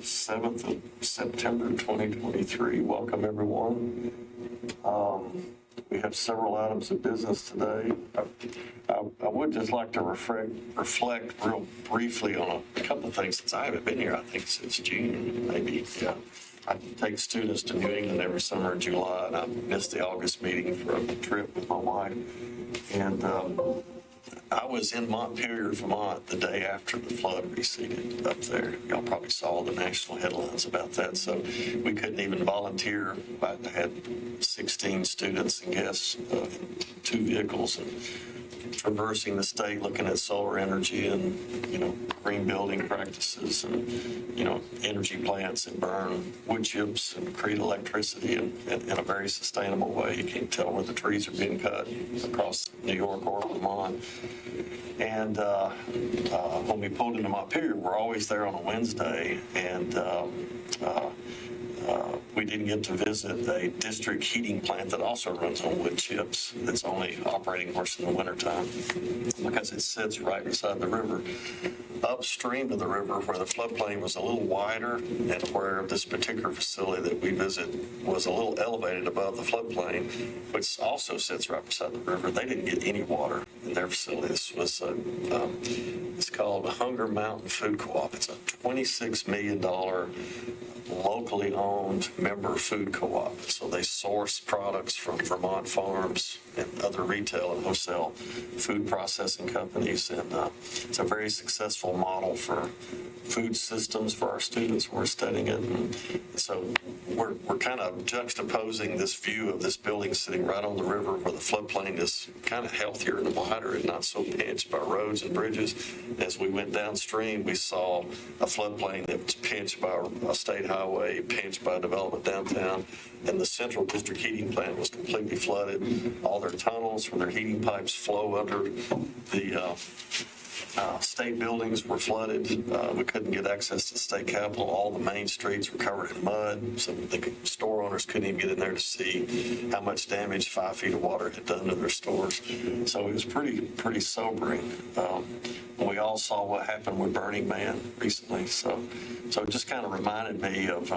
7th of September 2023. Welcome, everyone. We have several items of business today. I would just like to reflect real briefly on a couple of things since I haven't been here, I think, since June, maybe. Yeah. I take students to New England every summer in July, and I missed the August meeting for a trip with my wife. And I was in Montpelier, Vermont, the day after the flood receded up there. Y'all probably saw the national headlines about that. So we couldn't even volunteer. I had 16 students and guests in 2 vehicles and traversing the state, looking at solar energy and, green building practices and, energy plants that burn wood chips and create electricity in a very sustainable way. You can't tell where the trees are being cut across New York or Vermont. And when we pulled into Montpelier, we're always there on a Wednesday, and we didn't get to visit a district heating plant that also runs on wood chips that's only operating, of course, in the wintertime because it sits right beside the river. Upstream of the river, where the floodplain was a little wider and where this particular facility that we visit was a little elevated above the floodplain, which also sits right beside the river, they didn't get any water in their facility. This was it's called Hunger Mountain Food Co-op. It's a $26 million locally owned member food co-op. So they source products from Vermont farms and other retail and wholesale food processing companies. And it's a very successful model for food systems for our students. We're studying it. And so we're kind of juxtaposing this view of this building sitting right on the river where the floodplain is kind of healthier and wider and not so pinched by roads and bridges. As we went downstream, we saw a floodplain that was pinched by a state highway, pinched by development downtown, and the central district heating plant was completely flooded. All their tunnels where their heating pipes flow under the state buildings were flooded. We couldn't get access to the state capitol. All the main streets were covered in mud, so the store owners couldn't even get in there to see how much damage 5 feet of water had done to their stores. So it was pretty sobering. We all saw what happened with Burning Man recently, so it just kind of reminded me of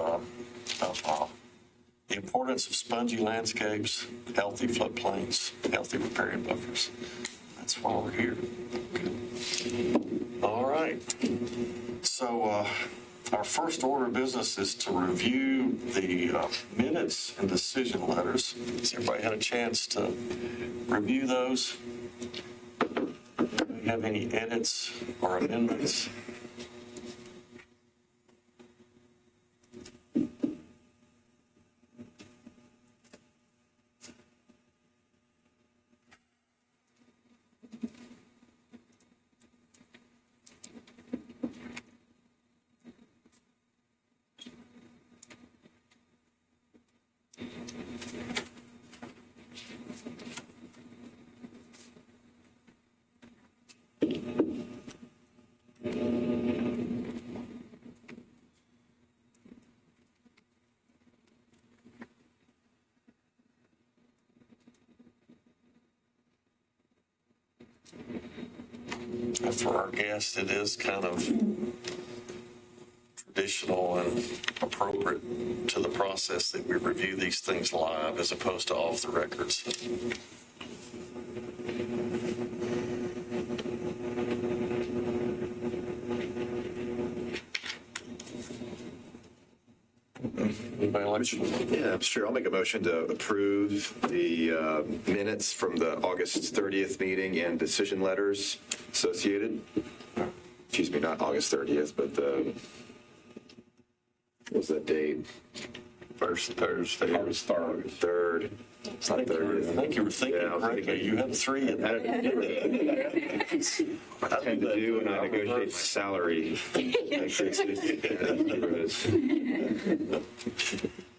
the importance of spongy landscapes, healthy floodplains, healthy riparian buffers. That's why we're here. Okay. All right. So our first order of business is to review the minutes and decision letters. Has everybody had a chance to review those? Do you have any edits or amendments? For our guests, it is kind of traditional and appropriate to the process that we review these things live as opposed to off the records. Yeah, sure. I'll make a motion to approve the minutes from the August 30th meeting and decision letters associated. Excuse me, not August 30th, but what was that date? First Thursday. August 3rd. It's not 30th. I think you were thinking correctly. You had 3 in there. I tend to do when I negotiate my salary.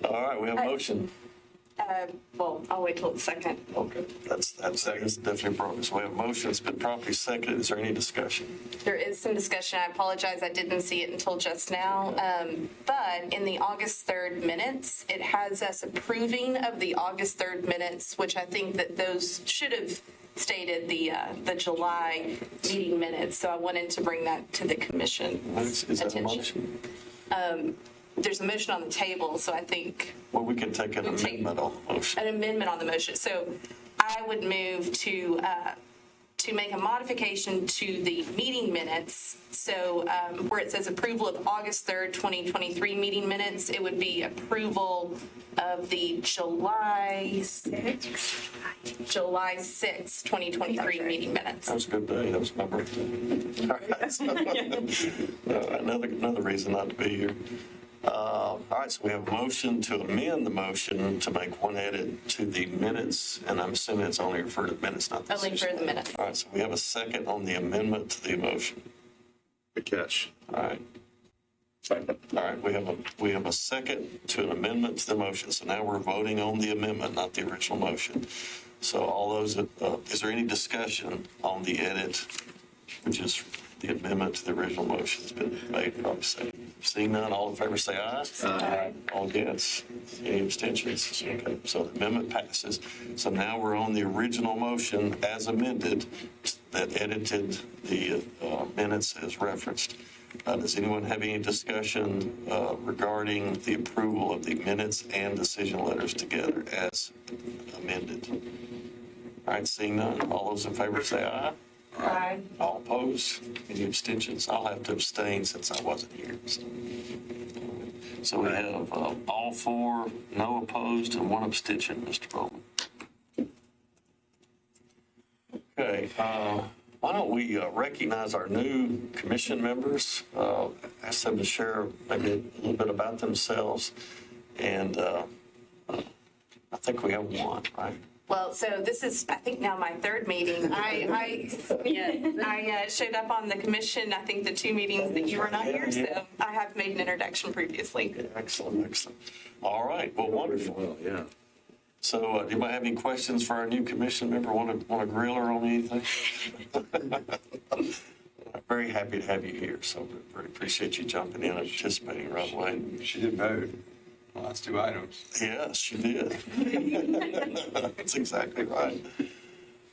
All right, we have a motion. Well, I'll wait till it's second. Okay, that's definitely appropriate. So we have a motion. It's been properly seconded. Is there any discussion? There is some discussion. I apologize. I didn't see it until just now. But in the August 3rd minutes, it has us approving of the August 3rd minutes, which I think that those should have stated the July meeting minutes. So I wanted to bring that to the commission's Is that a attention. motion? there's a motion on the table, so I think Well, we can take an We take- amendment on the motion. an amendment on the motion. So I would move to make a modification to the meeting minutes. So where it says approval of August 3rd, 2023 meeting minutes, it would be approval of the July 6th, 2023 meeting minutes. That was a good day. That was my birthday. All right. So, another reason not to be here. All right, so we have a motion to amend the motion to make one edit to the minutes, and I'm assuming it's only referred to minutes, not the Only decision. for the minutes. All right, so we have a second on the amendment to the motion. Good catch. All right. All right, we have a second to an amendment to the motion. So now we're voting on the amendment, not the original motion. So all those, is there any discussion on the edit, which is the amendment to the original motion? It's been made, probably second. Seeing none, all in favor say aye. Aye. All against? Any abstentions? Okay, so the amendment passes. So now we're on the original motion as amended that edited the minutes as referenced. Does anyone have any discussion regarding the approval of the minutes and decision letters together as amended? All right, seeing none, all those in favor say aye. Aye. All opposed? Any abstentions? I'll have to abstain since I wasn't here. So we have all four, no opposed, and one abstention, Mr. Bowman. Okay, why don't we recognize our new commission members, ask them to share maybe a little bit about themselves, and I think we have one, right? Well, so this is, I think, now my third meeting. I showed up on the commission, I think the two meetings that you were not here, so I have made an introduction previously. Excellent, excellent. All right, well, wonderful. Well, yeah. So, do anybody have any questions for our new commission member? Want to grill her on anything? I'm very happy to have you here, so we very appreciate you jumping in and participating right away. She did vote. Last two items. Yes, you did. That's exactly right.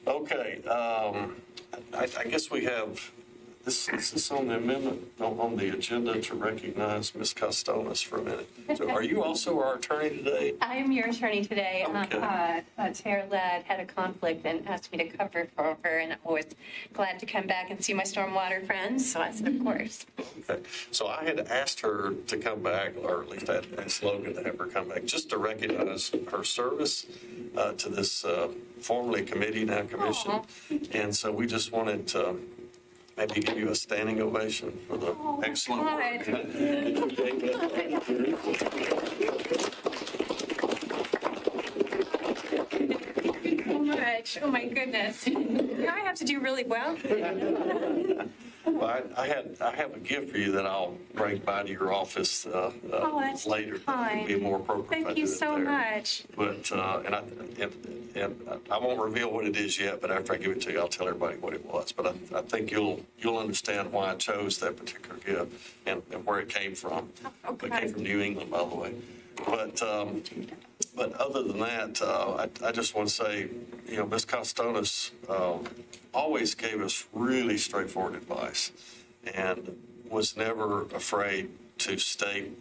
Okay, I guess we have, this is on the amendment, on the agenda to recognize Ms. Costonis for a minute. So are you also our attorney today? I am your attorney today. Okay. Chair Ladd had a conflict and asked me to cover for her, and I was glad to come back and see my Stormwater friends, so I said, of course. Okay. So I had asked her to come back, or at least I had a slogan to have her come back, just to recognize her service to this formerly committee, now commission. And so we just wanted to maybe give you a standing ovation for the excellent work. So much. Oh, my goodness. Now I have to do really well. Well, I have a gift for you that I'll bring by to your office that's later. kind. It'd be more appropriate if I Thank did you it so there. much. But, and I won't reveal what it is yet, but after I give it to you, I'll tell everybody what it was. But I think you'll understand why I chose that particular gift and where it came from. Okay. It came from New England, by the way. But other than that, I just want to say, Ms. Costonis always gave us really straightforward advice and was never afraid to state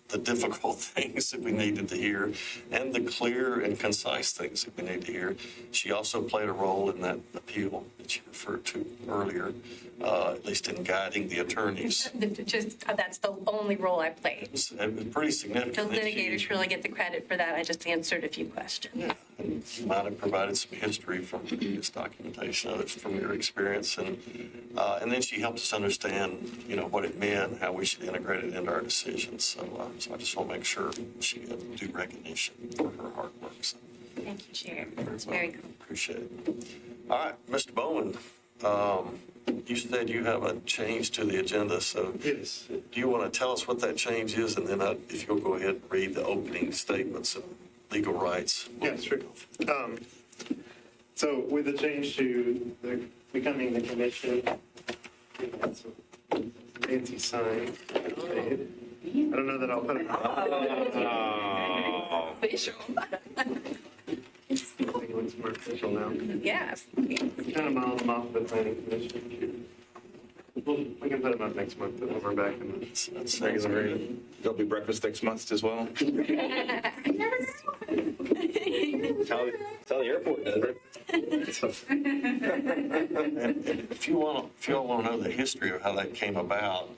the difficult things that we needed to hear and the clear and concise things that we need to hear. She also played a role in that appeal that you referred to earlier, at least in guiding the attorneys. That's the only role I played. It was pretty significant. The that she- litigators really get the credit for that. I just answered a few questions. And you might have provided some history from previous documentation, others from your experience, and then she helped us understand, what it meant, how we should integrate it into our decisions. So I just want to make sure she had due recognition for her hard work. So, Thank you, Chair. It's very cool. appreciate it. All right, Mr. Bowman, you said you have a change to the agenda. So Yes. do you want to tell us what that change is, and then if you'll go ahead and read the opening statements and legal rights. Yeah, sure. So with the change to becoming the commission, that's a fancy sign. I don't know that I'll put it on. Official. It looks more official now. Yes. Kind of miles them off the planning commission. We can can put them up next month when we're back in That's regular reading. There'll be breakfast next month as well. Tell the airport does it. If you all want to know the history of how that came about,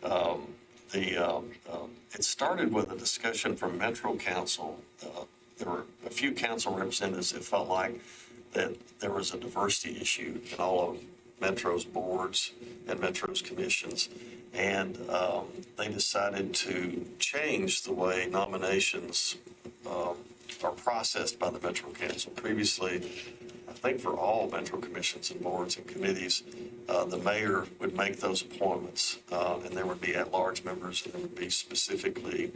it started with a discussion from Metro Council. There were a few council representatives that felt like that there was a diversity issue in all of Metro's boards and Metro's commissions. And they decided to change the way nominations are processed by the Metro Council. Previously, I think for all Metro commissions and boards and committees, the mayor would make those appointments, and there would be at-large members, and there would be specifically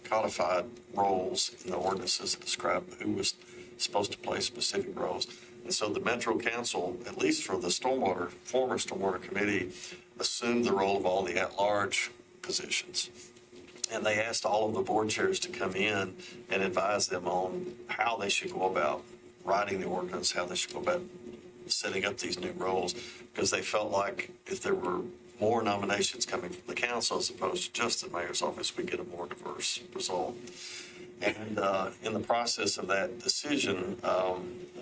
codified roles in the ordinances that describe who was supposed to play specific roles. And so the Metro Council, at least for the former Stormwater Committee, assumed the role of all the at-large positions. And they asked all of the board chairs to come in and advise them on how they should go about writing the ordinance, how they should go about setting up these new roles, because they felt like if there were more nominations coming from the council as opposed to just the mayor's office, we'd get a more diverse result. And in the process of that decision,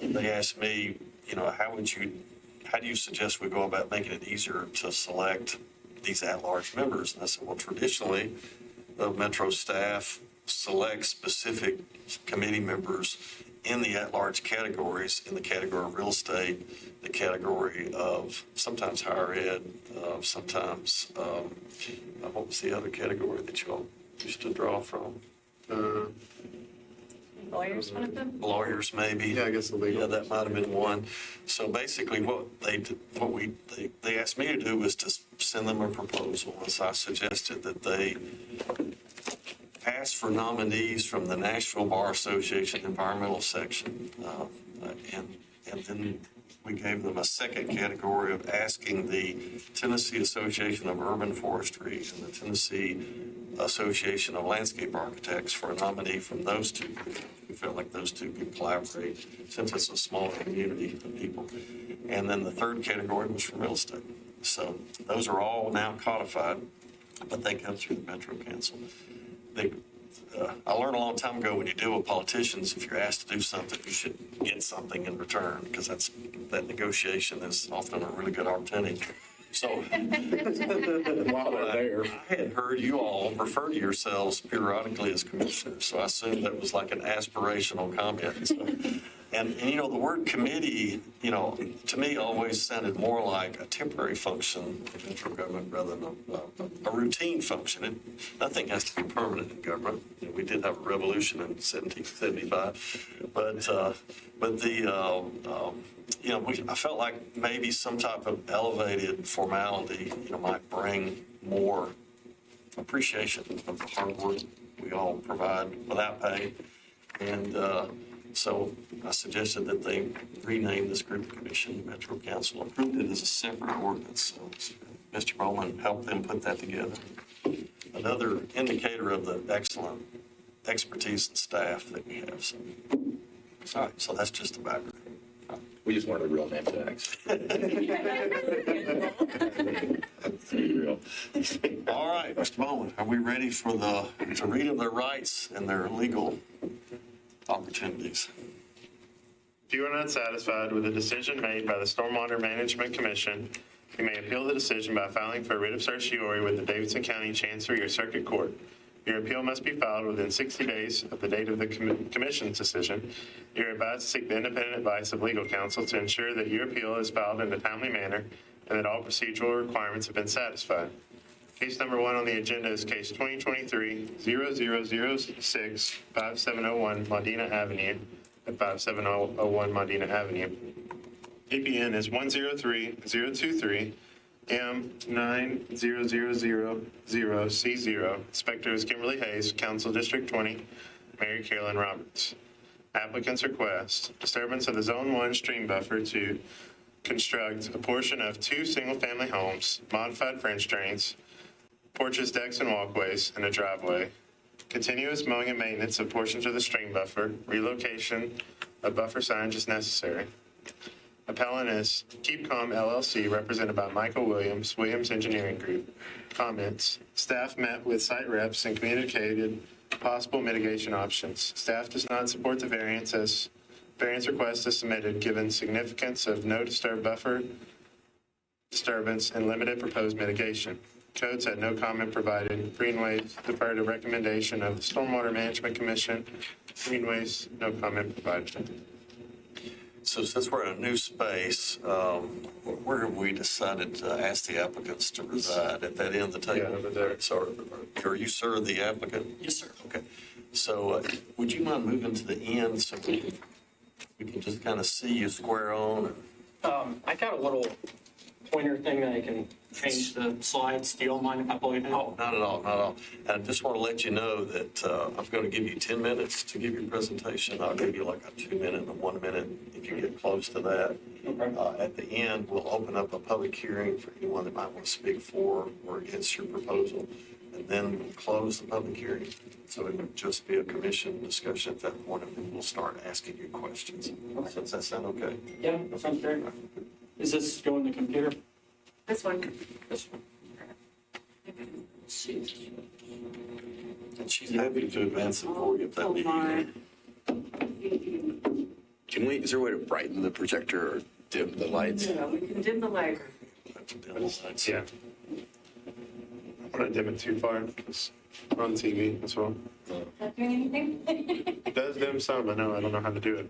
they asked me, how do you suggest we go about making it easier to select these at-large members? And I said, well, traditionally, the Metro staff selects specific committee members in the at-large categories, in the category of real estate, the category of sometimes higher ed, sometimes, what was the other category that you all used to draw from? Lawyers, one of them? Lawyers, maybe. Yeah, I guess the legal. Yeah, that might have been one. So basically, what they asked me to do was to send them a proposal. And so I suggested that they ask for nominees from the Nashville Bar Association environmental section, and then we gave them a second category of asking the Tennessee Association of Urban Forestry and the Tennessee Association of Landscape Architects for a nominee from those two. We felt like those two could collaborate since it's a small community of people. And then the third category was from real estate. So those are all now codified, but they come through the Metro Council. I learned a long time ago when you deal with politicians, if you're asked to do something, you should get something in return, because that negotiation is often a really good opportunity. So While they're there. I had heard you all refer to yourselves periodically as commissioners, so I assumed that was like an aspirational comment. So, and the word committee, to me always sounded more like a temporary function of Metro government rather than a routine function. Nothing has to be permanent in government. We did have a revolution in 1775, but I felt like maybe some type of elevated formality, might bring more appreciation of the hard work we all provide without pay. And so I suggested that they rename this group commission. The Metro Council approved it as a separate ordinance. So Mr. Bowman helped them put that together. Another indicator of the excellent expertise and staff that we have. So, all right, so that's just the background. We just wanted the real name tags. Real. All right, Mr. Bowman, are we ready for to read of their rights and their legal opportunities? If you are not satisfied with a decision made by the Stormwater Management Commission, you may appeal the decision by filing for a writ of certiorari with the Davidson County Chancery or Circuit Court. Your appeal must be filed within 60 days of the date of the Commission's decision. You are advised to seek the independent advice of legal counsel to ensure that your appeal is filed in a timely manner and that all procedural requirements have been satisfied. Case number 1 on the agenda is case 2023-0006-5701 Maudina Avenue at 5701 Maudina Avenue. APN is 103023. M90000C0. Inspector is Kimberly Hayes, Council District 20, Mary Carolyn Roberts. Applicant's request: disturbance of the Zone 1 stream buffer to construct a portion of 2 single-family homes, modified French drains, porches, decks, and walkways, and a driveway. Continuous mowing and maintenance of portions of the stream buffer. Relocation of buffer signage is necessary. Appellant is Keep Calm LLC, represented by Michael Williams, Williams Engineering Group. Comments. Staff met with site reps and communicated possible mitigation options. Staff does not support the variance as variance request is submitted, given significance of no disturb buffer disturbance and limited proposed mitigation. Codes had no comment provided. Greenways deferred a recommendation of the Stormwater Management Commission. Greenways, no comment provided. So since we're in a new space, where have we decided to ask the applicants to reside? At that end of the table? Yeah, over there. So are you, sir, the applicant? Yes, sir. Okay. So would you mind moving to the end so we can just kind of see you square on? I got a little pointer thing that I can change the slides. Do you all mind if I pull it Oh, out? not at all, not at all. And I just want to let you know that I'm going to give you 10 minutes to give your presentation. I'll give you like a 2-minute and a 1-minute if you get close to that. Okay. At the end, we'll open up a public hearing for anyone that might want to speak for or against your proposal. And then we'll close the public hearing. So it would just be a commission discussion at that point, and then we'll start asking you questions. So does that sound okay? Yeah, that sounds great. Is this going to the computer? This one. This one. Let's see. And she's happy to advance it for you if that need Can we, is there a way to brighten the projector or dim the lights? Yeah, we can dim the light. Yeah. I want to dim it too far because we're on TV as well. Not doing anything? It does dim some, I know. I don't know how to do it.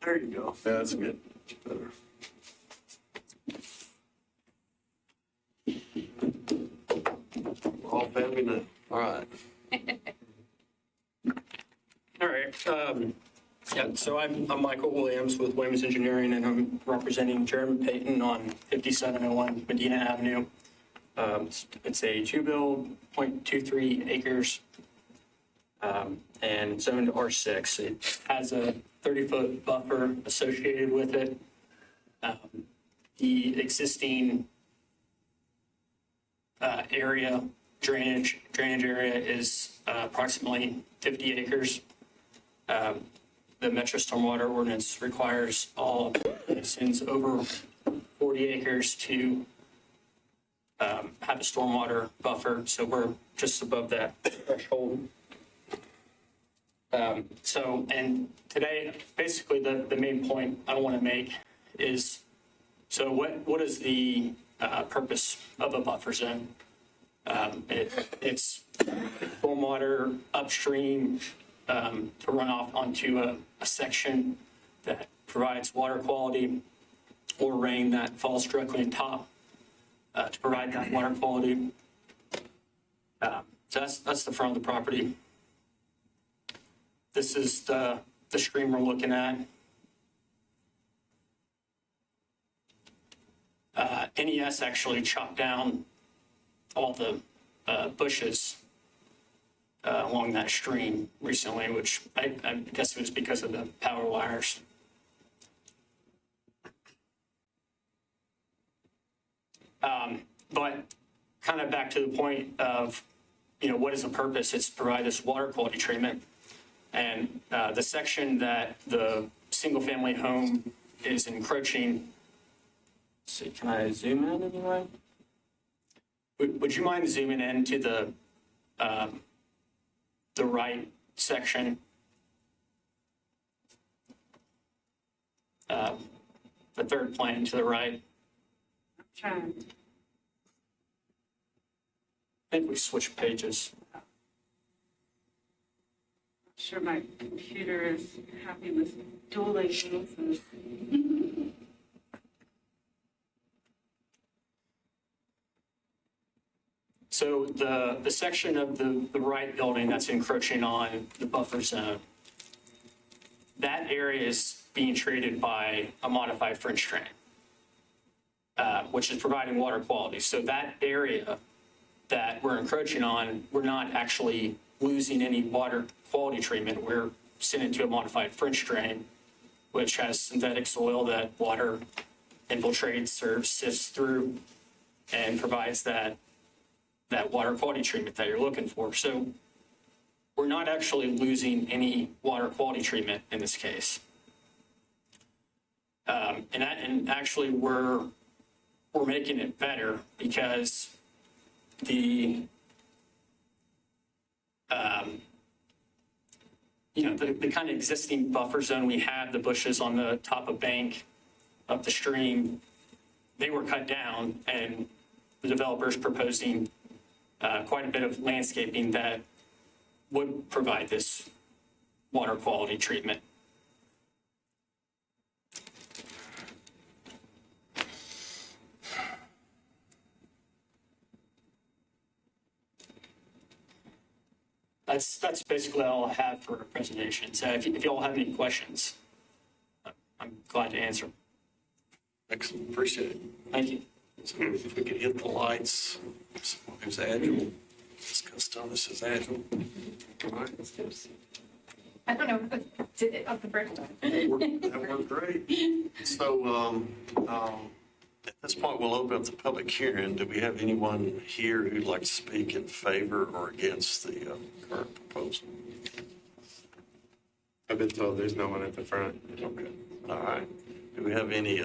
There you go. Yeah, that's good. Better. We're all family now. All right. All right. Yeah, so I'm Michael Williams with Williams Engineering, and I'm representing Jeremy Payton on 5701 Medina Avenue. It's a two-build, 0.23 acres, and zoned R6. It has a 30-foot buffer associated with it. The existing area, drainage area is approximately 50 acres. The Metro Stormwater ordinance requires all citizens over 40 acres to have a stormwater buffer, so we're just above that threshold. And today, basically, the main point I want to make is, so what is the purpose of a buffer zone? It's stormwater upstream to run off onto a section that provides water quality, or rain that falls directly on top to provide that water quality. So that's the front of the property. This is the stream we're looking at. NES actually chopped down all the bushes along that stream recently, which I guess it was because of the power wires. But kind of back to the point of, what is the purpose? It's to provide this water quality treatment. And the section that the single-family home is encroaching. Let's see, can I zoom in anyway? Would you mind zooming in to the right section? The third plane to the right. Trying. I think we switched pages. Sure, my computer is happy with dual angles. So the section of the right building that's encroaching on the buffer zone, that area is being treated by a modified French drain, which is providing water quality. So that area that we're encroaching on, we're not actually losing any water quality treatment. We're sending it to a modified French drain, which has synthetic soil that water infiltrates or sifts through and provides that water quality treatment that you're looking for. So we're not actually losing any water quality treatment in this case. And actually, we're making it better because the kind of existing buffer zone we have, the bushes on the top of bank of the stream, they were cut down, and the developer's proposing quite a bit of landscaping that would provide this water quality treatment. That's basically all I have for a presentation. So if you all have any questions, I'm glad to answer them. Excellent, appreciate it. Thank you. So if we could hit the lights, someone who's agile, discuss this is agile. All right. I don't know if I did it on the first time. That worked great. So at this point, we'll open up the public hearing. Do we have anyone here who'd like to speak in favor or against the current proposal? I've been told there's no one at the front. Okay, all right. Do we have any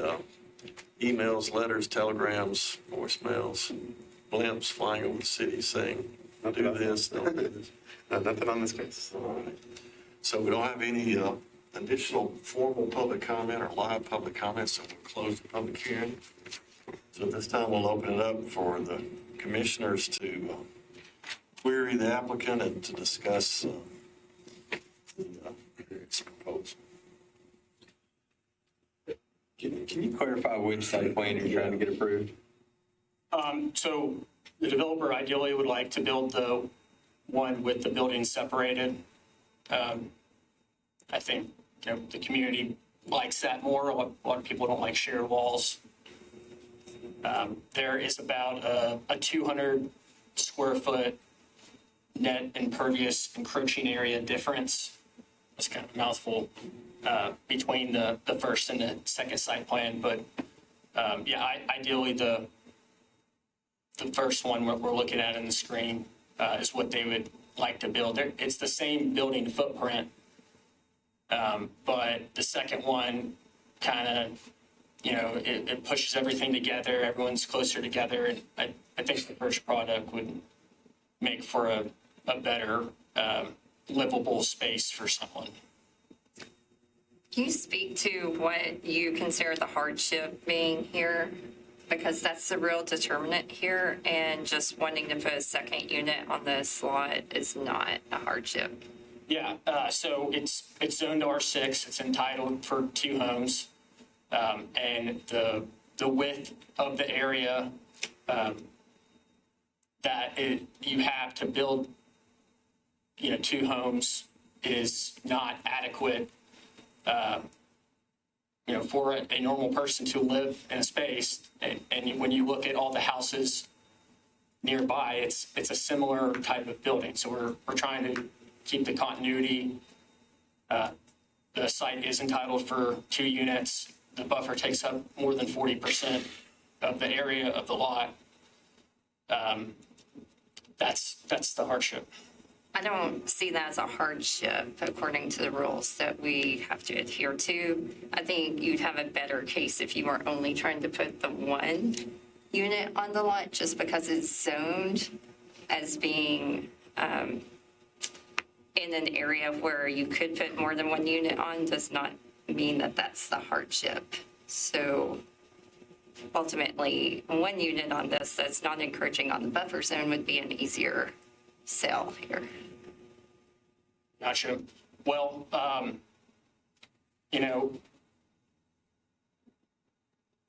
emails, letters, telegrams, voicemails, blimps flying over the city saying, do this, don't do this? Nothing on this case. All right. So we don't have any additional formal public comment or live public comments, so we'll close the public hearing. So at this time, we'll open it up for the commissioners to query the applicant and to discuss its proposal. Can you clarify which site plan you're trying to get approved? So the developer ideally would like to build the one with the buildings separated. I think the community likes that more. A lot of people don't like shared walls. There is about a 200 square foot net impervious encroaching area difference. That's kind of a mouthful between the first and the second site plan. But ideally the first one we're looking at in the screen is what they would like to build. It's the same building footprint, but the second one kind of, it pushes everything together. Everyone's closer together. And I think the first product would make for a better livable space for someone. Can you speak to what you consider the hardship being here? Because that's the real determinant here, and just wanting to put a second unit on this lot is not a hardship. Yeah, so it's zoned R6. It's entitled for 2 homes, and the width of the area you have to build, 2 homes is not adequate. For a normal person to live in a space, and when you look at all the houses nearby, it's a similar type of building. So we're trying to keep the continuity. The site is entitled for 2 units. The buffer takes up more than 40% of the area of the lot. That's the hardship. I don't see that as a hardship according to the rules that we have to adhere to. I think you'd have a better case if you were only trying to put the 1 unit on the lot, just because it's zoned as being in an area where you could put more than 1 unit on does not mean that that's the hardship. So ultimately, 1 unit on this that's not encroaching on the buffer zone would be an easier sell here. Gotcha. Well,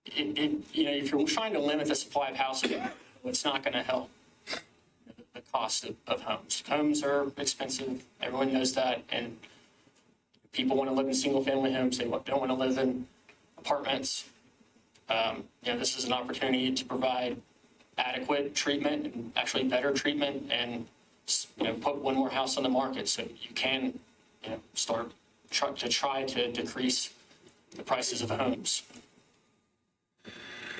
if you're trying to limit the supply of housing, it's not going to help the cost of homes. Homes are expensive. Everyone knows that. And people want to live in single-family homes. They don't want to live in apartments. This is an opportunity to provide adequate treatment and actually better treatment and put 1 more house on the market so you can start to try to decrease the prices of homes.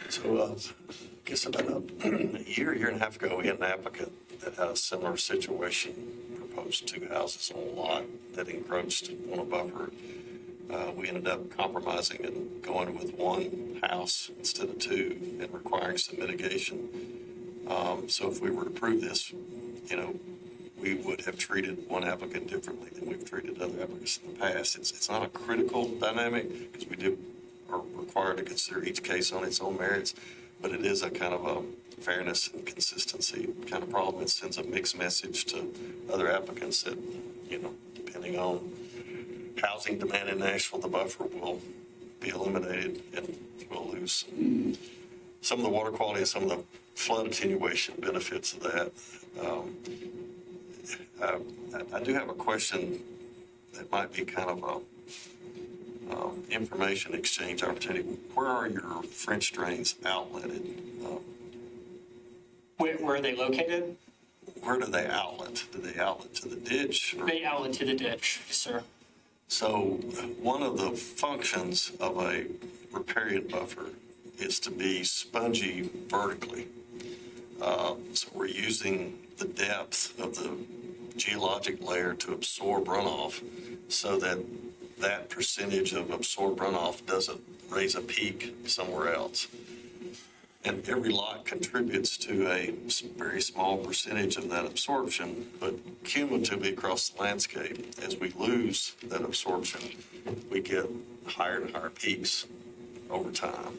So I guess about a year and a half ago, we had an applicant that had a similar situation, proposed 2 houses on a lot that encroached on a buffer. we ended up compromising and going with one house instead of two and requiring some mitigation. So if we were to approve this, we would have treated one applicant differently than we've treated other applicants in the past. It's not a critical dynamic because we are required to consider each case on its own merits, but it is a kind of a fairness and consistency kind of problem. It sends a mixed message to other applicants that, depending on housing demand in Nashville, the buffer will be eliminated and we'll lose some of the water quality and some of the flood attenuation benefits of that. I do have a question that might be kind of a information exchange opportunity. Where are your French drains outletted? Where are they located? Where do they outlet? Do they outlet to the ditch? They outlet to the ditch, sir. So one of the functions of a riparian buffer is to be spongy vertically. So we're using the depth of the geologic layer to absorb runoff so that that percentage of absorbed runoff doesn't raise a peak somewhere else. And every lot contributes to a very small percentage of that absorption, but cumulatively across the landscape, as we lose that absorption, we get higher and higher peaks over time.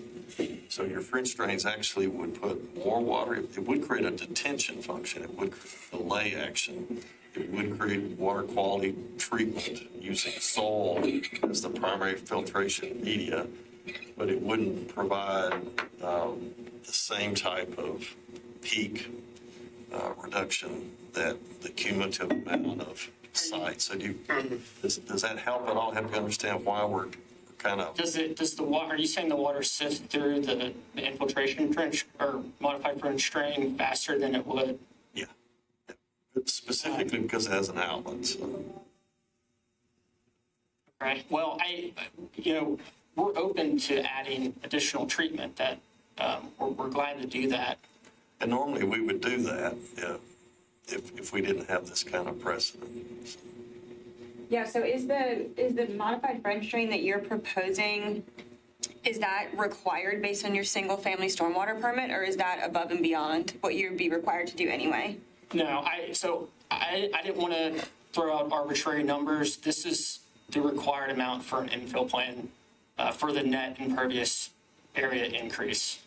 So your French drains actually would put more water. It would create a detention function. It would create a delay action. It would create water quality treatment using soil as the primary filtration media, but it wouldn't provide the same type of peak reduction that the cumulative amount of sites. So does that help at all? Help you understand why we're kind of... Does the water, are you saying the water sift through the infiltration trench or modified French drain faster than it would? Yeah. Specifically because it has an outlet. So. Right. Well, we're open to adding additional treatment. That we're glad to do that. And normally we would do that if we didn't have this kind of precedent. Yeah, so is the modified French drain that you're proposing, is that required based on your single-family stormwater permit, or is that above and beyond what you'd be required to do anyway? No, I didn't want to throw out arbitrary numbers. This is the required amount for an infill plan for the net impervious area increase.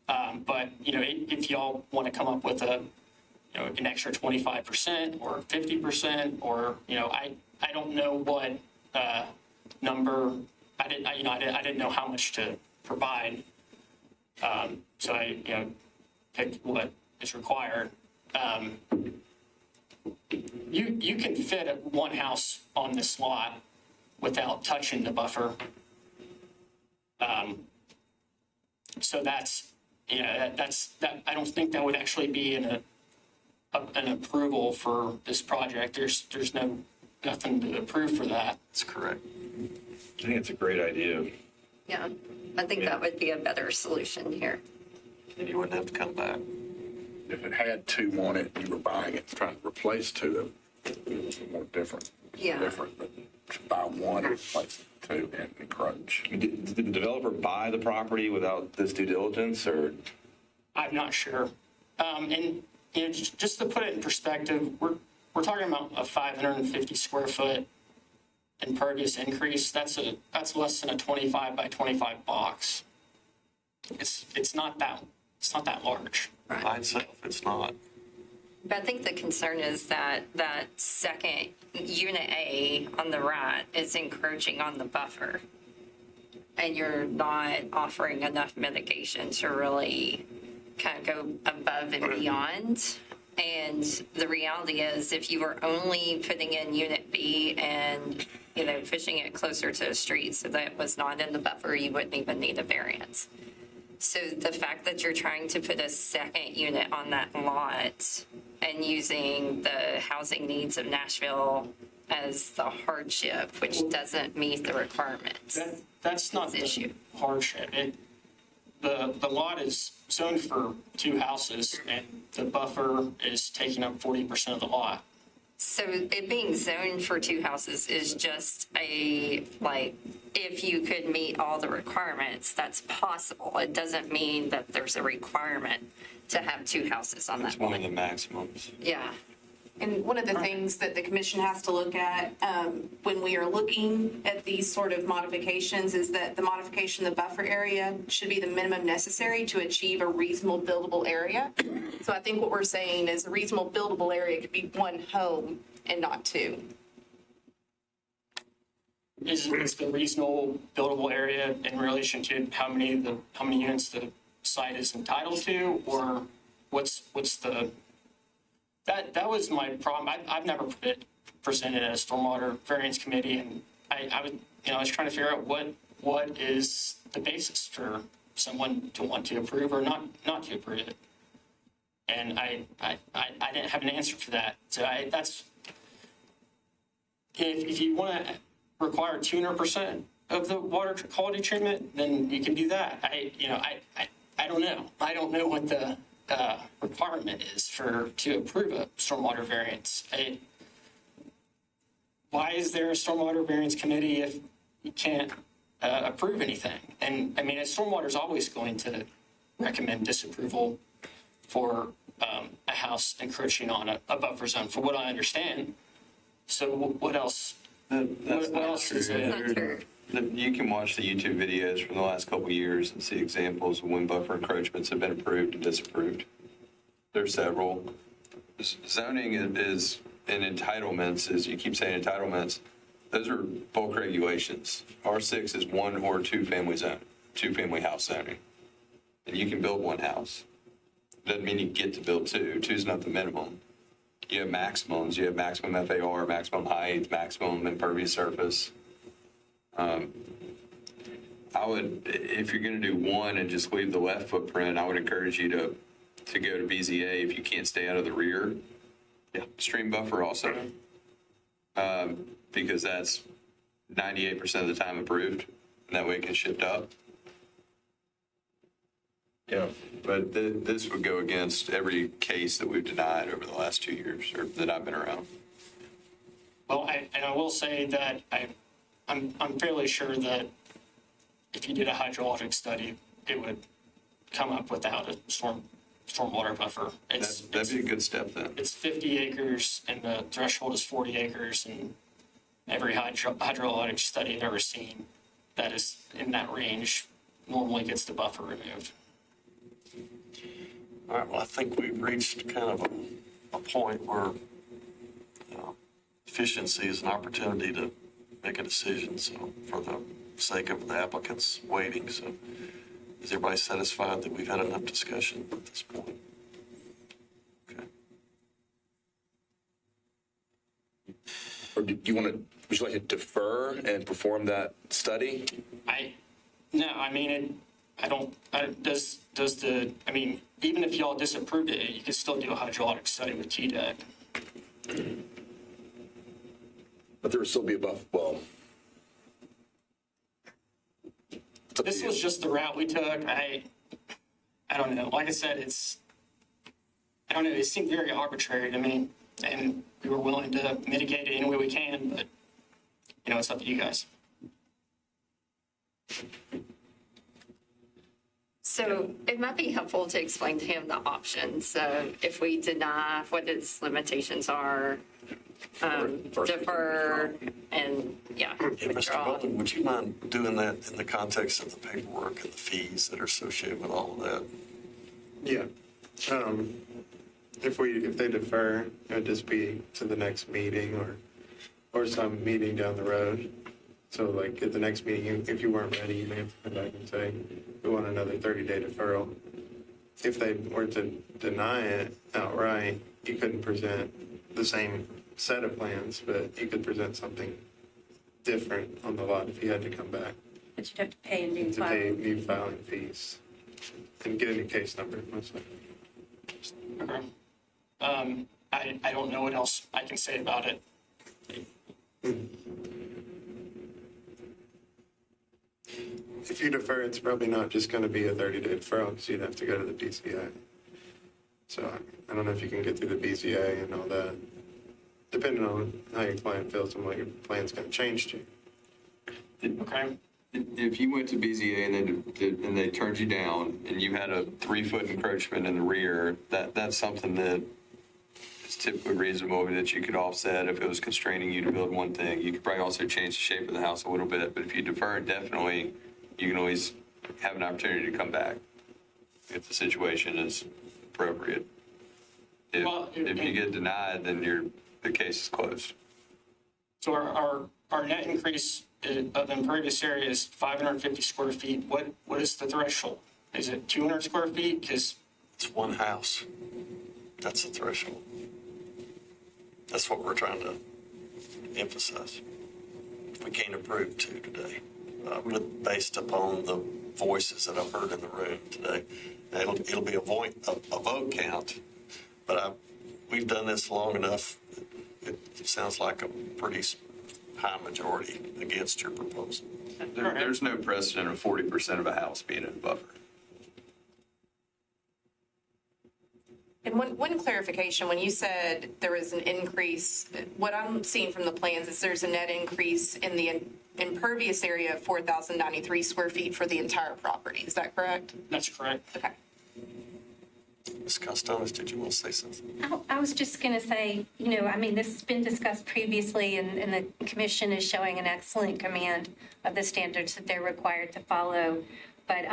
But if y'all want to come up with an extra 25% or 50%, or I don't know what number. I didn't know how much to provide. So I picked what is required. You can fit one house on this lot without touching the buffer. So that's that. I don't think that would actually be an approval for this project. There's nothing to approve for that. That's correct. I think it's a great idea. Yeah, I think that would be a better solution here. And you wouldn't have to come back. If it had two on it, you were buying it, trying to replace two, it's more different. Yeah. Different, but to buy one and replace two and encroach. Did the developer buy the property without this due diligence, or? I'm not sure. And just to put it in perspective, we're talking about a 550 square foot impervious increase. That's less than a 25 by 25 box. It's not that large. By itself, it's not. But I think the concern is that second unit A on the right is encroaching on the buffer. And you're not offering enough mitigation to really kind of go above and beyond. And the reality is, if you were only putting in unit B and, pushing it closer to a street so that it was not in the buffer, you wouldn't even need a variance. So the fact that you're trying to put a second unit on that lot and using the housing needs of Nashville as the hardship, which doesn't meet the requirements. That's not the issue. Hardship. The lot is zoned for two houses, and the buffer is taking up 40% of the lot. So it being zoned for two houses is just if you could meet all the requirements, that's possible. It doesn't mean that there's a requirement to have two houses on That's that one of lot. the maximums. Yeah. And one of the things that the commission has to look at when we are looking at these sort of modifications is that the modification of the buffer area should be the minimum necessary to achieve a reasonable buildable area. So I think what we're saying is a reasonable buildable area could be one home and not two. Is the reasonable buildable area in relation to how many units the site is entitled to, or what's the, that was my problem. I've never presented at a stormwater variance committee, and I was trying to figure out what is the basis for someone to want to approve or not to approve it. And I didn't have an answer for that. So that's, if you want to require 200% of the water quality treatment, then you can do that. I don't know. I don't know what the requirement is to approve a stormwater variance. Why is there a stormwater variance committee if you can't approve anything? And I mean, stormwater is always going to recommend disapproval for a house encroaching on a buffer zone, for what I understand. So what else? That's What else is it? Not true. You can watch the YouTube videos from the last couple of years and see examples of when buffer encroachments have been approved and disapproved. There's several. Zoning is and entitlements, as you keep saying entitlements, those are bulk regulations. R6 is one or two family house zoning. And you can build one house. Doesn't mean you get to build two. Two's not the minimum. You have maximums. You have maximum FAR, maximum height, maximum impervious surface. I would, if you're going to do one and just leave the left footprint, I would encourage you to go to BZA if you can't stay out of the rear. Yeah. Stream buffer also, because that's 98% of the time approved, and that way it can shift up. Yeah, but this would go against every case that we've denied over the last 2 years, or that I've been around. Well, I will say that I'm fairly sure that if you did a hydrologic study, it would come up without a stormwater buffer. That'd be a good step then. It's 50 acres and the threshold is 40 acres, and every hydrologic study I've ever seen that is in that range normally gets the buffer removed. All right, well, I think we've reached kind of a point where efficiency is an opportunity to make a decision, so for the sake of the applicants waiting. So is everybody satisfied that we've had enough discussion at this point? Okay. Or would you like to defer and perform that study? Even if y'all disapproved it, you could still do a hydrologic study with TDEC. But there would still be a buffer, well. This was just the route we took. I don't know. Like I said, I don't know. It seemed very arbitrary to me, and we were willing to mitigate it any way we can, but, it's up to you guys. So it might be helpful to explain to him the options. If we deny, what its limitations are, defer, and Hey, Mr. withdraw. Bolton, would you mind doing that in the context of the paperwork and the fees that are associated with all of that? Yeah. If they defer, it would just be to the next meeting or some meeting down the road. So like at the next meeting, if you weren't ready, you may have to come back and say, we want another 30-day deferral. If they were to deny it outright, you couldn't present the same set of plans, but you could present something different on the lot if you had to come back But you'd have to pay a new to pay file. new filing fees and get a new case number mostly. Okay. I don't know what else I can say about it. If you defer, it's probably not just going to be a 30-day deferral because you'd have to go to the BZA. So I don't know if you can get through the BZA and all that depending on how your client feels and what your plan's going to change to. Okay. If you went to BZA and they turned you down and you had a 3-foot encroachment in the rear, that's something that is typically reasonable that you could offset if it was constraining you to build one thing. You could probably also change the shape of the house a little bit, but if you defer indefinitely, you can always have an opportunity to come back if the situation is appropriate. If you get denied, then the case is closed. So our net increase of impervious area is 550 square feet. What is the threshold? Is it 200 square feet? Because It's one house. That's the threshold. That's what we're trying to emphasize. We can't approve two today, based upon the voices that I've heard in the room today. It'll be a vote count, but we've done this long enough. It sounds like a pretty high majority against your proposal. There's no precedent of 40% of a house being in a buffer. And one clarification, when you said there was an increase, what I'm seeing from the plans is there's a net increase in the impervious area of 4,093 square feet for the entire property. Is that correct? that's correct. Okay. Ms. Costones, did you want to say something? I was just going to say, this has been discussed previously, and the commission is showing an excellent command of the standards that they're required to follow. But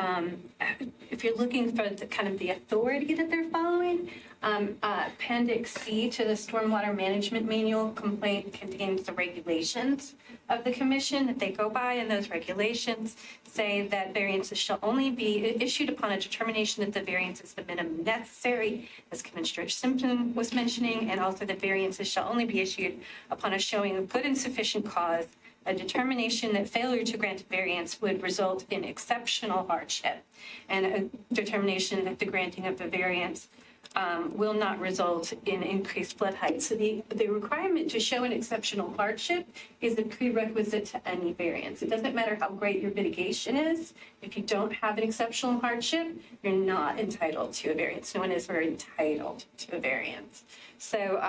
if you're looking for the authority that they're following, Appendix C to the Stormwater Management Manual contains the regulations of the commission that they go by, and those regulations say that variances shall only be issued upon a determination that the variance is the minimum necessary, as Commissioner Simpson was mentioning, and also that variances shall only be issued upon a showing of good and sufficient cause. A determination that failure to grant a variance would result in exceptional hardship, and a determination that the granting of the variance will not result in increased flood height. So the requirement to show an exceptional hardship is a prerequisite to any variance. It doesn't matter how great your mitigation is. If you don't have an exceptional hardship, you're not entitled to a variance. No one is very entitled to a variance. So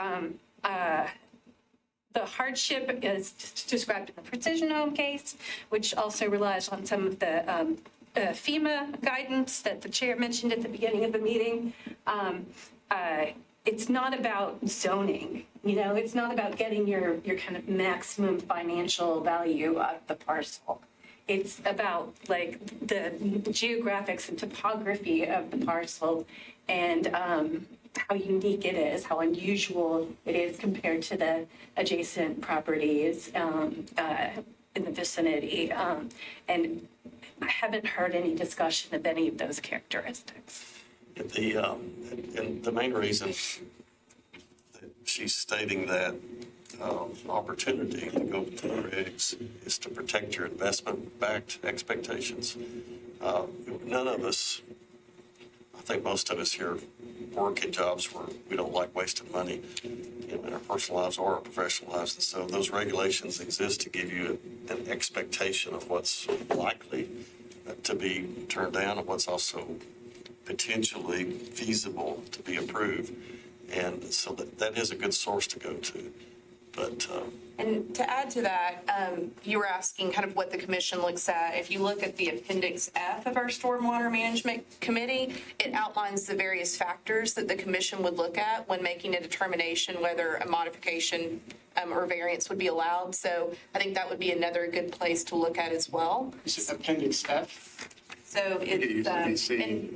the hardship is described in the Precision Home case, which also relies on some of the FEMA guidance that the chair mentioned at the beginning of the meeting. It's not about zoning, it's not about getting your kind of maximum financial value of the parcel. It's about the geographics and topography of the parcel and how unique it is, how unusual it is compared to the adjacent properties in the vicinity. And I haven't heard any discussion of any of those characteristics. And the main reason that she's stating that opportunity to go with the regs is to protect your investment-backed expectations. None of us, I think most of us here, work in jobs where we don't like wasting money in our personal lives or our professional lives. And so those regulations exist to give you an expectation of what's likely to be turned down and what's also potentially feasible to be approved. And so that is a good source to go to. But And to add to that, you were asking kind of what the commission looks at. If you look at the Appendix F of our Stormwater Management Committee, it outlines the various factors that the commission would look at when making a determination whether a modification or variance would be allowed. So I think that would be another good place to look at as well. Is it Appendix F? So it's, Appendix C.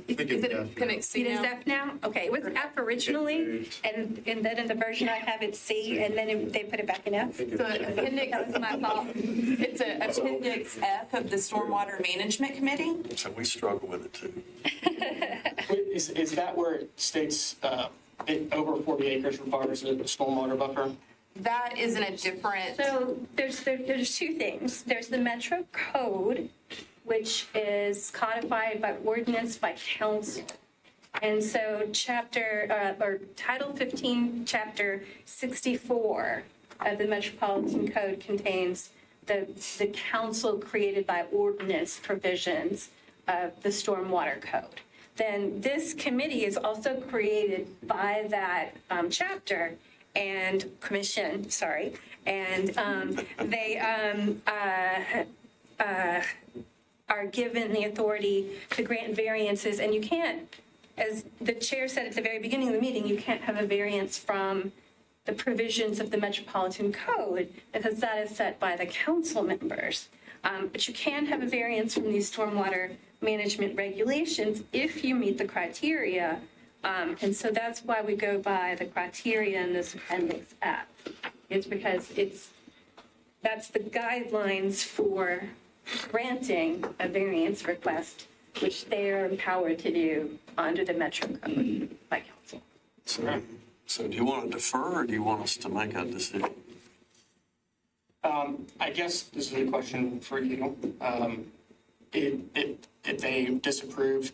I think is it's it F. Appendix C It is now? F now? Okay, it was F originally, and then in the version I have it's C, and then they put it back in F. So appendix, that was my fault. It's an Appendix F of the Stormwater Management Committee. so we struggle with it too. Is that where it states over 40 acres requires a stormwater buffer? That is in a different. So there's two things. There's the Metro Code, which is codified by ordinance by council. And so Title 15, Chapter 64 of the Metropolitan Code contains the council created by ordinance provisions of the Stormwater Code. Then this committee is also created by that chapter, and commission, sorry, and they are given the authority to grant variances, and you can't, as the chair said at the very beginning of the meeting, you can't have a variance from the provisions of the Metropolitan Code because that is set by the council members. But you can have a variance from these stormwater management regulations if you meet the criteria. And so that's why we go by the criteria in this Appendix F. It's because that's the guidelines for granting a variance request, which they are empowered to do under the Metro Code by council. So do you want to defer or do you want us to make a decision? I guess this is a question for you. If they disapproved,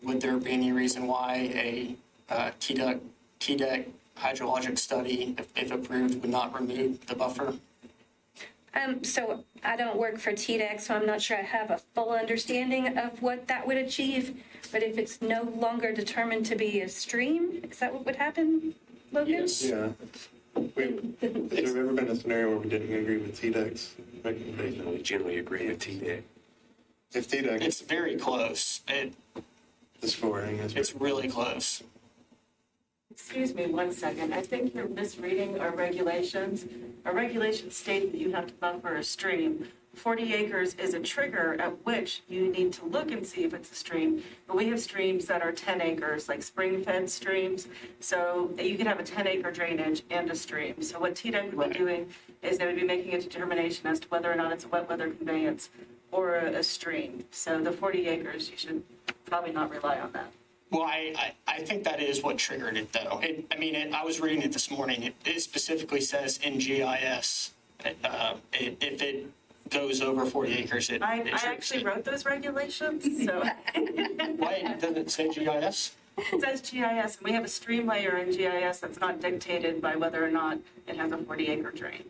would there be any reason why a TDEC hydrologic study, if approved, would not remove the buffer? So I don't work for TDEC, so I'm not sure I have a full understanding of what that would achieve. But if it's no longer determined to be a stream, is that what would happen, Logan? Yes. Yeah. Has there ever been a scenario where we didn't agree with TDEC's recommendation? We generally agree with TDEC. If TDEC, It's very close. the scoring is. It's really close. Excuse me one second. I think you're misreading our regulations. Our regulations state that you have to buffer a stream. 40 acres is a trigger at which you need to look and see if it's a stream. But we have streams that are 10 acres, like spring-fed streams. So you could have a 10-acre drainage and a stream. So what TDEC would be doing is they would be making a determination as to whether or not it's a wet weather conveyance or a stream. So the 40 acres, you should probably not rely on that. Well, I think that is what triggered it, though. I was reading it this morning. It specifically says in GIS, if it goes over 40 acres, it I triggers actually it. wrote those regulations, so. Why doesn't it say GIS? It says GIS, and we have a stream layer in GIS that's not dictated by whether or not it has a 40-acre drain.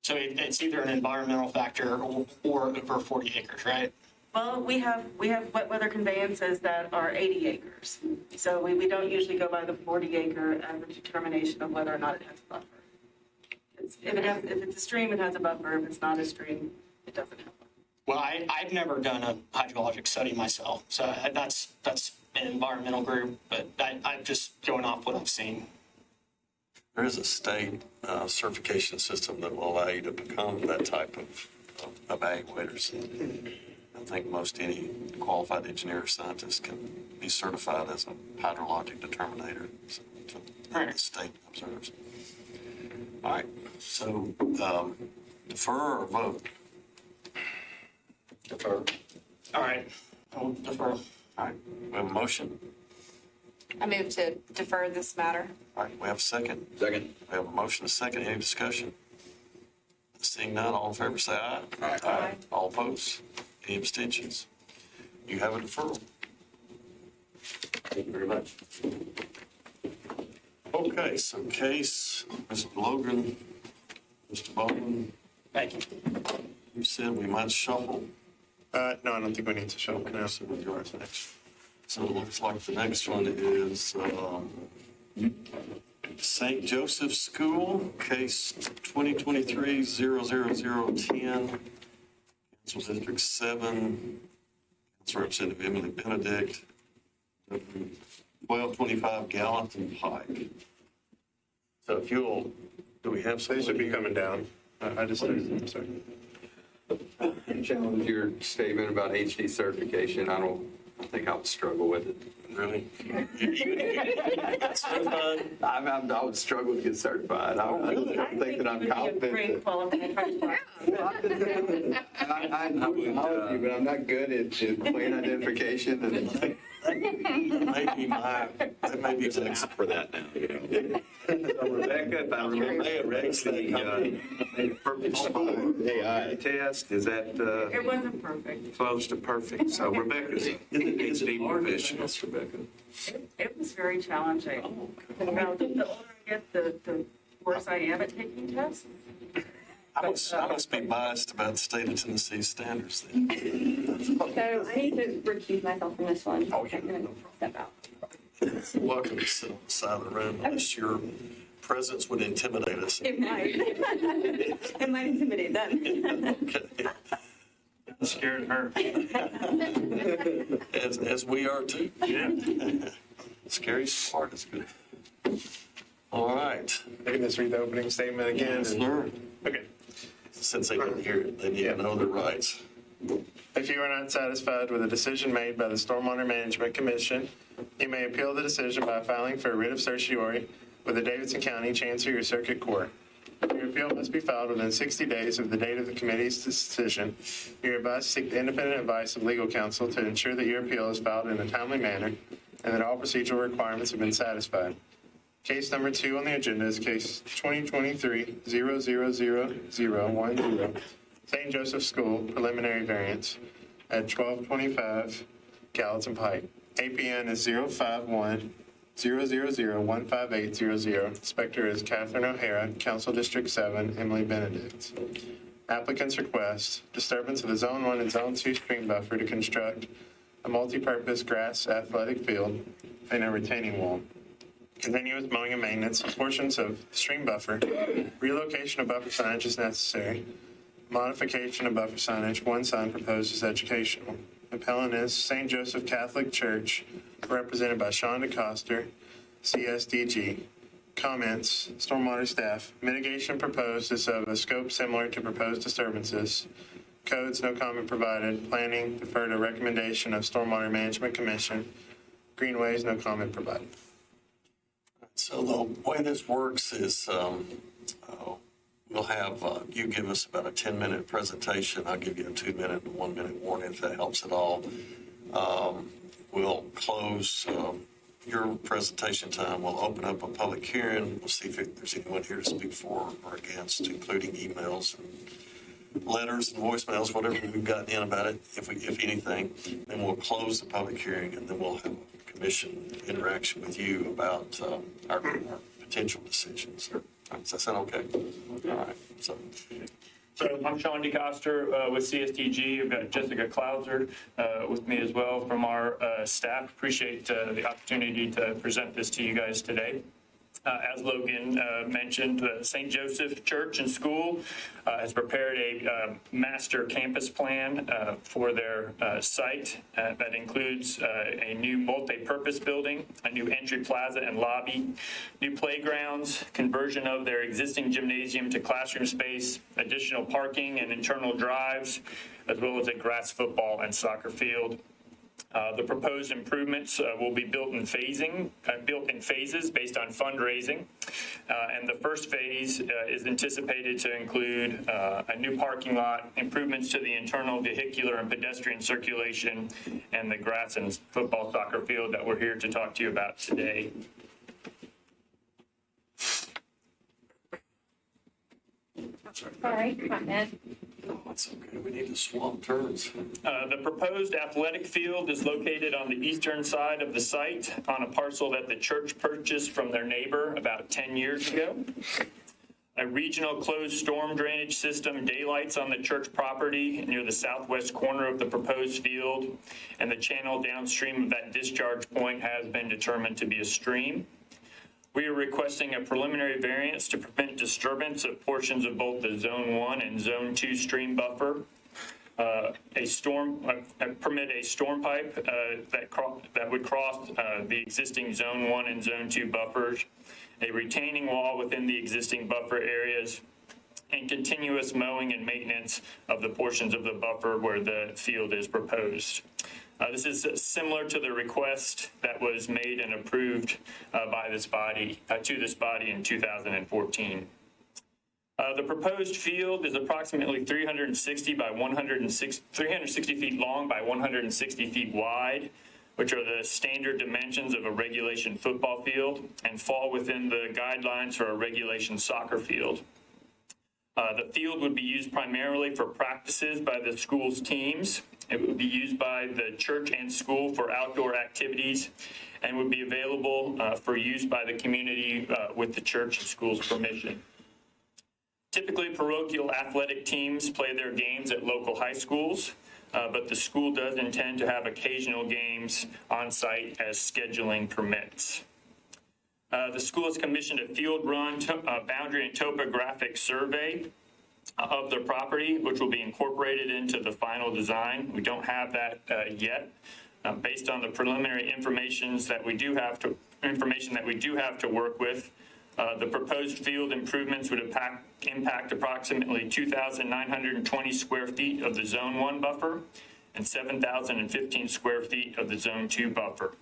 So it's either an environmental factor or over 40 acres, right? Well, we have wet weather conveyances that are 80 acres. So we don't usually go by the 40-acre as a determination of whether or not it has a buffer. If it's a stream, it has a buffer. If it's not a stream, it doesn't have one. Well, I've never done a hydrologic study myself, so that's an environmental group, but I'm just going off what I've seen. There is a state certification system that will allow you to become that type of evaluators. I think most any qualified engineer or scientist can be certified as a hydrologic determinator. So, the state observes. All right, so defer or vote? Defer. All right, I'll defer. All right, we have a motion. I move to defer this matter. All right, we have a second. Second. We have a motion, a second. Any discussion? Seeing none, all in favor say aye. Aye. All opposed? Any abstentions? You have a deferral. Thank you very much. Okay, so case, Mr. Logan, Mr. Bowman, Thank you. you said we might shuffle. No, I don't think we need to show it now. So we'll do ours next. So it looks like the next one is St. Joseph's School, case 2023-00010, Council District 7, Council Representative Emily Benedict, 1225 Gallatin Pike. So if you'll, do we have They should be somebody? coming down. I just, I'm sorry. Challenge your statement about HD certification. I think I would struggle with it. Really? I would struggle to get certified. I don't think that I'm confident. I think you would be a great qualified hydrologist. I would, but I'm not good at plane identification and. That may be except for that now. So Rebecca, if I remember correctly, perfect score AI test, is that It wasn't perfect. close to perfect? So Rebecca's HD professional. Rebecca. It was very challenging. The older I get, the worse I am at taking tests. I must be biased about the state of Tennessee standards then. So I need to recuse myself from this one. Oh, yeah. I'm going to step out. Welcome to sit on the side of the room unless you're presence would intimidate us. It might. It might intimidate them. Okay. Scared her. As we are too. Yeah. Scary part is good. All right. I can just read the opening statement again. Yes, sir. Okay. Since they didn't hear it, they need to know their rights. If you are not satisfied with a decision made by the Stormwater Management Commission, you may appeal the decision by filing for a writ of certiorari with the Davidson County Chancery or Circuit Court. Your appeal must be filed within 60 days of the date of the committee's decision. You are advised to seek the independent advice of legal counsel to ensure that your appeal is filed in a timely manner and that all procedural requirements have been satisfied. Case number 2 on the agenda is case 2023-000010, St. Joseph School preliminary variance at 1225 Gallatin Pike. APN is 051-000-15800. Inspector is Catherine O'Hara, Council District 7, Emily Benedict. Applicant's request, disturbance of the Zone 1 and Zone 2 stream buffer to construct a multi-purpose grass athletic field and a retaining wall. Continuous mowing and maintenance of portions of stream buffer. Relocation of buffer signage is necessary. Modification of buffer signage, one sign proposed is educational. Appellant is St. Joseph Catholic Church, represented by Sean DeCoster, CSDG. Comments, Stormwater staff. Mitigation proposed is of a scope similar to proposed disturbances. Codes, no comment provided. Planning, defer to recommendation of Stormwater Management Commission. Greenways, no comment provided. So the way this works is we'll have you give us about a 10-minute presentation. I'll give you a 2-minute and 1-minute warning if that helps at all. We'll close your presentation time. We'll open up a public hearing. We'll see if there's anyone here to speak for or against, including emails and letters and voicemails, whatever we've gotten in about it, if anything. Then we'll close the public hearing, and then we'll have a commission interaction with you about our potential decisions. Does that sound okay? All right. So I'm Sean DeCoster with CSTG. We've got Jessica Klauser with me as well from our staff. Appreciate the opportunity to present this to you guys today. As Logan mentioned, St. Joseph Church and School has prepared a master campus plan for their site that includes a new multi-purpose building, a new entry plaza and lobby, new playgrounds, conversion of their existing gymnasium to classroom space, additional parking and internal drives, as well as a grass football and soccer field. The proposed improvements will be built in phases based on fundraising. And the first phase is anticipated to include a new parking lot, improvements to the internal vehicular and pedestrian circulation, and the grass and football soccer field that we're here to talk to you about today. Sorry, my bad. that's okay. We need to swap turns. The proposed athletic field is located on the eastern side of the site on a parcel that the church purchased from their neighbor about 10 years ago. A regional closed storm drainage system daylights on the church property near the southwest corner of the proposed field, and the channel downstream of that discharge point has been determined to be a stream. We are requesting a preliminary variance to prevent disturbance of portions of both the Zone 1 and Zone 2 stream buffer. Permit a storm pipe that would cross the existing Zone 1 and Zone 2 buffers, a retaining wall within the existing buffer areas, and continuous mowing and maintenance of the portions of the buffer where the field is proposed. This is similar to the request that was made and approved by this body, to this body in 2014. The proposed field is approximately 360 feet long by 160 feet wide, which are the standard dimensions of a regulation football field and fall within the guidelines for a regulation soccer field. The field would be used primarily for practices by the school's teams. It would be used by the church and school for outdoor activities and would be available for use by the community with the church and school's permission. Typically, parochial athletic teams play their games at local high schools, but the school does intend to have occasional games on site as scheduling permits. The school has commissioned a field run boundary and topographic survey of the property, which will be incorporated into the final design. We don't have that yet. Based on the preliminary information that we do have to work with, the proposed field improvements would impact approximately 2,920 square feet of the Zone 1 buffer and 7,015 square feet of the Zone 2 buffer.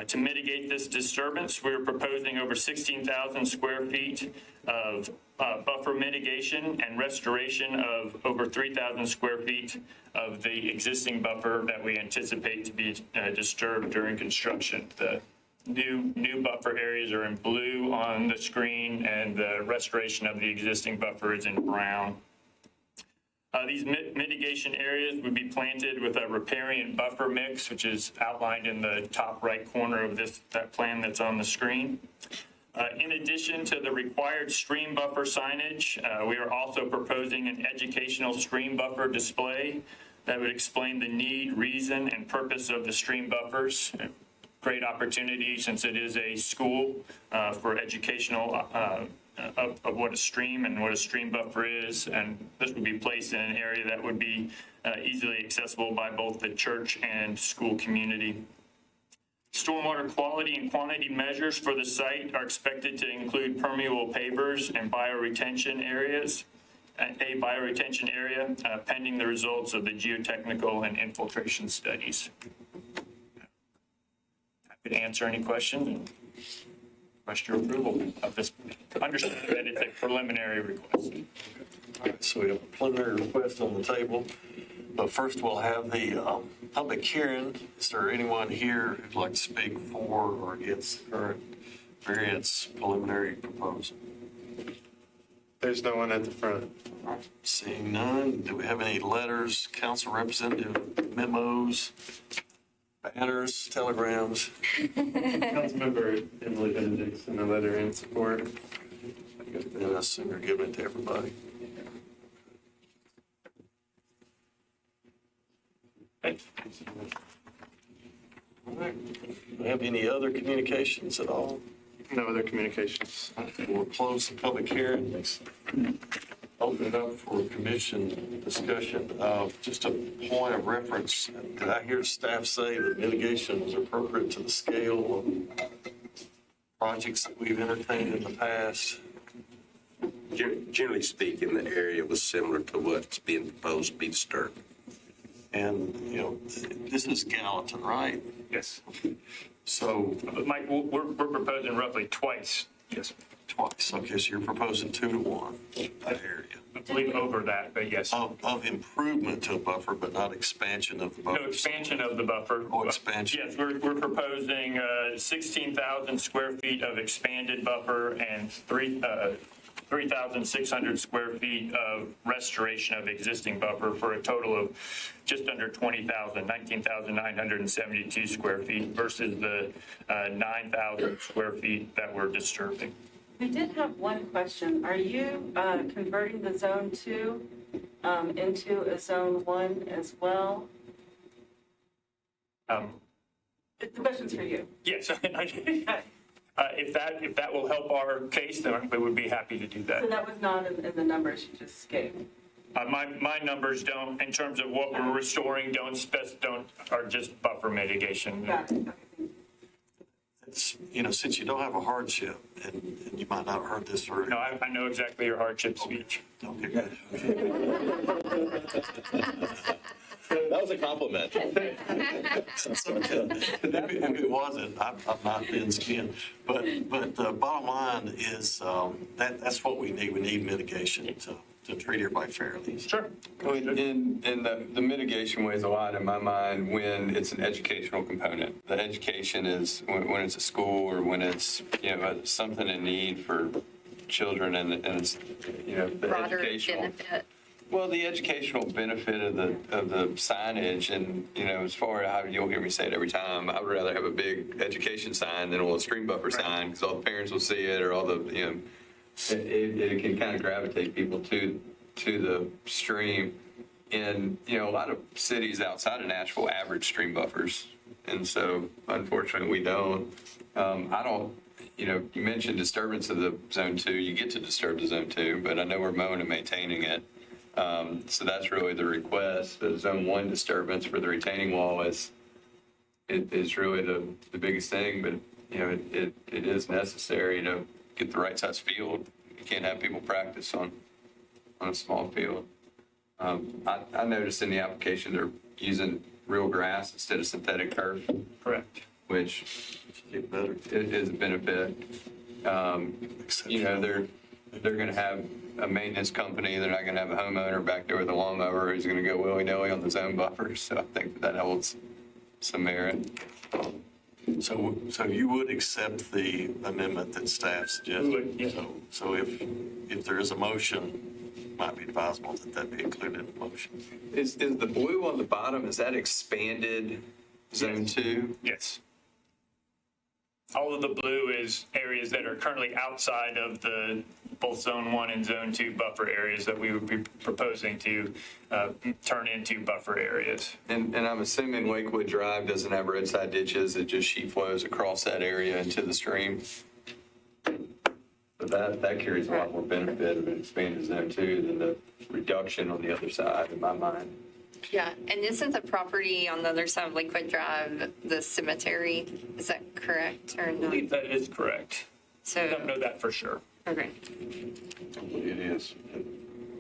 To mitigate this disturbance, we're proposing over 16,000 square feet of buffer mitigation and restoration of over 3,000 square feet of the existing buffer that we anticipate to be disturbed during construction. The new buffer areas are in blue on the screen, and the restoration of the existing buffer is in brown. These mitigation areas would be planted with a riparian buffer mix, which is outlined in the top right corner of that plan that's on the screen. In addition to the required stream buffer signage, we are also proposing an educational stream buffer display that would explain the need, reason, and purpose of the stream buffers. Great opportunity, since it is a school, for educational of what a stream and what a stream buffer is, and this would be placed in an area that would be easily accessible by both the church and school community. Stormwater quality and quantity measures for the site are expected to include permeable pavers and bioretention areas, a bioretention area, pending the results of the geotechnical and infiltration studies. Happy to answer any questions. Request your approval of this. Understand that it's a preliminary request. All right, so we have a preliminary request on the table, but first we'll have the public hearing. Is there anyone here who'd like to speak for or against the current variance preliminary proposal? There's no one at the front. Seeing none, do we have any letters, council representative memos, banners, telegrams? Councilmember Emily Benedict sent a letter in support. And I assume you're giving it to everybody. Thanks. All right. Do we have any other communications at all? No other communications. We'll close the public hearing. Open it up for commission discussion. Just a point of reference, did I hear staff say that mitigation was appropriate to the scale of projects that we've entertained in the past? Generally speaking, the area was similar to what's being proposed to be disturbed. And, you know, this is Gallatin, right? Yes. So Mike, we're proposing roughly twice. Yes. twice. Okay, so you're proposing 2 to 1, that area. I believe over that, but yes. Of improvement to a buffer, but not expansion of the buffer. No expansion of the buffer. Oh, expansion. Yes, we're proposing 16,000 square feet of expanded buffer and 3,600 square feet of restoration of existing buffer for a total of just under 20,000, 19,972 square feet versus the 9,000 square feet that we're disturbing. We did have one question. Are you converting the Zone 2 into a Zone 1 as well? The question's for you. Yes. If that will help our case, then we would be happy to do that. So that was not in the numbers you just gave? My numbers don't, in terms of what we're restoring, are just buffer mitigation. Got it. Okay. It's, you know, since you don't have a hardship, and you might not have heard this or. No, I know exactly your hardship speech. Okay, good. That was a compliment. If it wasn't, I'm not thin skinned. But the bottom line is that's what we need. We need mitigation to treat everybody fairly. Sure. And the mitigation weighs a lot in my mind when it's an educational component. The education is when it's a school or when it's, you know, something in need for children and it's, you know, the Broader educational benefit. Well, the educational benefit of the signage, and you know, as far as how you'll hear me say it every time, I would rather have a big education sign than a stream buffer sign because all the parents will see it, or all the, you know, it can kind of gravitate people to the stream. And you know, a lot of cities outside of Nashville average stream buffers, and so unfortunately we don't. I don't. you mentioned disturbance of the zone 2. You get to disturb the zone 2, but I know we're mowing and maintaining it. So that's really the request. The zone 1 disturbance for the retaining wall is really the biggest thing, but it is necessary to get the right size field. You can't have people practice on a small field. I noticed in the application they're using real grass instead of synthetic turf. Correct. Which is a benefit. They're going to have a maintenance company. They're not going to have a homeowner back there with a lawnmower who's going to go willy-nilly on the zone buffer. So I think that holds some merit. So you would accept the amendment that staff suggested? Would, yeah. So if there is a motion, it might be advisable that that be included in the motion. Is the blue on the bottom, is that expanded zone 2? Yes. All of the blue is areas that are currently outside of the both Zone 1 and Zone 2 buffer areas that we would be proposing to turn into buffer areas. And I'm assuming Lakewood Drive doesn't have roadside ditches, it just sheet flows across that area into the stream. But that carries a lot more benefit of an expanded Zone 2 than the reduction on the other side, in my mind. Yeah, and isn't the property on the other side of Lakewood Drive the cemetery? Is that correct or I not? believe that is correct. I don't So, know that for sure. okay. It is.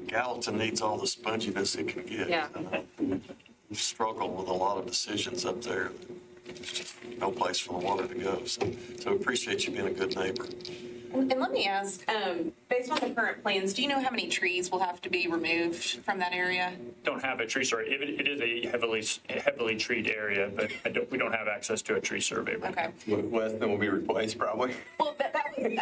Gallatin needs all the sponginess it can get. Yeah. We've struggled with a lot of decisions up there. There's just no place for the water to go. So appreciate you being a good neighbor. And let me ask, based on the current plans, do you know how many trees will have to be removed from that area? Don't have a tree survey. It is a heavily treed area, but we don't have access to a tree survey. Okay. Less than will be replaced, probably. Well, that was,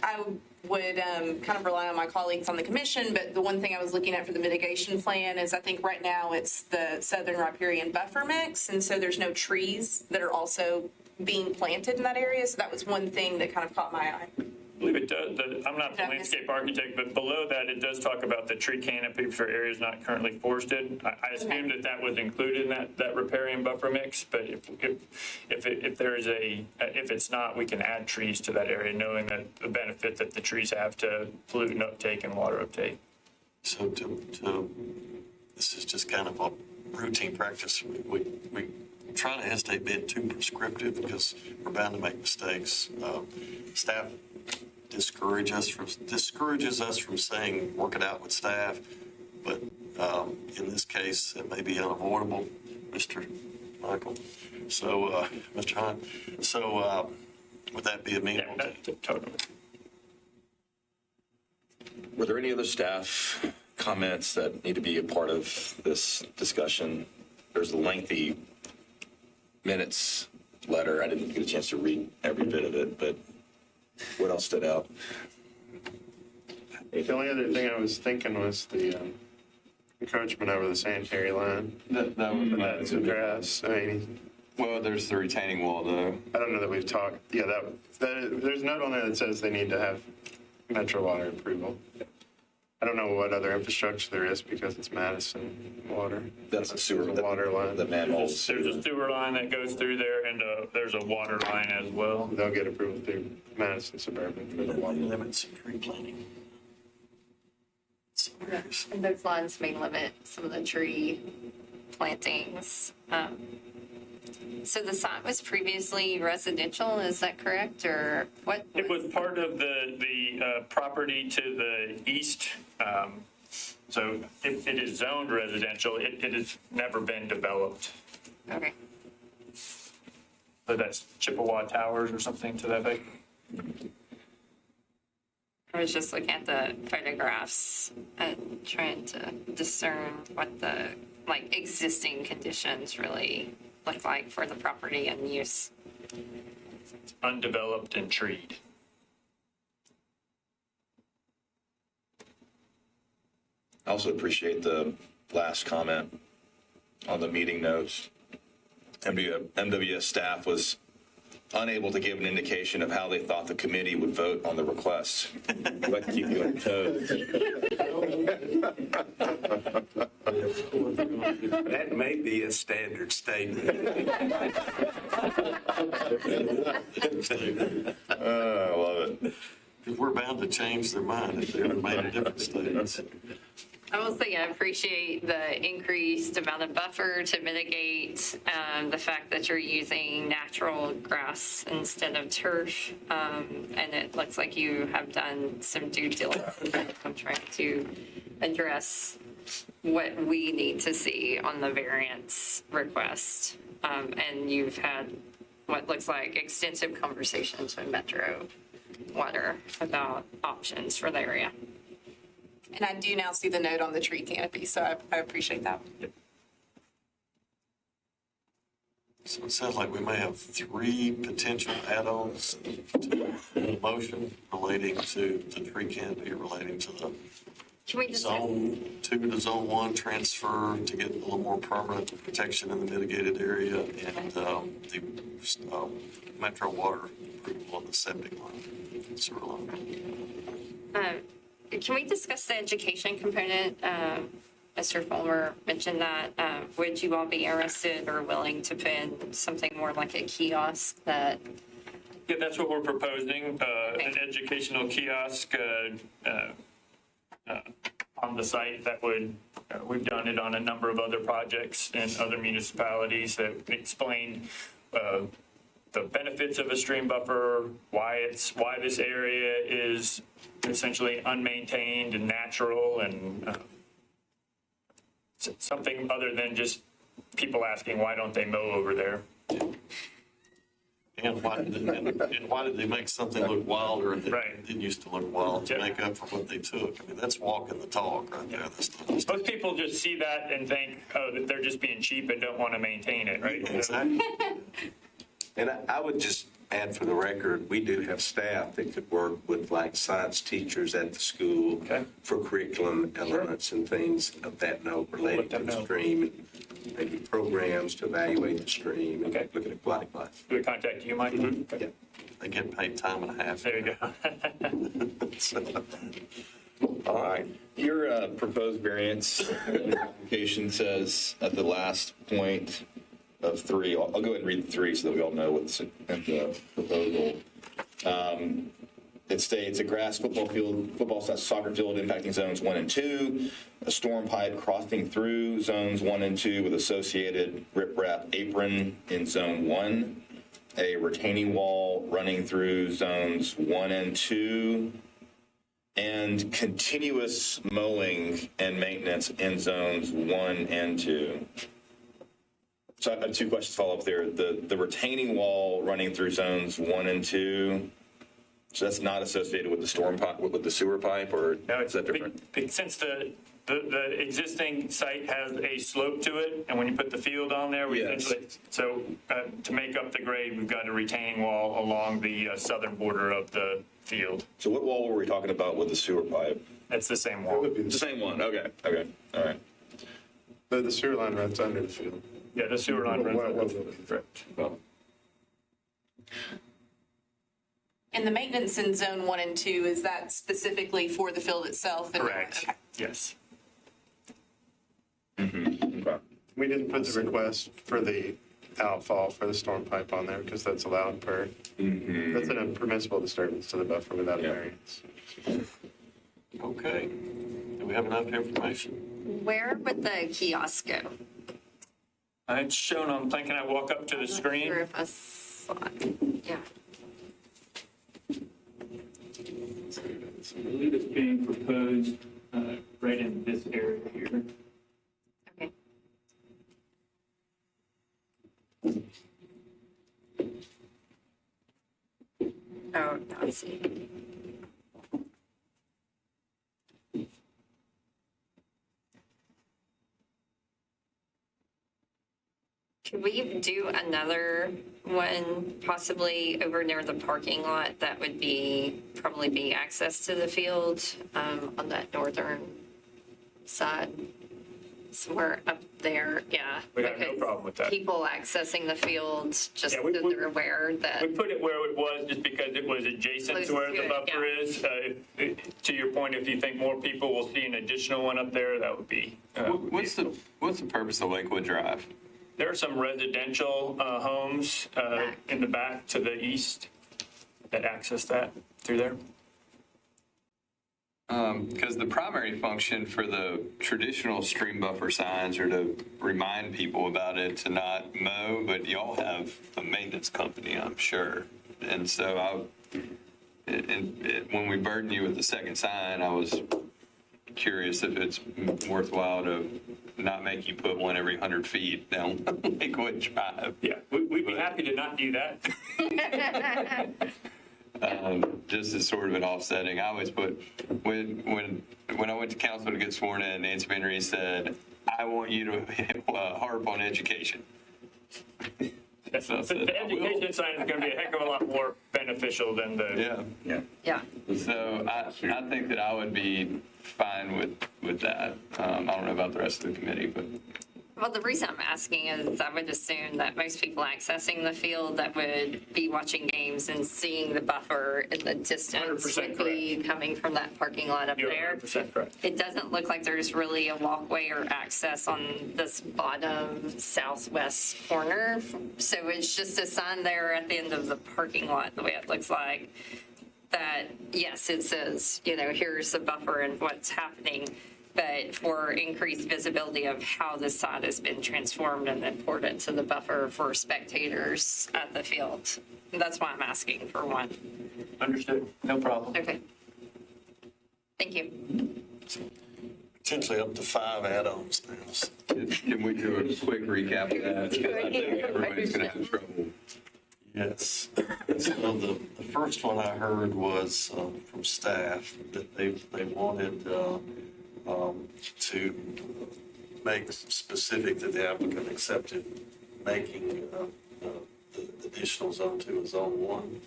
I would kind of rely on my colleagues on the commission, but the one thing I was looking at for the mitigation plan is I think right now it's the southern riparian buffer mix, and so there's no trees that are also being planted in that area. So that was one thing that kind of caught my eye. I believe it does. I'm not the landscape architect, but below that, it does talk about the tree canopy for areas not currently forested. I assumed that was included in that riparian buffer mix, but if there is if it's not, we can add trees to that area, knowing that the benefit that the trees have to pollutant uptake and water uptake. So this is just kind of a routine practice. We try to hesitate being too prescriptive because we're bound to make mistakes. Staff discourages us from saying work it out with staff, but in this case it may be unavoidable, Mr. Michael. So Mr. Hunt. So would that be amenable? Yeah, totally. Were there any other staff comments that need to be a part of this discussion? There's a lengthy minutes letter. I didn't get a chance to read every bit of it, but what else stood out? The only other thing I was thinking was the encroachment over the sanitary line. That But that's addressed. I mean, well, there's the retaining wall, though. I don't know that we've talked. Yeah, there's a note on there that says they need to have Metro Water approval. I don't know what other infrastructure there is because it's Madison Water. That's a sewer, There's a water line. the manhole. There's a sewer line that goes through there, and there's a water line as well. They'll get approval through Madison Suburban for the water. Limits tree planting. And those lines may limit some of the tree plantings. So the site was previously residential, is that correct, or what? It was part of the property to the east, so it is zoned residential. It has never been developed. Okay. So that's Chippewa Towers or something to that effect. I was just looking at the photographs and trying to discern what the existing conditions really look like for the property and use. Undeveloped and treed. I also appreciate the last comment on the meeting notes. MWS staff was unable to give an indication of how they thought the committee would vote on the request. I'd like to keep you on toes. That may be a standard statement. I love it. We're bound to change their mind if they ever made a different statement. I will say I appreciate the increased amount of buffer to mitigate the fact that you're using natural grass instead of turf. And it looks like you have done some due diligence. I'm trying to address what we need to see on the variance request. And you've had what looks like extensive conversations with Metrowater about options for the area. And I do now see the note on the tree canopy, so I appreciate that. So it sounds like we may have 3 potential add-ons to the motion relating to the tree canopy, relating to the Can we just Zone 2 to Zone 1 transfer to get a little more permanent protection in the mitigated area, and the Metro Water approval on the septic line, sewer line. Can we discuss the education component? Mr. Fulmer mentioned that. Would you all be interested or willing to put in something more like a kiosk that? Yeah, that's what we're proposing, an educational kiosk on the site that would, we've done it on a number of other projects in other municipalities that explain the benefits of a stream buffer, why this area is essentially unmaintained and natural, and something other than just people asking, why don't they mow over there? And why did they make something look wilder than it didn't used to look wild to make up for what they took? I mean, that's walking the talk right there. That's Most people just see that and think, oh, that they're just being cheap and don't want to maintain it, right? Exactly. And I would just add for the record, we do have staff that could work with like science teachers at the school for curriculum elements and things of that note related to the stream. Maybe programs to evaluate the stream and look at aquatic life. Do we contact you, Mike? Yeah. They get paid time and a half. There you go. All right. Your proposed variance application says at the last point of 3, I'll go ahead and read the 3 so that we all know what's in the proposal. It states a grass football field, football/soccer field impacting zones 1 and 2, a storm pipe crossing through zones 1 and 2 with associated riprap apron in zone 1, a retaining wall running through zones 1 and 2, and continuous mowing and maintenance in zones 1 and 2. So I have 2 questions to follow up there. The retaining wall running through zones 1 and 2, so that's not associated with the storm pipe, with the sewer pipe, or is that different? Since the existing site has a slope to it, and when you put the field on there, we essentially, so to make up the grade, we've got a retaining wall along the southern border of the field. So what wall were we talking about with the sewer pipe? It's the same wall. It's the same one. Okay. All right. But the sewer line runs under the field. Yeah, the sewer line runs under the field. Correct. And the maintenance in zone 1 and 2, is that specifically for the field itself? Correct. Yes. We didn't put the request for the outfall for the storm pipe on there because that's allowed per, that's an impermissible disturbance to the buffer without a variance. Okay. Do we have enough information? Where would the kiosk go? It's shown on, can I walk up to the screen? Or if I saw it. Yeah. I believe it's being proposed right in this area here. Okay. Oh, I see. Could we do another one possibly over near the parking lot that would probably be access to the field on that northern side? somewhere up there, yeah. We have no because problem with that. People accessing the fields, just Yeah, so they're aware that. We put it where it was just because it was adjacent to where the buffer is. To your point, if you think more people will see an additional one up there, that would be. What's the purpose of Lakewood Drive? There are some residential homes in the back to the east that access that through there. Because the primary function for the traditional stream buffer signs are to remind people about it, to not mow, but y'all have a maintenance company, I'm sure. And so when we burden you with the second sign, I was curious if it's worthwhile to not make you put one every 100 feet down Lakewood Drive. Yeah, we'd be happy to not do that. Just as sort of an offsetting. I always put, when I went to council to get sworn in, Nancy Benry said, I want you to harp on education. So I said, The education sign is going to be a heck of a lot more beneficial than the. Yeah. So I think that I would be fine with that. I don't know about the rest of the committee, but. Well, the reason I'm asking is I would assume that most people accessing the field that would be watching games and seeing the buffer in the distance 100% would be coming from that parking lot up You're there. 100% correct. It doesn't look like there's really a walkway or access on this bottom southwest corner. So it's just a sign there at the end of the parking lot, the way it looks like. That, yes, it says, here's the buffer and what's happening. But for increased visibility of how the site has been transformed and the importance of the buffer for spectators at the field. That's why I'm asking for one. Understood. No problem. Okay. Thank you. Potentially up to 5 add-ons now. Can we do a quick recap of that? Because I think everybody's going to have trouble. Yes. So the first one I heard was from staff that they wanted to make specific that the applicant accepted making the additional zone 2 a zone 1.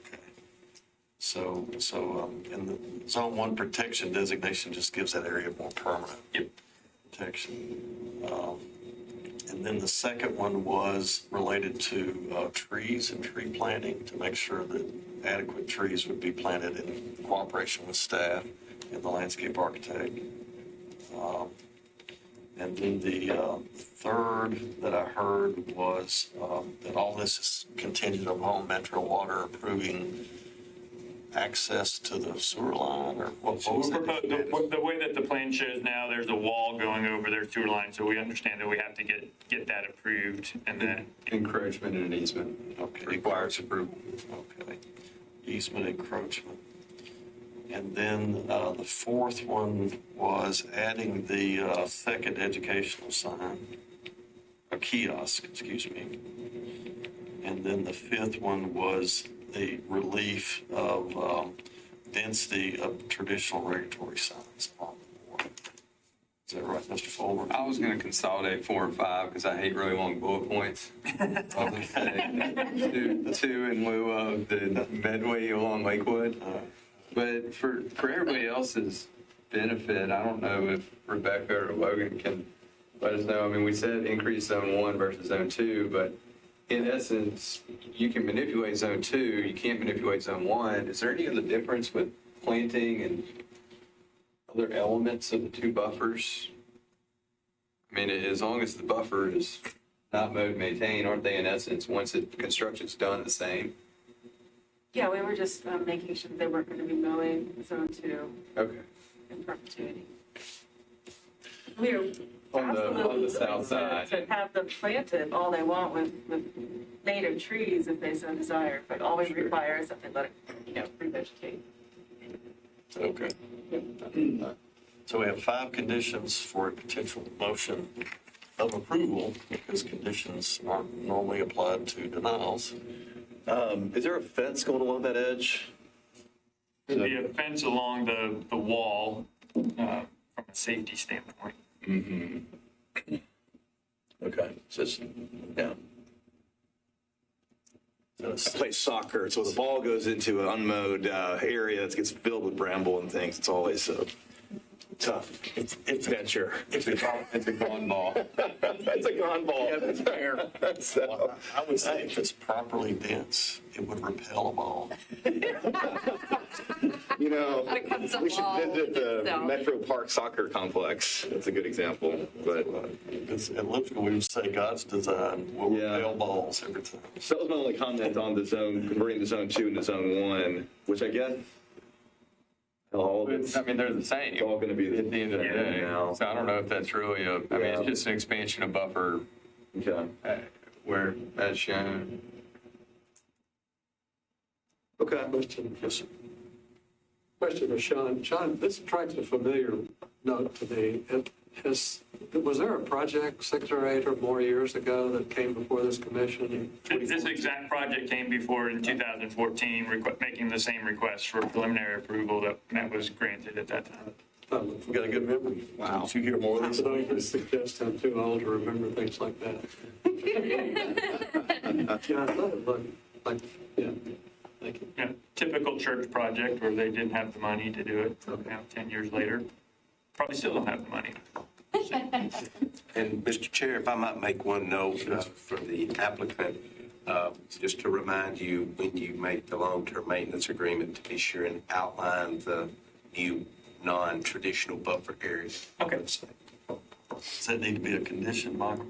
Okay. So and the zone 1 protection designation just gives that area more permanent protection. And then the second one was related to trees and tree planting to make sure that adequate trees would be planted in cooperation with staff and the landscape architect. And then the third that I heard was that all this is contingent upon Metro Water approving access to the sewer line, or what was it? The way that the plan shows now, there's a wall going over their sewer line, so we understand that we have to get that approved, and then Encroachment and an easement. Okay. Requires approval. Okay. Easement encroachment. And then the fourth one was adding the second educational sign, a kiosk, excuse me. And then the fifth one was the relief of density of traditional regulatory signs on the board. Is that right, Mr. Fulmer? I was going to consolidate 4 and 5 because I hate really long bullet points. Two in lieu of the Medway along Lakewood. But for everybody else's benefit, I don't know if Rebecca or Logan can let us know. I mean, we said increase zone 1 versus zone 2, but in essence, you can manipulate zone 2, you can't manipulate zone 1. Is there any other difference with planting and other elements of the two buffers? I mean, as long as the buffer is not mowed and maintained, aren't they in essence, once the construction's done, the same? Yeah, we were just making sure they weren't going to be mowing zone 2 Okay. in perpetuity. We are On the south side. to have them planted all they want with native trees if they so desire, but all we require is that they let it, revegetate. Okay. So we have 5 conditions for a potential motion of approval, because conditions aren't normally applied to denials. Is there a fence going along that edge? there'd be a fence along the wall from a safety standpoint. Mm-hmm. Okay, so it's, yeah. I play soccer, so the ball goes into an unmowed area that gets filled with bramble and things. It's always tough If venture. It's a gone ball. It's a gone ball. It's fair. So, I would say if it's properly dense, it would repel a ball. You know, Becomes a we should ball visit the itself. Metro Park soccer complex. That's a good example. But At Lipscomb, we would say God's design will repel balls every time. so that was my only comment on the zone, converting the zone 2 into zone 1, which I guess all of it's I mean, they're the same. all going to be At the end of the day. now. So I don't know if that's really I mean, it's just an expansion of buffer Okay. where, as shown. Okay. Yes, sir. Question for Sean. Sean, this strikes a familiar note to me. Was there a project 6 or 8 or more years ago that came before this commission? This exact project came before in 2014, making the same request for preliminary approval that was granted at that time. You got a good memory. Wow. Did you hear more of these? I don't even suggest I'm too old to remember things like that. Yeah, I thought it looked like, yeah. Thank you. Yeah, typical church project where they didn't have the money to do it. Now, 10 years later, probably still don't have the money. And Mr. Chair, if I might make one note for the applicant, just to remind you, when you make the long-term maintenance agreement, to be sure and outline the new non-traditional buffer areas. Okay. Does that need to be a condition, Michael?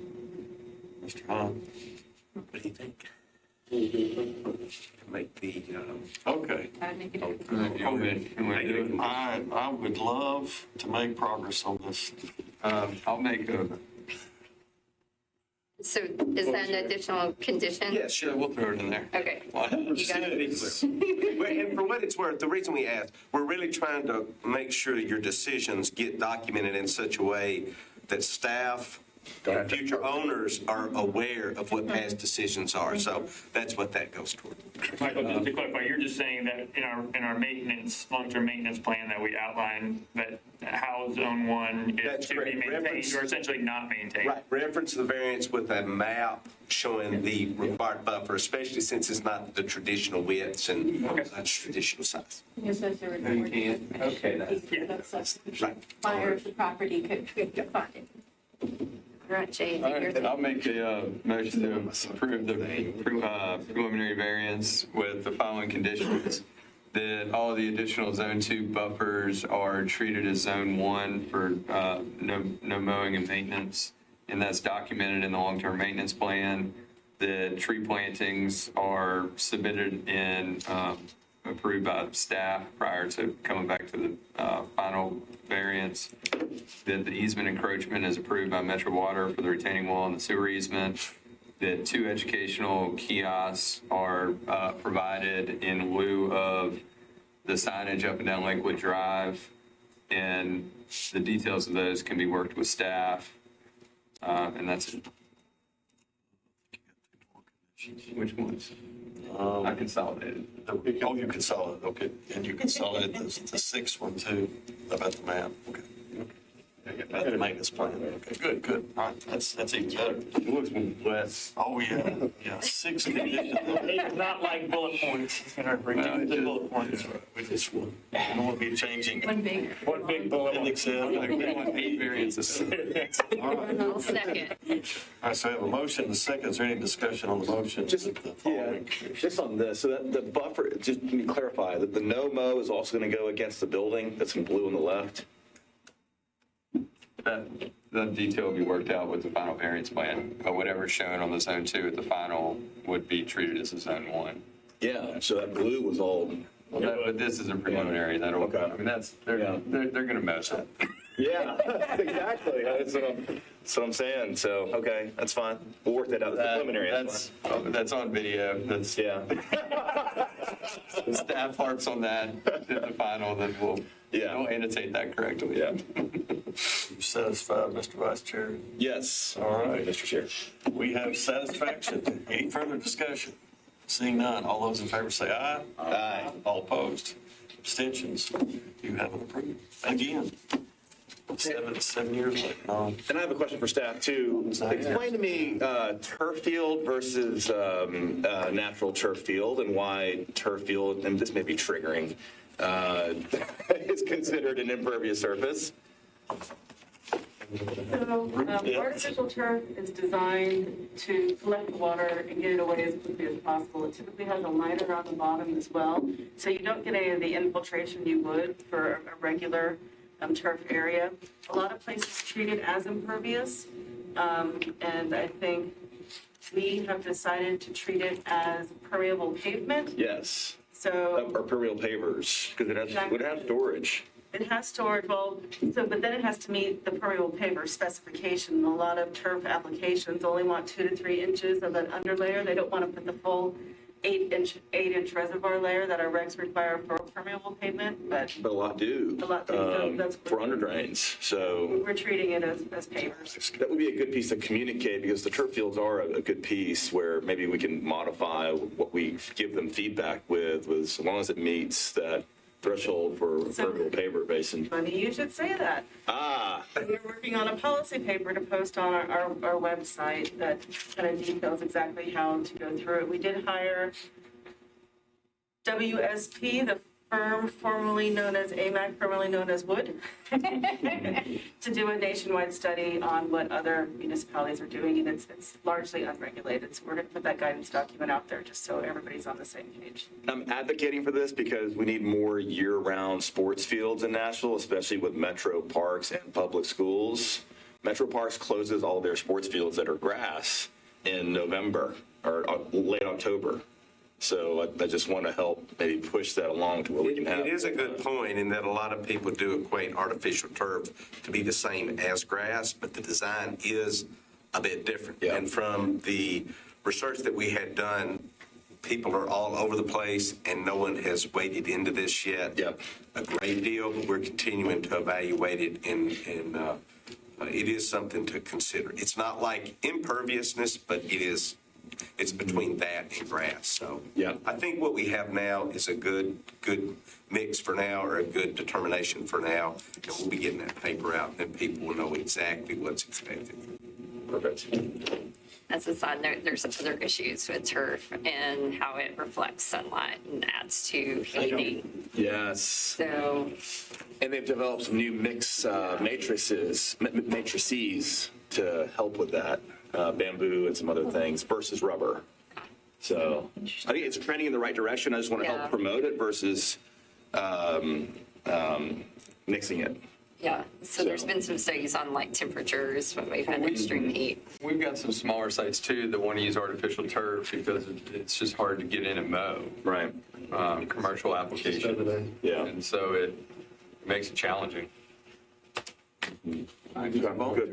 Mr. Hahn? What do you think? Make the, Okay. I would love to make progress on this. I'll make a, So is that an additional condition? yeah, sure. we'll throw it in there. Okay. You got it. And for what it's worth, the reason we asked, we're really trying to make sure your decisions get documented in such a way that staff and future owners are aware of what past decisions are. So that's what that goes toward. Michael, just to clarify, you're just saying that in our maintenance, long-term maintenance plan that we outlined, that how zone 1 is That's to be correct. maintained Reference- or essentially not maintained. Right, reference the variance with a map showing the required buffer, especially since it's not the traditional widths and not traditional size. Yes, that's a report. Okay, right. Fire the property could define it. All right, Jay, All your right, I'll make a motion to approve the preliminary variance with the following conditions. That all the additional zone 2 buffers are treated as zone 1 for no mowing and maintenance. And that's documented in the long-term maintenance plan. The tree plantings are submitted and approved by staff prior to coming back to the final variance. That the easement encroachment is approved by Metropolitan for the retaining wall and the sewer easement. That 2 educational kiosks are provided in lieu of the signage up and down Lakewood Drive. And the details of those can be worked with staff. And that's it. Which ones? I consolidated. Oh, you consolidated, okay. And you consolidated the 6th one too, about the map, okay. About the maintenance plan, okay, good. All right, that's even better. It looks less. Oh, yeah, 6 conditions. It's not like bullet points. It's going to reduce the bullet points. With this one, I don't want to be changing. One big. One big bullet point. Except, They want 8 variances. I'll second. All right, so I have a motion, the second. Is there any discussion on the motion? Just on this, so that the buffer, just let me clarify, that the no mow is also going to go against the building that's in blue on the left? The detail will be worked out with the final variance plan, but whatever's shown on the zone 2 at the final would be treated as a zone 1. Yeah, so that blue was all. But this is a preliminary. That'll. Okay. I mean, they're going to mess up. Yeah, exactly. That's what I'm saying. So, okay, that's fine. We'll work that out. It's preliminary. That's on video. That's the staff harps on that at the final. Then we'll annotate that correctly. Yeah. You satisfied, Mr. Vice Chair? Yes. All right. Mr. Chair. We have satisfaction. Any further discussion? Seeing none, all those in favor say aye. Aye. All opposed? Abstentions? You have it approved. Again, 7 years later. And I have a question for staff too. Explain to me turf field versus natural turf field and why turf field, and this may be triggering, is considered an impervious surface. So, artificial turf is designed to collect the water and get it away as quickly as possible. It typically has a liner on the bottom as well, so you don't get any of the infiltration you would for a regular turf area. A lot of places treat it as impervious, and I think we have decided to treat it as permeable pavement. Yes. So, Or permeable pavers, because it has storage. it has storage, but then it has to meet the permeable paver specification. A lot of turf applications only want 2 to 3 inches of that underlayer. They don't want to put the full 8-inch reservoir layer that our regs require for permeable pavement, but But a lot do. A lot do, so that's- for under drains. So we're treating it as pavers. that would be a good piece to communicate, because the turf fields are a good piece where maybe we can modify what we give them feedback with as long as it meets that threshold for permeable paver basin. Funny you should say that. We're working on a policy paper to post on our website that kind of details exactly how to go through it. We did hire WSP, the firm formerly known as AMAC, formerly known as Wood, to do a nationwide study on what other municipalities are doing, and it's largely unregulated. So we're going to put that guidance document out there just so everybody's on the same page. I'm advocating for this because we need more year-round sports fields in Nashville, especially with metro parks and public schools. Metro Parks closes all their sports fields that are grass in November or late October. So I just want to help maybe push that along to where we can have. It is a good point in that a lot of people do equate artificial turf to be the same as grass, but the design is a bit different. Yeah. And from the research that we had done, people are all over the place, and no one has waded into this yet. Yep. A great deal, but we're continuing to evaluate it, and it is something to consider. It's not like imperviousness, but it's between that and grass. So yeah. I think what we have now is a good mix for now, or a good determination for now. And we'll be getting that paper out, and people will know exactly what's expected. Perfect. As a side note, there's other issues with turf and how it reflects sunlight and adds to heating. Yes. So, and they've developed some new mix matrices to help with that, bamboo and some other things versus rubber. So I think it's trending in the right direction. I just want to help promote it versus mixing it. yeah, so there's been some studies on like temperatures when we've had extreme heat. We've got some smaller sites too that want to use artificial turf because it's just hard to get in and mow. Right. Commercial application. Yeah. And so it makes it challenging. Too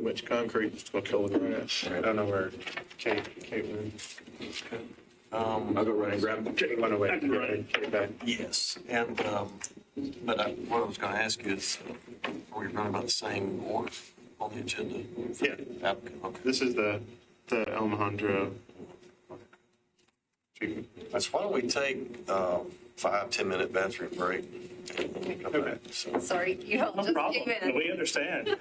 much concrete, it's going to kill the grass. I don't know where Kate went. I'll go run and grab them. Kate went away. Kate back. Yes, and, but what I was going to ask you is, are we running about the same order on the agenda? Yeah. Okay. This is the Alejandro. That's why don't we take 5-10 minute bathroom break and then we come back. So. Sorry, you don't just give in. We understand.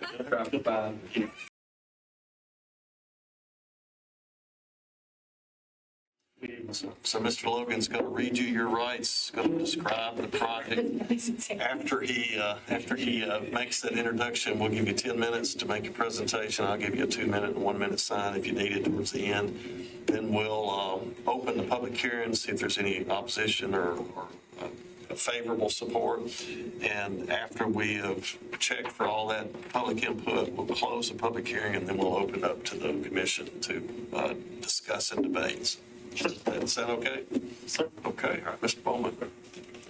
So Mr. Logan's going to read you your rights, going to describe the project. After he makes that introduction, we'll give you 10 minutes to make your presentation. I'll give you a 2-minute and 1-minute sign if you need it towards the end. Then we'll open the public hearing, see if there's any opposition or favorable support. And after we have checked for all that public input, we'll close the public hearing and then we'll open up to the commission to discuss and debate. Does that sound okay? Sir. Okay. All right, Mr. Bowman.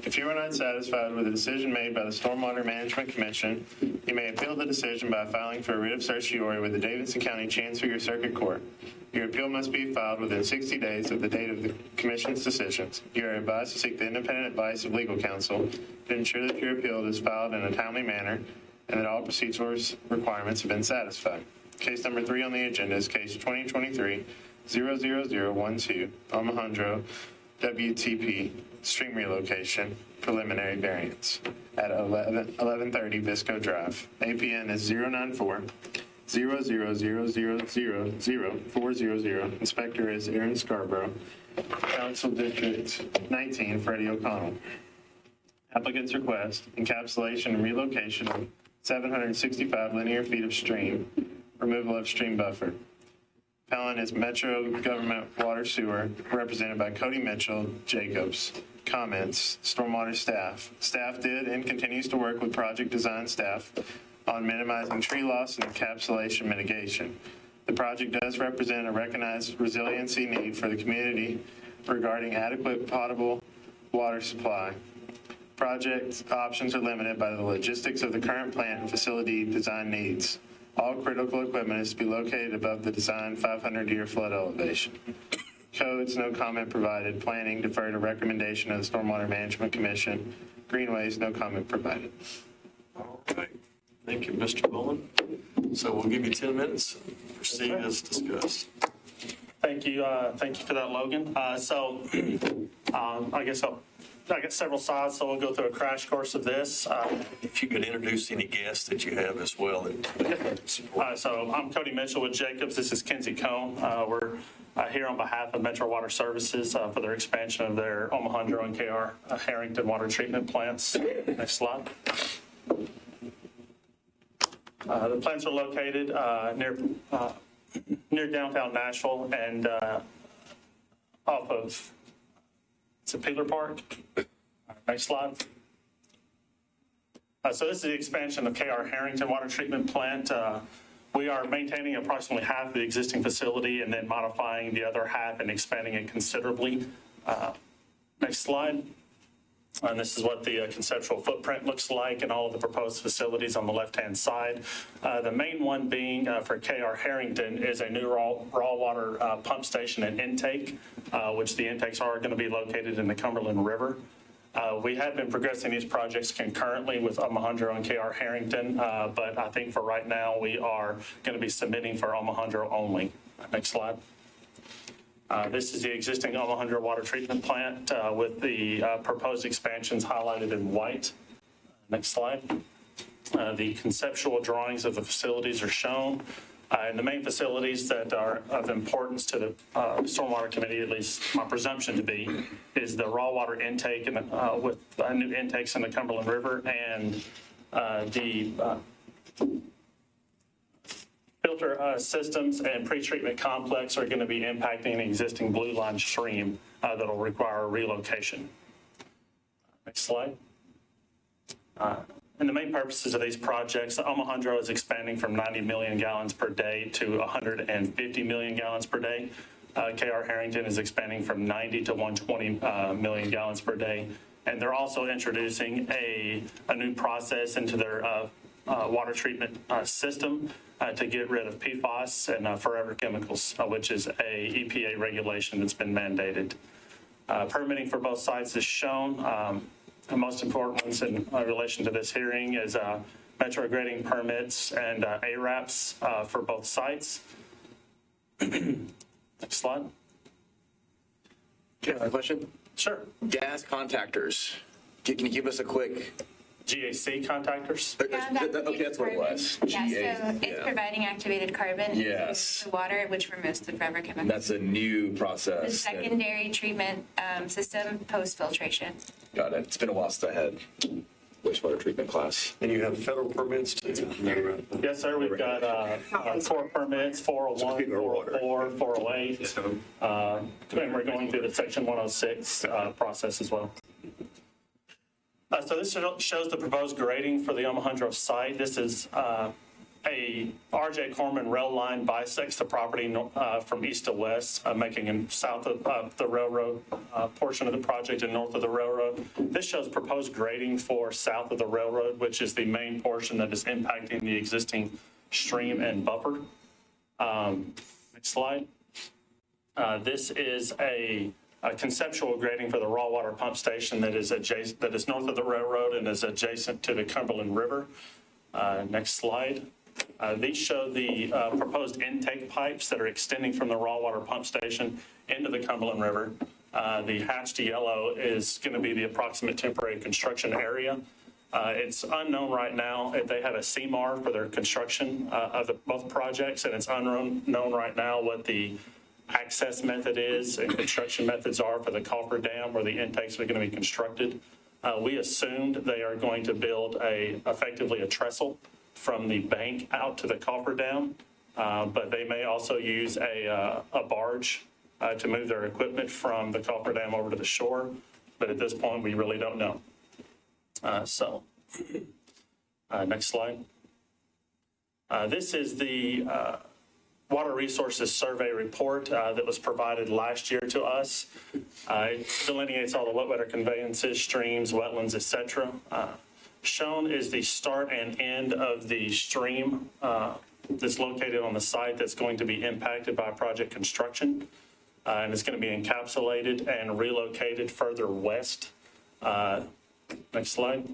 If you are not satisfied with a decision made by the Stormwater Management Commission, you may appeal the decision by filing for a writ of certiorari with the Davidson County Chancery or Circuit Court. Your appeal must be filed within 60 days of the date of the Commission's decisions. You are advised to seek the independent advice of legal counsel to ensure that your appeal is filed in a timely manner and that all procedural requirements have been satisfied. Case number 3 on the agenda is case 2023-00012, Alejandro WTP stream relocation preliminary variance at 1130 Visco Drive. APN is 094-000000400. Inspector is Aaron Scarborough. Council District 19, Freddie O'Connell. Applicant's request, encapsulation and relocation of 765 linear feet of stream, removal of stream buffer. Appellant is Metro Government Water Sewer, represented by Cody Mitchell Jacobs. Comments, Stormwater staff. Staff did and continues to work with project design staff on minimizing tree loss and encapsulation mitigation. The project does represent a recognized resiliency need for the community regarding adequate potable water supply. Project options are limited by the logistics of the current plant and facility design needs. All critical equipment is to be located above the design 500-year flood elevation. Codes, no comment provided. Planning, defer to recommendation of the Stormwater Management Commission. Greenways, no comment provided. All right. Thank you, Mr. Bullen. So we'll give you 10 minutes. Proceed as discussed. Thank you. Thank you for that, Logan. I guess I got several slides, so we'll go through a crash course of this. If you could introduce any guests that you have as well. So I'm Cody Mitchell with Jacobs. This is Kenzie Cone. We're here on behalf of Metro Water Services for their expansion of their Omohundro and KR Harrington water treatment plants. Next slide. The plants are located near downtown Nashville and off of Peeler Park. Next slide. So this is the expansion of KR Harrington water treatment plant. We are maintaining approximately half of the existing facility and then modifying the other half and expanding it considerably. Next slide. And this is what the conceptual footprint looks like and all of the proposed facilities on the left-hand side. The main one being for KR Harrington is a new raw water pump station and intake, which the intakes are going to be located in the Cumberland River. We have been progressing these projects concurrently with Omohundro and KR Harrington, but I think for right now we are going to be submitting for Omohundro only. Next slide. This is the existing Omohundro water treatment plant with the proposed expansions highlighted in white. Next slide. The conceptual drawings of the facilities are shown. And the main facilities that are of importance to the Stormwater Committee, at least my presumption to be, is the raw water intake and with new intakes in the Cumberland River and the filter systems and pretreatment complex are going to be impacting an existing blue line stream that will require relocation. Next slide. And the main purposes of these projects, Omohundro is expanding from 90 million gallons per day to 150 million gallons per day. KR Harrington is expanding from 90 to 120 million gallons per day. And they're also introducing a new process into their water treatment system to get rid of PFAS and forever chemicals, which is a EPA regulation that's been mandated. Permitting for both sites is shown. The most important ones in relation to this hearing is metro grading permits and ARAPs for both sites. Next slide. Can I have a question? Sure. Gas contactors. Can you give us a quick? GAC contactors? Okay, that's what it was. Yeah, so it's providing activated carbon Yes. into the water, which removes the forever chemicals. That's a new The process. secondary treatment system post-filtration. Got it. It's been a while since I had wastewater treatment class. And you have federal permits too? Yes, sir. We've got 4 permits, 401, 404, 408. And we're going through the Section 106 process as well. So this shows the proposed grading for the Omohundro site. This is a R.J. Corman rail line bisects the property from east to west, making it south of the railroad portion of the project and north of the railroad. This shows proposed grading for south of the railroad, which is the main portion that is impacting the existing stream and buffer. Next slide. This is a conceptual grading for the raw water pump station that is north of the railroad and is adjacent to the Cumberland River. Next slide. These show the proposed intake pipes that are extending from the raw water pump station into the Cumberland River. The hatched yellow is going to be the approximate temporary construction area. It's unknown right now if they have a CMAR for their construction of both projects, and it's unknown right now what the access method is and construction methods are for the coffer dam where the intakes are going to be constructed. We assumed they are going to build effectively a trestle from the bank out to the cofferdam, but they may also use a barge to move their equipment from the cofferdam over to the shore. But at this point, we really don't know. Next slide. This is the Water Resources Survey report that was provided last year to us. It delineates all the wet weather conveyances, streams, wetlands, et cetera. Shown is the start and end of the stream that's located on the site that's going to be impacted by project construction. And it's going to be encapsulated and relocated further west. Next slide.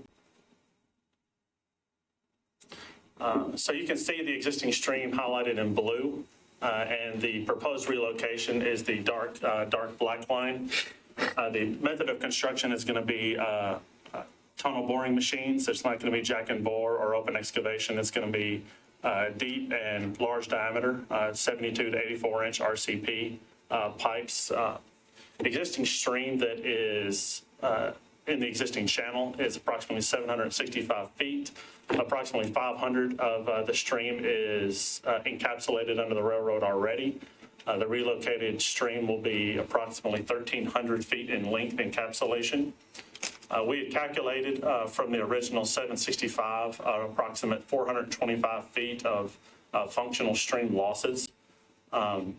So you can see the existing stream highlighted in blue, and the proposed relocation is the dark black line. The method of construction is going to be tunnel boring machines. It's not going to be jack and bore or open excavation. It's going to be deep and large diameter, 72 to 84 inch RCP pipes. Existing stream that is in the existing channel is approximately 765 feet. Approximately 500 of the stream is encapsulated under the railroad already. The relocated stream will be approximately 1,300 feet in length encapsulation. We had calculated from the original 765 approximate 425 feet of functional stream losses. And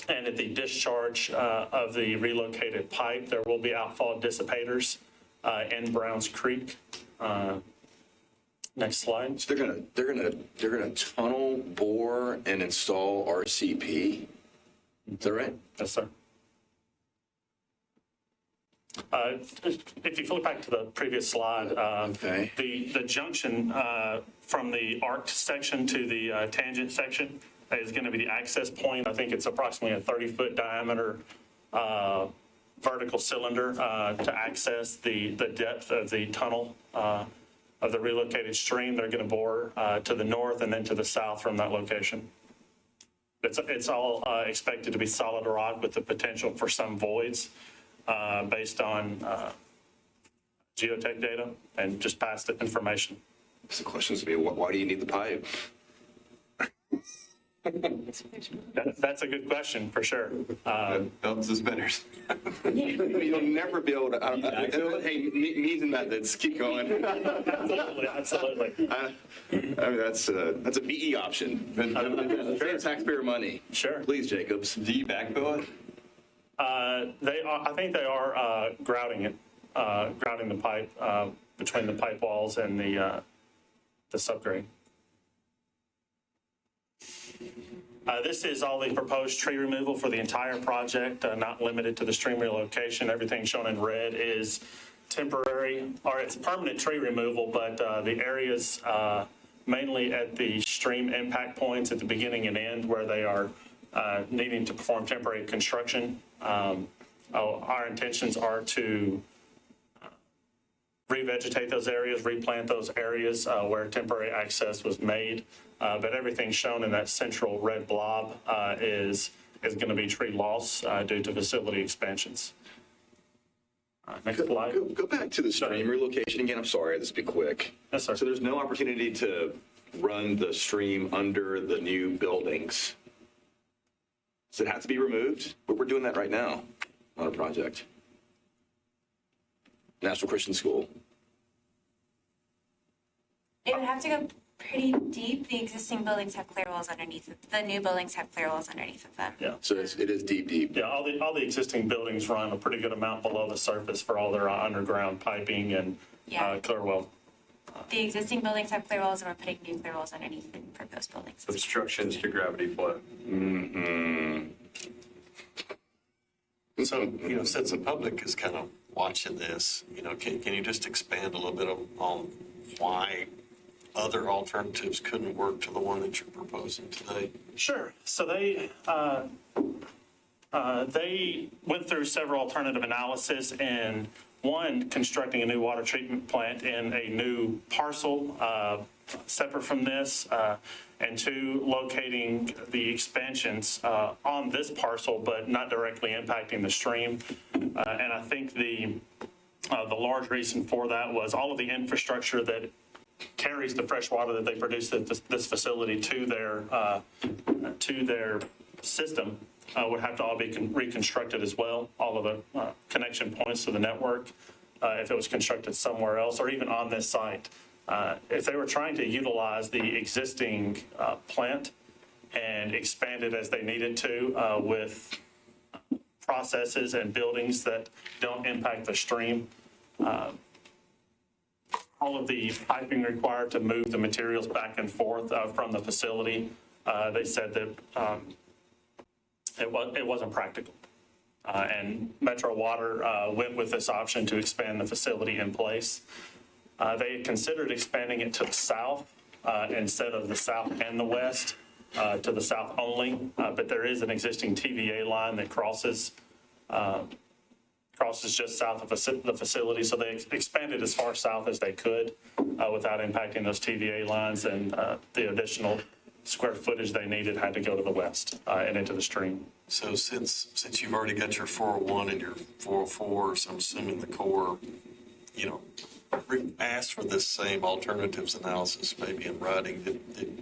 at the discharge of the relocated pipe, there will be outfall dissipators in Browns Creek. Next slide. So they're gonna tunnel, bore, and install RCP. Is that right? Yes, sir. If you flip back to the previous slide, okay. The junction from the arc section to the tangent section is going to be the access point. I think it's approximately a 30-foot diameter vertical cylinder to access the depth of the tunnel of the relocated stream. They're going to bore to the north and then to the south from that location. It's all expected to be solid rock with the potential for some voids based on geotech data and just past information. So the question is, why do you need the pipe? That's a good question, for sure. Belt and suspenders. You'll never be able to. Hey, means and methods. Keep going. Absolutely. I mean, that's a BE option. Sure. Taxpayer money. Sure. Please, Jacobs. Do you backfill it? I think they are grouting it, grouting the pipe between the pipe walls and the subgrade. This is all the proposed tree removal for the entire project, not limited to the stream relocation. Everything shown in red is temporary, or it's permanent tree removal, but the areas mainly at the stream impact points at the beginning and end where they are needing to perform temporary construction. Our intentions are to revegetate those areas, replant those areas where temporary access was made. But everything shown in that central red blob is going to be tree loss due to facility expansions. Next slide. Go back to the stream relocation again. I'm sorry, this will be quick. Yes, sir. So there's no opportunity to run the stream under the new buildings. Does it have to be removed? But we're doing that right now on a project. Nashville Christian School. It would have to go pretty deep. The existing buildings have clear walls underneath it. The new buildings have clear walls underneath of them. Yeah. So it is deep. Yeah, all the existing buildings run a pretty good amount below the surface for all their underground piping and clear well. The existing buildings have clear walls, and we're putting new clear walls underneath the proposed buildings. Obstructions to gravity flow. Mm-hmm. So, since the public is kind of watching this, can you just expand a little bit on why other alternatives couldn't work to the one that you're proposing today? Sure. So they went through several alternative analysis, and one, constructing a new water treatment plant in a new parcel separate from this, and two, locating the expansions on this parcel, but not directly impacting the stream. And I think the The large reason for that was all of the infrastructure that carries the fresh water that they produce at this facility to their system would have to all be reconstructed as well. All of the connection points to the network, if it was constructed somewhere else or even on this site. If they were trying to utilize the existing plant and expand it as they needed to with processes and buildings that don't impact the stream, all of the piping required to move the materials back and forth from the facility, they said that it wasn't practical. And Metro Water went with this option to expand the facility in place. They had considered expanding it to the south instead of the south and the west, to the south only. But there is an existing TVA line that crosses just south of the facility. So they expanded as far south as they could without impacting those TVA lines, and the additional square footage they needed had to go to the west and into the stream. So since you've already got your 401 and your 404s, I'm assuming the Corps, asked for this same alternatives analysis maybe in writing.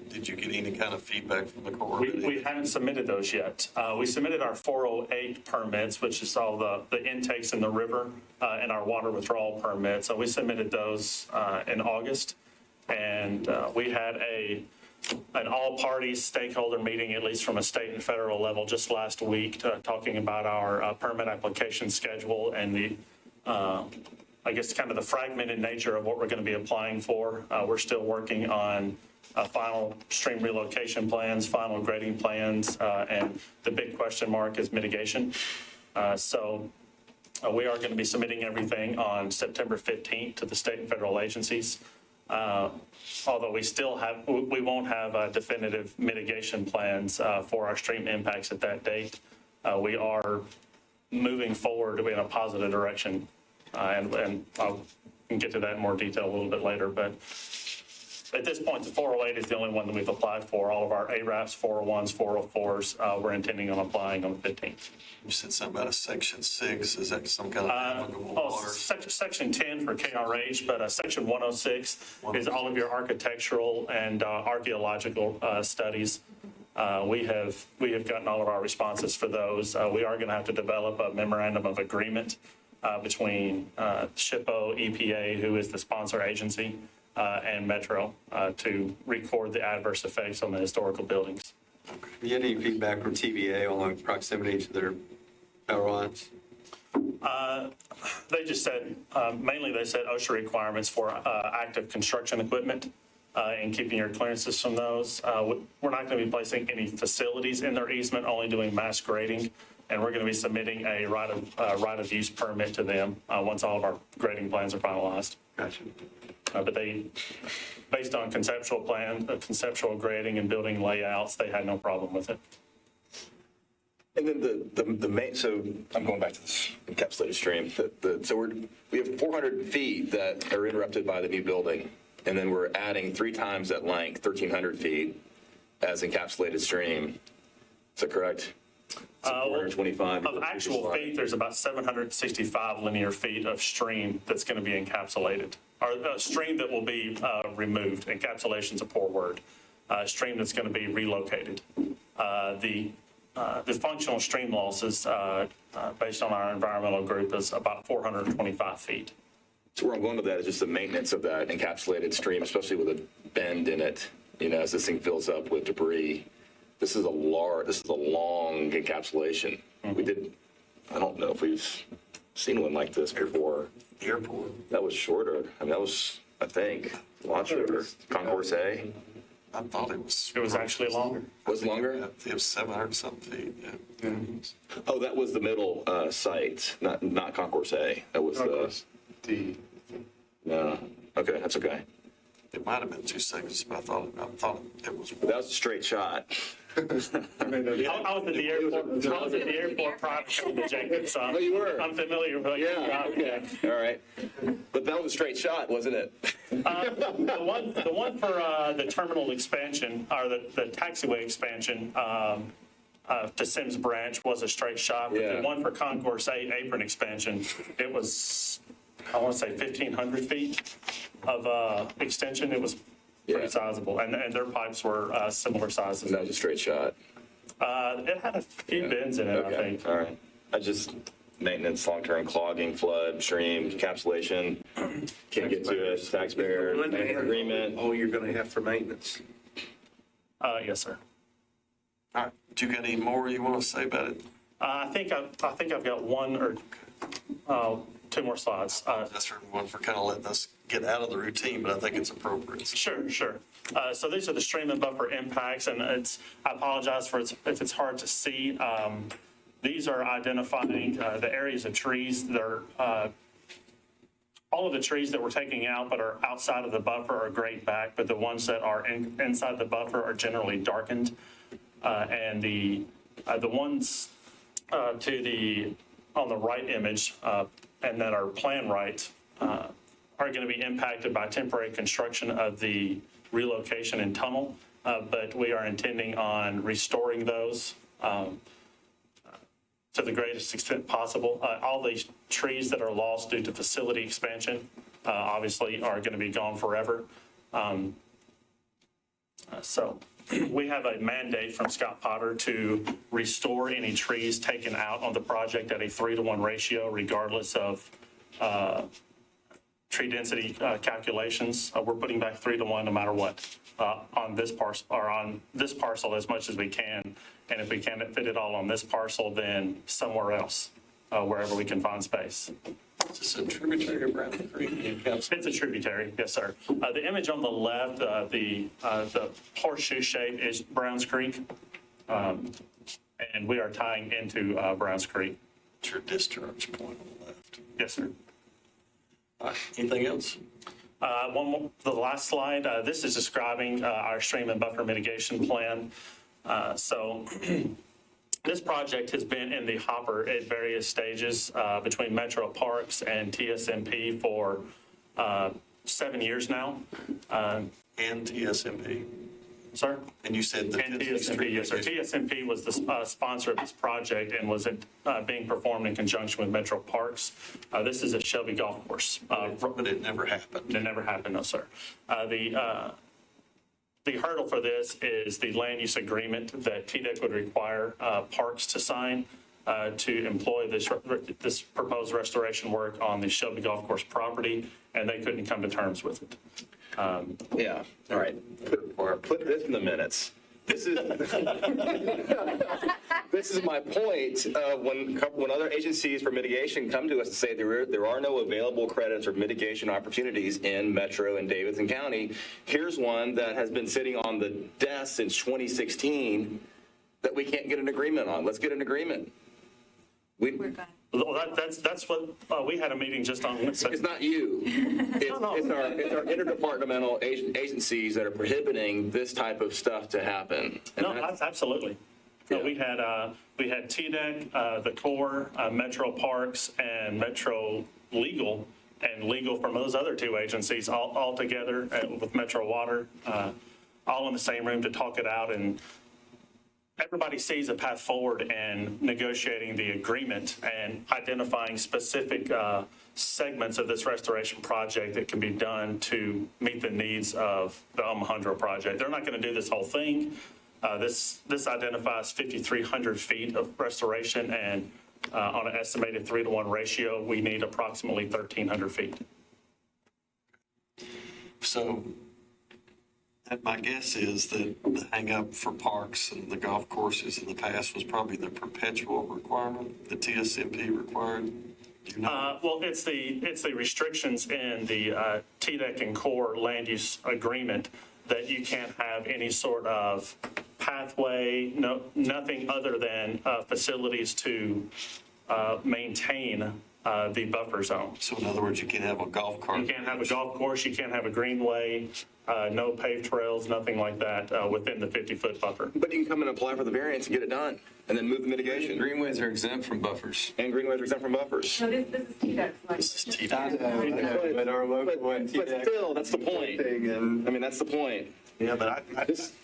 Did you get any kind of feedback from the Corps? We haven't submitted those yet. We submitted our 408 permits, which is all the intakes in the river, and our water withdrawal permits. So we submitted those in August, and we had an all-parties stakeholder meeting, at least from a state and federal level, just last week, talking about our permit application schedule and the I guess kind of the fragmented nature of what we're going to be applying for. We're still working on final stream relocation plans, final grading plans, and the big question mark is mitigation. So we are going to be submitting everything on September 15th to the state and federal agencies. Although we won't have definitive mitigation plans for our stream impacts at that date. We are moving forward in a positive direction. And I'll get to that in more detail a little bit later. But at this point, the 408 is the only one that we've applied for. All of our ARAPs, 401s, 404s, we're intending on applying on the 15th. You said something about a Section 6. Is that some kind of applicable water? Section 10 for KRH, but Section 106 is all of your architectural and archaeological studies. We have gotten all of our responses for those. We are going to have to develop a memorandum of agreement between SHPO, EPA, who is the sponsor agency, and Metro to record the adverse effects on the historical buildings. Have you had any feedback from TVA along proximity to their power lines? They just said, mainly they said OSHA requirements for active construction equipment and keeping your clearances from those. We're not going to be placing any facilities in their easement, only doing mass grading. And we're going to be submitting a right of use permit to them once all of our grading plans are finalized. Gotcha. But they, based on conceptual grading and building layouts, they had no problem with it. And then the main, so I'm going back to this encapsulated stream. So we have 400 feet that are interrupted by the new building, and then we're adding 3 times that length, 1,300 feet, as encapsulated stream. Is that correct? 425 of actual feet, there's about 765 linear feet of stream that's going to be encapsulated, or a stream that will be removed. Encapsulation's a poor word. Stream that's going to be relocated. The functional stream losses, based on our environmental group, is about 425 feet. So where I'm going with that is just the maintenance of that encapsulated stream, especially with a bend in it, as this thing fills up with debris. This is a long encapsulation. I don't know if we've seen one like this before. Airport. That was shorter. That was, I think, a lot shorter. Concourse A. I thought it was. It was actually longer. Was it longer? It was 700 something feet. Yeah. Oh, that was the middle site, not Concourse A. That was Concourse D. No. Okay, that's okay. It might have been 2 seconds, but I thought it was. That was a straight shot. I was at the airport prior to coming to Jenkins, so you were. I'm familiar with your job. Okay. All right. But that was a straight shot, wasn't it? The one for the terminal expansion, or the taxiway expansion to Sims Branch was a straight shot. But the one for Concourse 8 apron expansion, it was I want to say 1,500 feet of extension. It was pretty sizable, and their pipes were similar sizes. That was a straight shot. It had a few bends in it, I think. All right. I just, maintenance, long-term clogging, flood, stream, encapsulation, can't get to it, taxpayer, agreement. All you're going to have for maintenance. Yes, sir. All right. Do you got any more you want to say about it? I think I've got one or two more slides. That's for one for kind of letting us get out of the routine, but I think it's appropriate. Sure. So these are the stream and buffer impacts, and I apologize for if it's hard to see. These are identifying the areas of trees that are, all of the trees that we're taking out but are outside of the buffer are grayed back, but the ones that are inside the buffer are generally darkened. And the ones on the right image and that are plan right are going to be impacted by temporary construction of the relocation and tunnel, but we are intending on restoring those to the greatest extent possible. All these trees that are lost due to facility expansion obviously are going to be gone forever. So we have a mandate from Scott Potter to restore any trees taken out on the project at a 3-to-1 ratio, regardless of tree density calculations. We're putting back 3-to-1 no matter what on this parcel as much as we can. And if we can't fit it all on this parcel, then somewhere else, wherever we can find space. Is this a tributary of Brown Creek? It's a tributary, yes, sir. The image on the left, the horseshoe shape is Browns Creek, and we are tying into Browns Creek. It's your discharge point on the left. Yes, sir. All right. Anything else? One more, the last slide. This is describing our stream and buffer mitigation plan. So this project has been in the hopper at various stages between Metro Parks and TSMP for 7 years now. And TSMP. Sir? And you said that TSMP, yes, sir. TSMP was the sponsor of this project and was being performed in conjunction with Metro Parks. This is a Shelby Golf Course. But it never happened. It never happened, no, sir. The hurdle for this is the land use agreement that TDEC would require Parks to sign to employ this proposed restoration work on the Shelby Golf Course property, and they couldn't come to terms with it. Yeah, all right. Put this in the minutes. This is my point. When other agencies for mitigation come to us and say there are no available credits or mitigation opportunities in Metro and Davidson County, here's one that has been sitting on the desk since 2016 that we can't get an agreement on. Let's get an agreement. Well, that's what we had a meeting just on. It's not you. It's our interdepartmental agencies that are prohibiting this type of stuff to happen. And no, absolutely. Yeah. No, we had TDEC, the Corps, Metro Parks, and Metro Legal, and legal from those other two agencies all together with Metro Water, all in the same room to talk it out. And everybody sees a path forward in negotiating the agreement and identifying specific segments of this restoration project that can be done to meet the needs of the Omohundro project. They're not going to do this whole thing. This identifies 5,300 feet of restoration, and on an estimated 3-to-1 ratio, we need approximately 1,300 feet. So my guess is that the hang up for parks and the golf courses in the past was probably the perpetual requirement, the TSMP required. Well, it's the restrictions in the TDEC and Corps land use agreement that you can't have any sort of pathway, nothing other than facilities to maintain the buffer zone. So in other words, you can't have a golf cart. You can't have a golf course, you can't have a greenway, no paved trails, nothing like that within the 50-foot buffer. But you can come and apply for the variance and get it done, and then move the mitigation. Greenways are exempt from buffers. And greenways are exempt from buffers. No, this is TDEC. This is TDEC. But our local one, But still, that's the point. I mean, that's the point. Yeah, but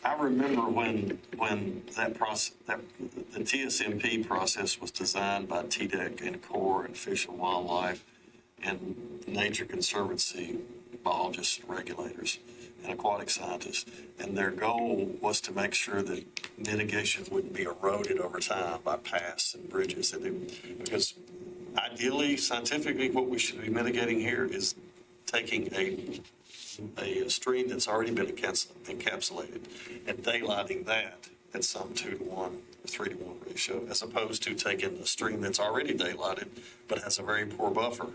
I remember when that process, the TSMP process was designed by TDEC and Corps and Fish and Wildlife, and Nature Conservancy biologists, regulators, and aquatic scientists. And their goal was to make sure that mitigation wouldn't be eroded over time by paths and bridges. Because ideally, scientifically, what we should be mitigating here is taking a stream that's already been encapsulated and daylighting that at some 2-to-1 or 3-to-1 ratio, as opposed to taking a stream that's already daylighted but has a very poor buffer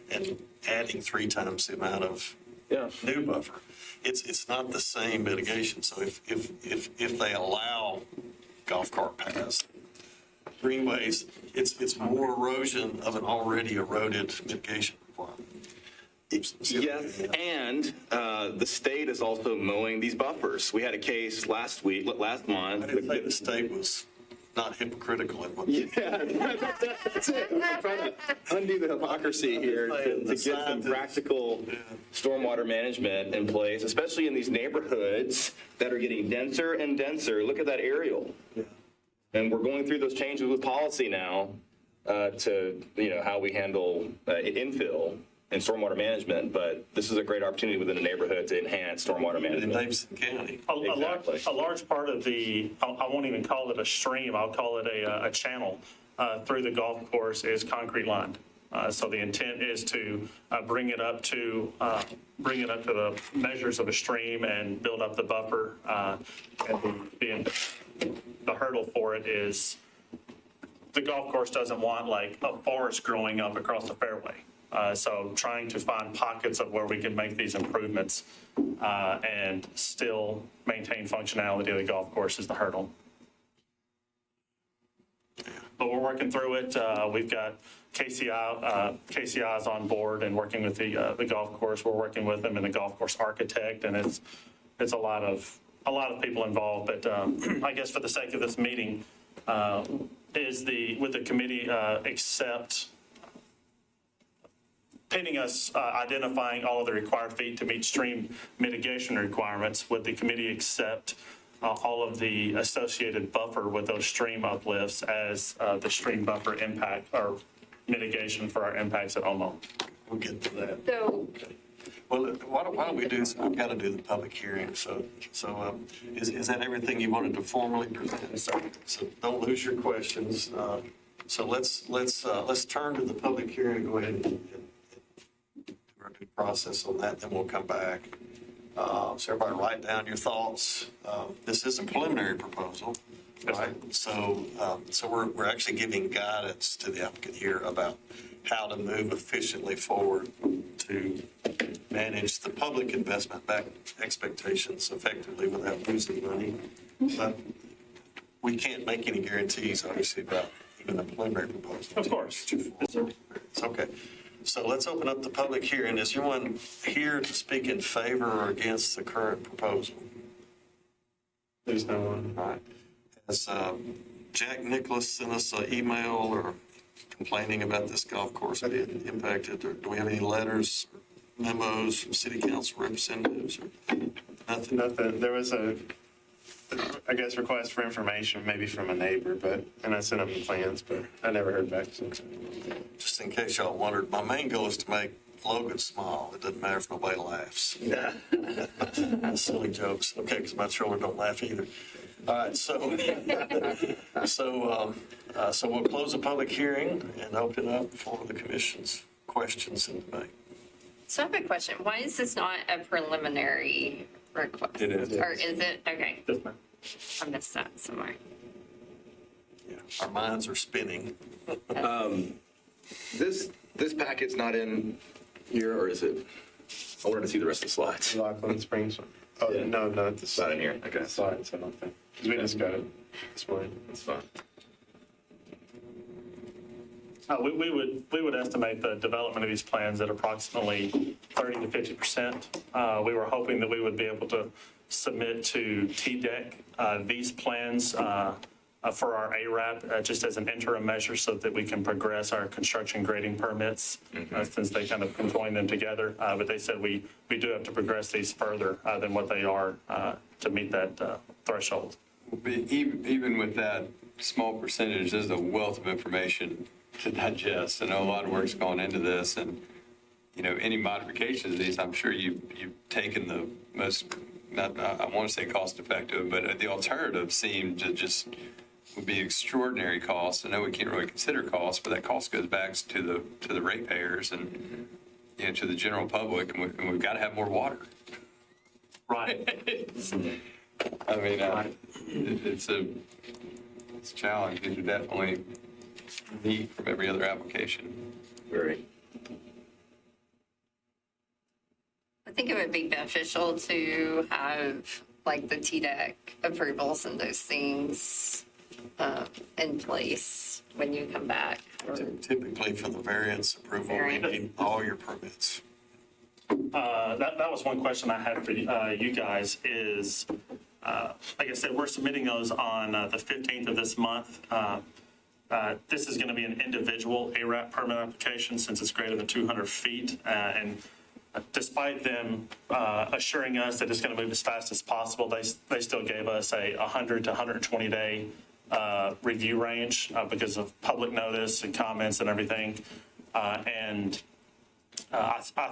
and adding 3 times the amount of new buffer. It's not the same mitigation. So if they allow golf cart paths, greenways, it's more erosion of an already eroded mitigation requirement. Yes, and the state is also mowing these buffers. We had a case last month. I didn't think the state was not hypocritical in what that's it. I'm trying to undo the hypocrisy here to get some practical stormwater management in place, especially in these neighborhoods that are getting denser and denser. Look at that aerial. And we're going through those changes with policy now to how we handle infill and stormwater management, but this is a great opportunity within a neighborhood to enhance stormwater management. In Davidson County. A large part of I won't even call it a stream, I'll call it a channel through the golf course is concrete lined. So the intent is to bring it up to the measures of a stream and build up the buffer. And the hurdle for it is the golf course doesn't want like a forest growing up across the fairway. So trying to find pockets of where we can make these improvements and still maintain functionality of the golf course is the hurdle. But we're working through it. We've got KCI's on board and working with the golf course. We're working with them and the golf course architect, and it's a lot of people involved. But I guess for the sake of this meeting, would the committee accept pending us identifying all of the required feet to meet stream mitigation requirements, would the committee accept all of the associated buffer with those stream uplifts as the stream buffer impact or mitigation for our impacts at Omo? We'll get to that. So, well, why don't we do this? I've got to do the public hearing. So is that everything you wanted to formally present? So don't lose your questions. So let's turn to the public hearing and go ahead and do process on that, then we'll come back. So everybody write down your thoughts. This is a preliminary proposal, right? So we're actually giving guidance to the applicant here about how to move efficiently forward to manage the public investment back expectations effectively without losing money. But we can't make any guarantees, obviously, about even the preliminary proposal. Of course. It's okay. So let's open up the public hearing. Is anyone here to speak in favor or against the current proposal? There's no one. All right. Has Jack Nicholas sent us an email or complaining about this golf course being impacted? Or do we have any letters, or memos from city council representatives? Or nothing? Nothing. There was I guess, request for information, maybe from a neighbor, and I sent them the plans, but I never heard back. Just in case y'all wondered, my main goal is to make Logan smile. It doesn't matter if nobody laughs. Yeah. Silly jokes. Okay, because my children don't laugh either. All right, so we'll close the public hearing and open up for the commission's questions and debate. so I have a question. Why is this not a preliminary request? It is. Or is it? Okay. I missed that somewhere. Yeah, our minds are spinning. This packet's not in here, or is it? I wanted to see the rest of the slides. Lockland Springs. Oh, yeah. No, not the not in here. Okay. slides, I don't think. Because we just got it this morning. That's fine. We would estimate the development of these plans at approximately 30 to 50%. We were hoping that we would be able to submit to TDEC these plans for our ARAP just as an interim measure so that we can progress our construction grading permits since they kind of conjoin them together. But they said we do have to progress these further than what they are to meet that threshold. Even with that small percentage, there's a wealth of information to digest. I know a lot of work's gone into this, and any modifications of these, I'm sure you've taken the most, not, I want to say cost effective, but the alternative seemed to just would be extraordinary cost. I know we can't really consider cost, but that cost goes back to the ratepayers and to the general public, and we've got to have more water. Right. I mean, it's a challenge. These are definitely neat from every other application. Very. I think it would be beneficial to have like the TDEC approvals and those things in place when you come back. Typically for the variance approval, we need all your permits. That was one question I had for you guys is, like I said, we're submitting those on the 15th of this month. This is going to be an individual ARAP permit application since it's greater than 200 feet. And despite them assuring us that it's going to move as fast as possible, they still gave us a 100 to 120 day review range because of public notice and comments and everything. I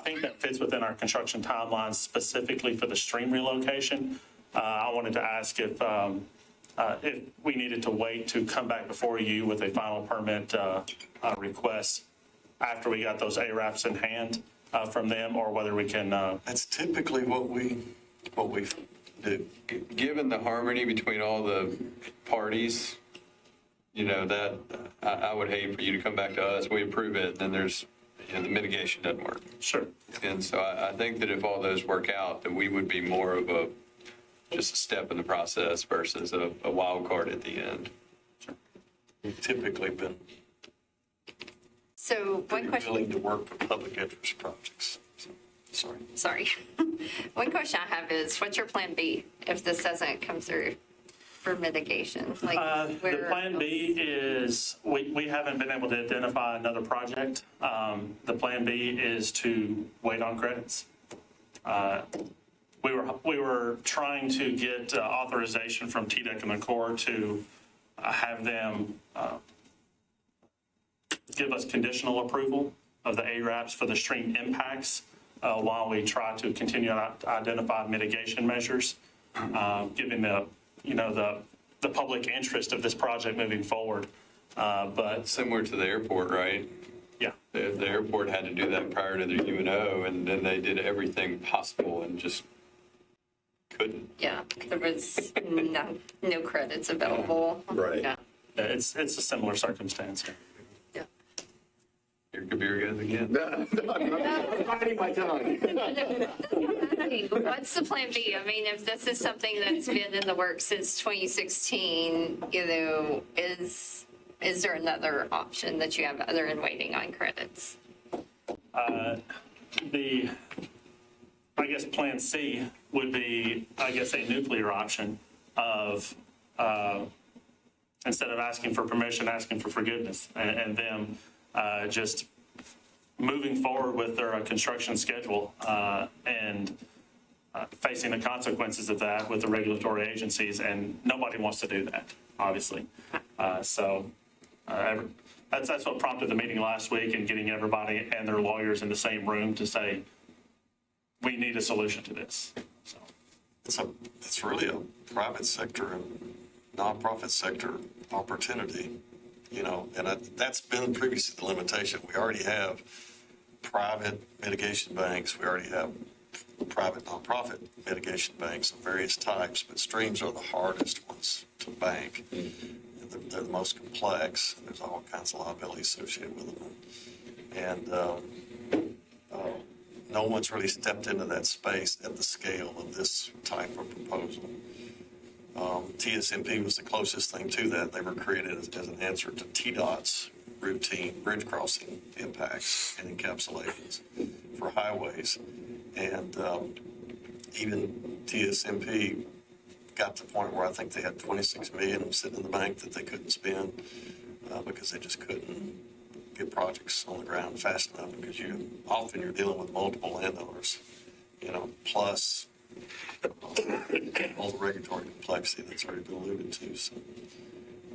think that fits within our construction timelines specifically for the stream relocation. I wanted to ask if we needed to wait to come back before you with a final permit request after we got those ARAPs in hand from them, or whether we can. That's typically what we do. Given the harmony between all the parties, that I would hate for you to come back to us, we approve it, then there's the mitigation doesn't work. Sure. And so I think that if all those work out, that we would be more of just a step in the process versus a wild card at the end. We've typically been So one question. willing to work for public interest projects. So, sorry. One question I have is, what's your plan B if this doesn't come through for mitigation? The plan B is we haven't been able to identify another project. The plan B is to wait on credits. We were trying to get authorization from TDEC and the Corps to have them give us conditional approval of the ARAPs for the stream impacts while we try to continue to identify mitigation measures, given the public interest of this project moving forward. But similar to the airport, right? Yeah. The airport had to do that prior to their UNO, and then they did everything possible and just couldn't. Yeah, there was no credits available. Right. Yeah. It's a similar circumstance here. Here Kabir goes again. I'm biting my tongue. What's the plan B? I mean, if this is something that's been in the works since 2016, is there another option that you have other than waiting on credits? I guess plan C would be, a nuclear option of, instead of asking for permission, asking for forgiveness, and them just moving forward with their construction schedule and facing the consequences of that with the regulatory agencies, and nobody wants to do that, obviously. That's what prompted the meeting last week and getting everybody and their lawyers in the same room to say, we need a solution to this. So it's really a private sector and nonprofit sector opportunity, and that's been previously the limitation. We already have private mitigation banks. We already have private nonprofit mitigation banks of various types, but streams are the hardest ones to bank. They're the most complex. There's all kinds of liability associated with them. And no one's really stepped into that space at the scale of this type of proposal. TSMP was the closest thing to that. They were created as an answer to TDOT's routine bridge crossing impacts and encapsulations for highways. And even TSMP got to the point where I think they had $26 million sitting in the bank that they couldn't spend because they just couldn't get projects on the ground fast enough, because often you're dealing with multiple landowners, plus all the regulatory complexity that's already been alluded to. So,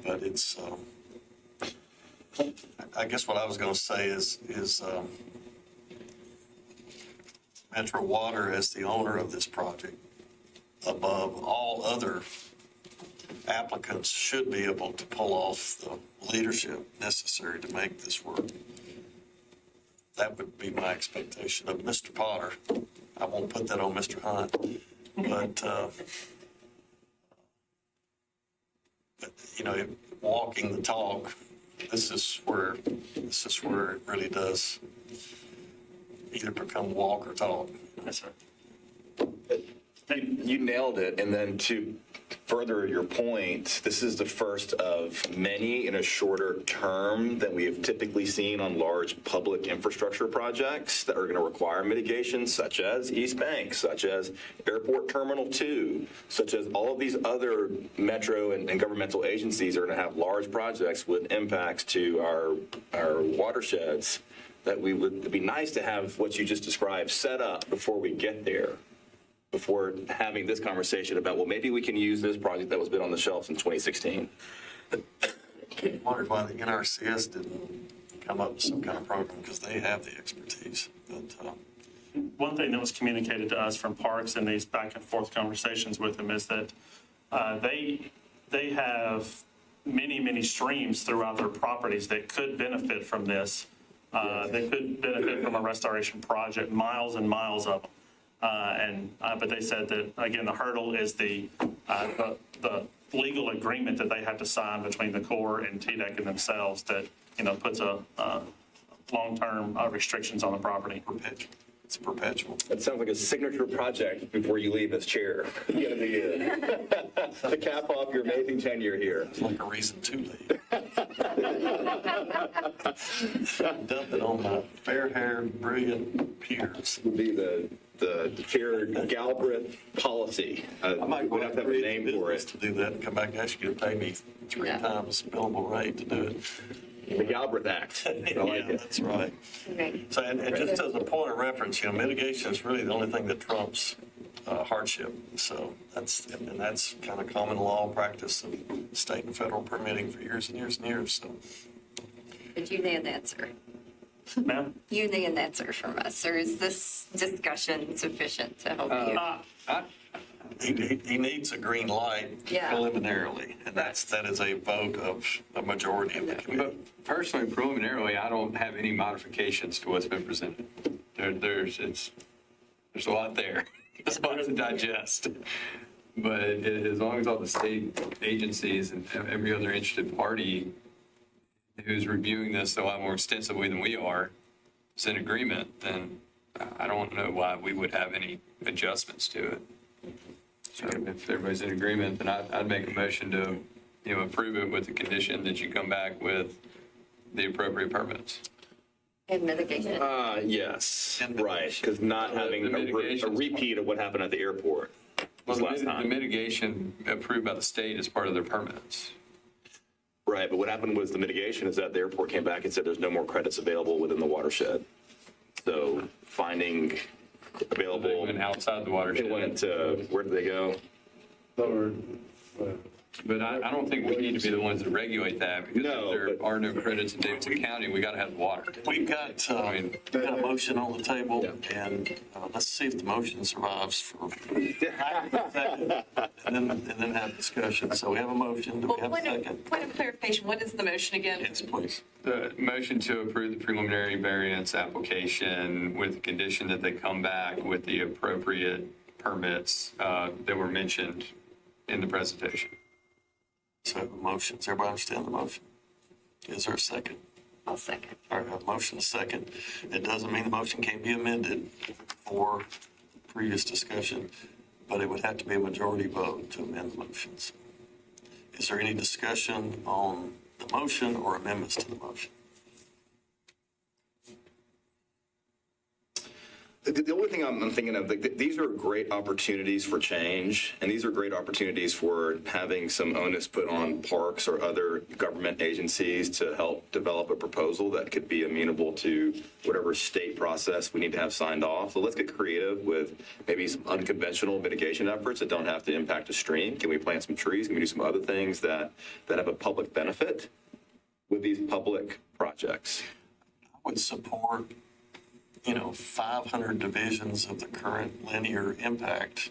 but it's, I guess what I was going to say is Metro Water, as the owner of this project, above all other applicants, should be able to pull off the leadership necessary to make this work. That would be my expectation of Mr. Potter. I won't put that on Mr. Hunt, but you know, walking the talk, this is where it really does either become walk or talk. Yes, sir. You nailed it. And then to further your point, this is the first of many in a shorter term than we have typically seen on large public infrastructure projects that are going to require mitigation, such as East Bank, such as Airport Terminal 2, such as all of these other metro and governmental agencies are going to have large projects with impacts to our watersheds that it'd be nice to have what you just described set up before we get there, before having this conversation about, well, maybe we can use this project that was been on the shelf since 2016. I wondered why the NRCS didn't come up with some kind of program, because they have the expertise. But One thing that was communicated to us from Parks in these back and forth conversations with them is that they have many streams throughout their properties that could benefit from this. They could benefit from a restoration project, miles and miles of them. But they said that, again, the hurdle is the legal agreement that they have to sign between the Corps and TDEC and themselves that, you know, puts a long-term restrictions on the property. It's perpetual. That sounds like a signature project before you leave this chair at the end of the year. To cap off your amazing tenure here. It's like a reason to leave. Dump it on my fair-haired, brilliant peers. Would be the chair Galbraith policy. I might we'd have to have a name for it. To do that and come back and ask you to pay me 3 times billable rate to do it. The Galbraith Act. I like it. That's right. So, and just as a point of reference, you know, mitigation is really the only thing that trumps hardship. So that's kind of common law practice of state and federal permitting for years and years and years. So. Did you need an answer? Ma'am? You need an answer from us, or is this discussion sufficient to help you? He needs a green light preliminarily, and that is a vote of a majority of the committee. But personally, preliminarily, I don't have any modifications to what's been presented. There's a lot there. It's a lot to digest. But as long as all the state agencies and every other interested party who's reviewing this a lot more extensively than we are is in agreement, then I don't know why we would have any adjustments to it. So if everybody's in agreement, then I'd make a motion to, you know, approve it with the condition that you come back with the appropriate permits. And mitigation. Yes, right, because not having a repeat of what happened at the airport was last time. The mitigation approved by the state as part of their permits. Right, but what happened was the mitigation is that the airport came back and said there's no more credits available within the watershed. So finding available. They went outside the watershed. They went, where did they go? But I don't think we need to be the ones that regulate that, because if there are no credits in Davidson County, we got to have the water. We've got a motion on the table, and let's see if the motion survives for and then have discussion. So we have a motion. Do we have a second? Point of clarification, what is the motion again? Yes, please. The motion to approve the preliminary variance application with the condition that they come back with the appropriate permits that were mentioned in the presentation. So the motion, does everybody understand the motion? Is there a second? I'll second. All right, I have a motion, a second. It doesn't mean the motion can't be amended for previous discussion, but it would have to be a majority vote to amend the motions. Is there any discussion on the motion or amendments to the motion? The only thing I'm thinking of, these are great opportunities for change, and these are great opportunities for having some onus put on parks or other government agencies to help develop a proposal that could be amenable to whatever state process we need to have signed off. So let's get creative with maybe some unconventional mitigation efforts that don't have to impact a stream. Can we plant some trees? Can we do some other things that have a public benefit with these public projects? I would support 500 divisions of the current linear impact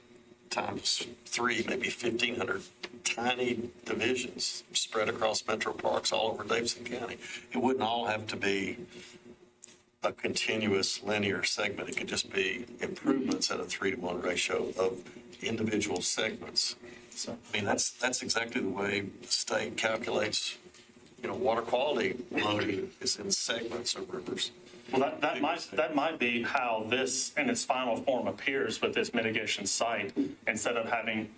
times 3, maybe 1,500 tiny divisions spread across metro parks all over Davidson County. It wouldn't all have to be a continuous linear segment. It could just be improvements at a 3-to-1 ratio of individual segments. So, I mean, that's exactly the way the state calculates, water quality loading is in segments of rivers. Well, that might be how this in its final form appears with this mitigation site. Instead of having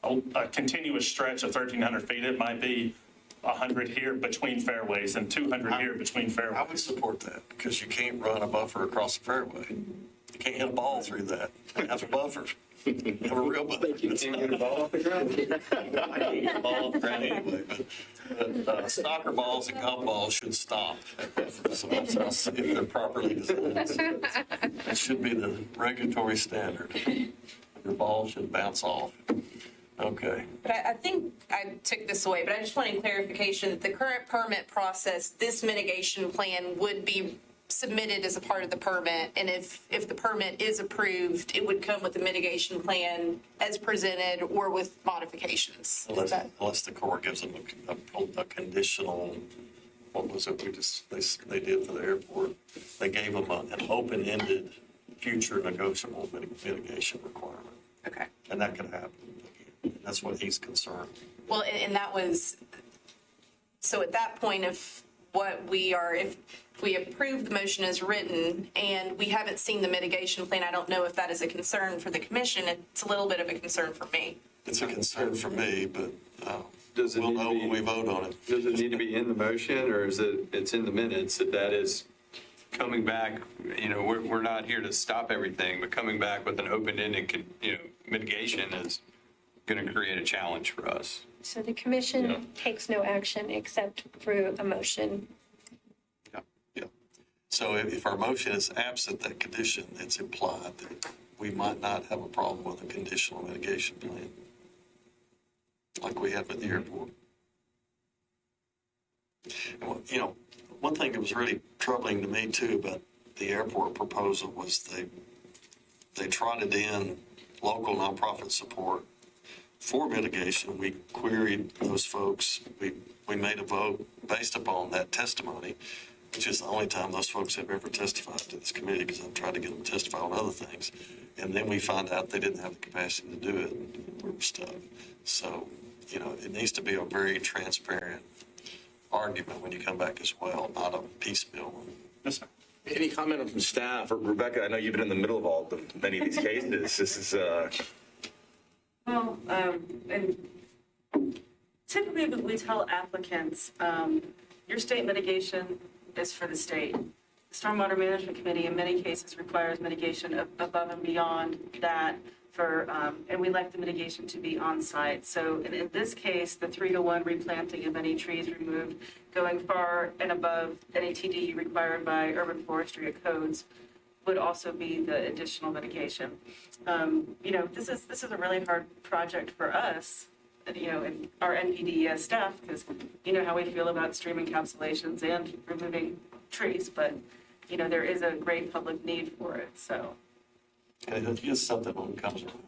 a continuous stretch of 1,300 feet, it might be 100 here between fairways and 200 here between fairways. I would support that because you can't run a buffer across the fairway. You can't hit a ball through that. Have a buffer. Have a real buffer. You can't get a ball off the ground? I can't get a ball off the ground anyway, but soccer balls and golf balls should stop if they're properly designed. That should be the regulatory standard. Your ball should bounce off. Okay. But I think I took this away, but I just wanted clarification that the current permit process, this mitigation plan would be submitted as a part of the permit. And if the permit is approved, it would come with the mitigation plan as presented or with modifications. Unless the Corps gives them a conditional, what was it they did for the airport? They gave them an open-ended future negotiable mitigation requirement. Okay. And that could happen. That's what he's concerned. Well, and that was, so at that point, if we approve the motion as written and we haven't seen the mitigation plan, I don't know if that is a concern for the commission. It's a little bit of a concern for me. It's a concern for me, but we'll know when we vote on it. Does it need to be in the motion, or is it's in the minutes that is coming back? We're not here to stop everything, but coming back with an open-ended, mitigation is going to create a challenge for us. So the commission takes no action except through a motion. Yeah. So if our motion is absent that condition, it's implied that we might not have a problem with a conditional mitigation plan, like we had with the airport. One thing that was really troubling to me too about the airport proposal was they trotted in local nonprofit support for mitigation. We queried those folks. We made a vote based upon that testimony, which is the only time those folks have ever testified to this committee, because I've tried to get them to testify on other things. And then we find out they didn't have the capacity to do it, and we were stuck. So, it needs to be a very transparent argument when you come back as well, not a piecemeal one. Yes, sir. Any comment from staff? Or Rebecca, I know you've been in the middle of many of these cases. This is... Well, and typically we tell applicants, your state mitigation is for the state. The Stormwater Management Committee in many cases requires mitigation above and beyond that and we like the mitigation to be on site. So in this case, the 3-to-1 replanting of any trees removed going far and above any TDE required by urban forestry codes would also be the additional mitigation. This is a really hard project for us, and our NPDES staff, because you know how we feel about stream encapsulations and removing trees, but there is a great public need for it. So, and here's something when it comes around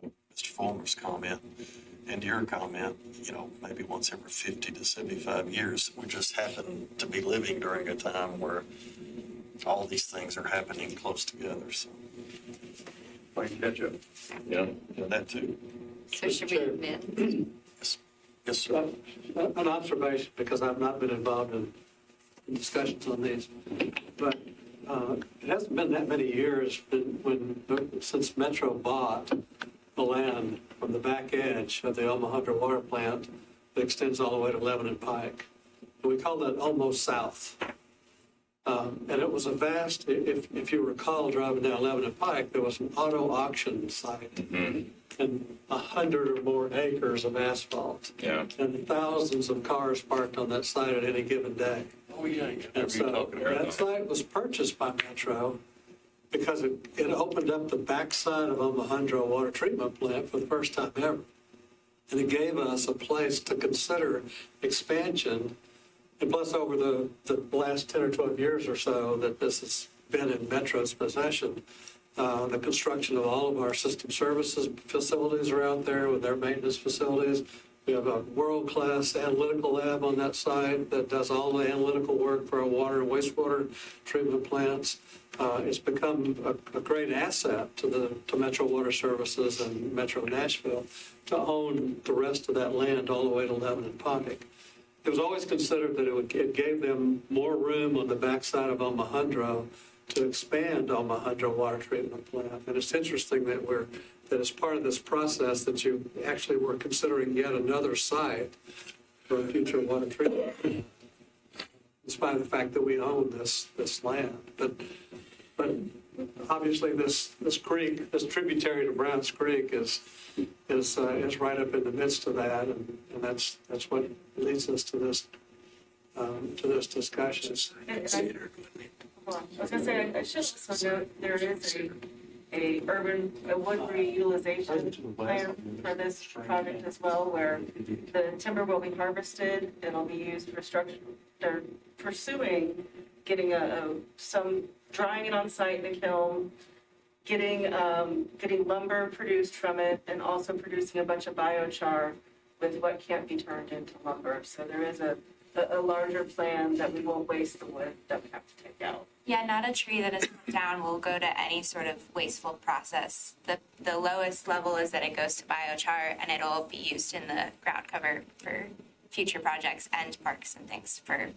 to Mr. Fulmer's comment and your comment. Maybe once every 50 to 75 years, we just happen to be living during a time where all these things are happening close together. So, Like catch up. Yeah, that too. So should we admit? Yes, sir. An observation, because I've not been involved in discussions on these, but it hasn't been that many years since Metro bought the land from the back edge of the Omaha Water Plant that extends all the way to Lebanon Pike. And we call that almost south. And it was a vast, if you recall driving down Lebanon Pike, there was an auto auction site. Mm-hmm. And 100 or more acres of asphalt. Yeah. And thousands of cars parked on that site at any given day. Oh, yeah. And so that site was purchased by Metro because it opened up the backside of Omaha Water Treatment Plant for the first time ever. And it gave us a place to consider expansion. And plus, over the last 10 or 12 years or so, that this has been in Metro's possession. The construction of all of our system services facilities are out there with their maintenance facilities. We have a world-class analytical lab on that site that does all the analytical work for our water and wastewater treatment plants. It's become a great asset to Metro Water Services and Metro Nashville to own the rest of that land all the way to Lebanon and Pontic. It was always considered that it gave them more room on the backside of Omohundro to expand Omohundro water treatment plant. And it's interesting that as part of this process that you actually were considering yet another site for a future water treatment plant, despite the fact that we own this land. But obviously this creek, this tributary to Browns Creek is right up in the midst of that, and that's what leads us to this discussion. I was gonna say, I should also note, there is a wood reutilization plan for this project as well, where the timber will be harvested, it'll be used for structure. They're pursuing getting some drying it on site in a kiln, getting lumber produced from it, and also producing a bunch of biochar with what can't be turned into lumber. So there is a larger plan that we won't waste the wood that we have to take out. Yeah, not a tree that is put down will go to any sort of wasteful process. The lowest level is that it goes to biochar, and it'll be used in the ground cover for future projects and parks and things for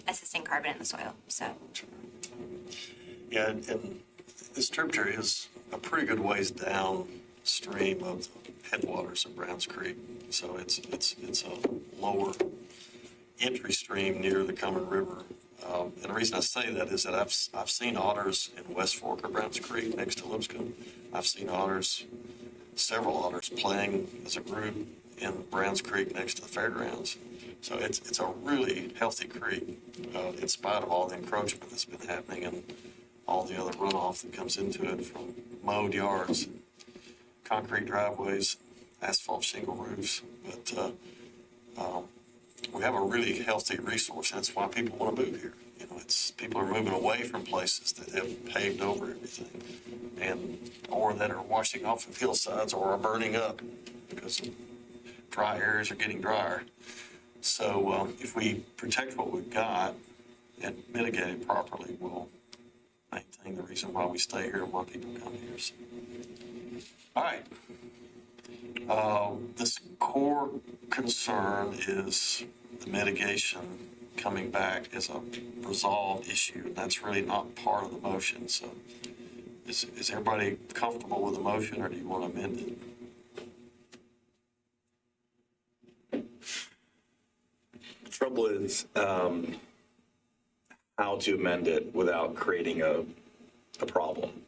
assisting carbon in the soil. So. Yeah, and this tributary is a pretty good ways downstream of the headwaters of Browns Creek. So it's a lower entry stream near the Cumming River. And the reason I say that is that I've seen otters in West Fork of Browns Creek next to Lipscomb. I've seen several otters playing as a group in Browns Creek next to the fairgrounds. So it's a really healthy creek, in spite of all the encroachment that's been happening and all the other runoff that comes into it from mowed yards, concrete driveways, asphalt shingle roofs. But we have a really healthy resource. That's why people want to move here. People are moving away from places that have paved over everything, or that are washing off of hillsides or are burning up because dry areas are getting drier. So if we protect what we've got and mitigate it properly, we'll maintain the reason why we stay here and why people come here. So, all right. This core concern is the mitigation coming back as a resolved issue, and that's really not part of the motion. So is everybody comfortable with the motion, or do you want to amend it? The trouble is how to amend it without creating a problem.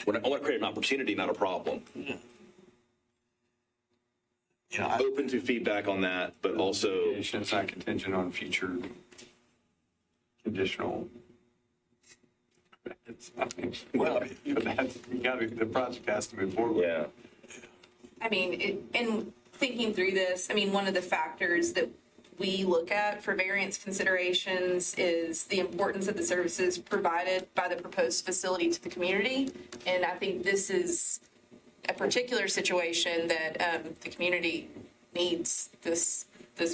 I want to create an opportunity, not a problem. Yeah. Open to feedback on that, but also It's not contingent on future conditional. Well, the project has to move forward. Yeah. I mean, in thinking through this, I mean, one of the factors that we look at for variance considerations is the importance of the services provided by the proposed facility to the community. And I think this is a particular situation that the community needs this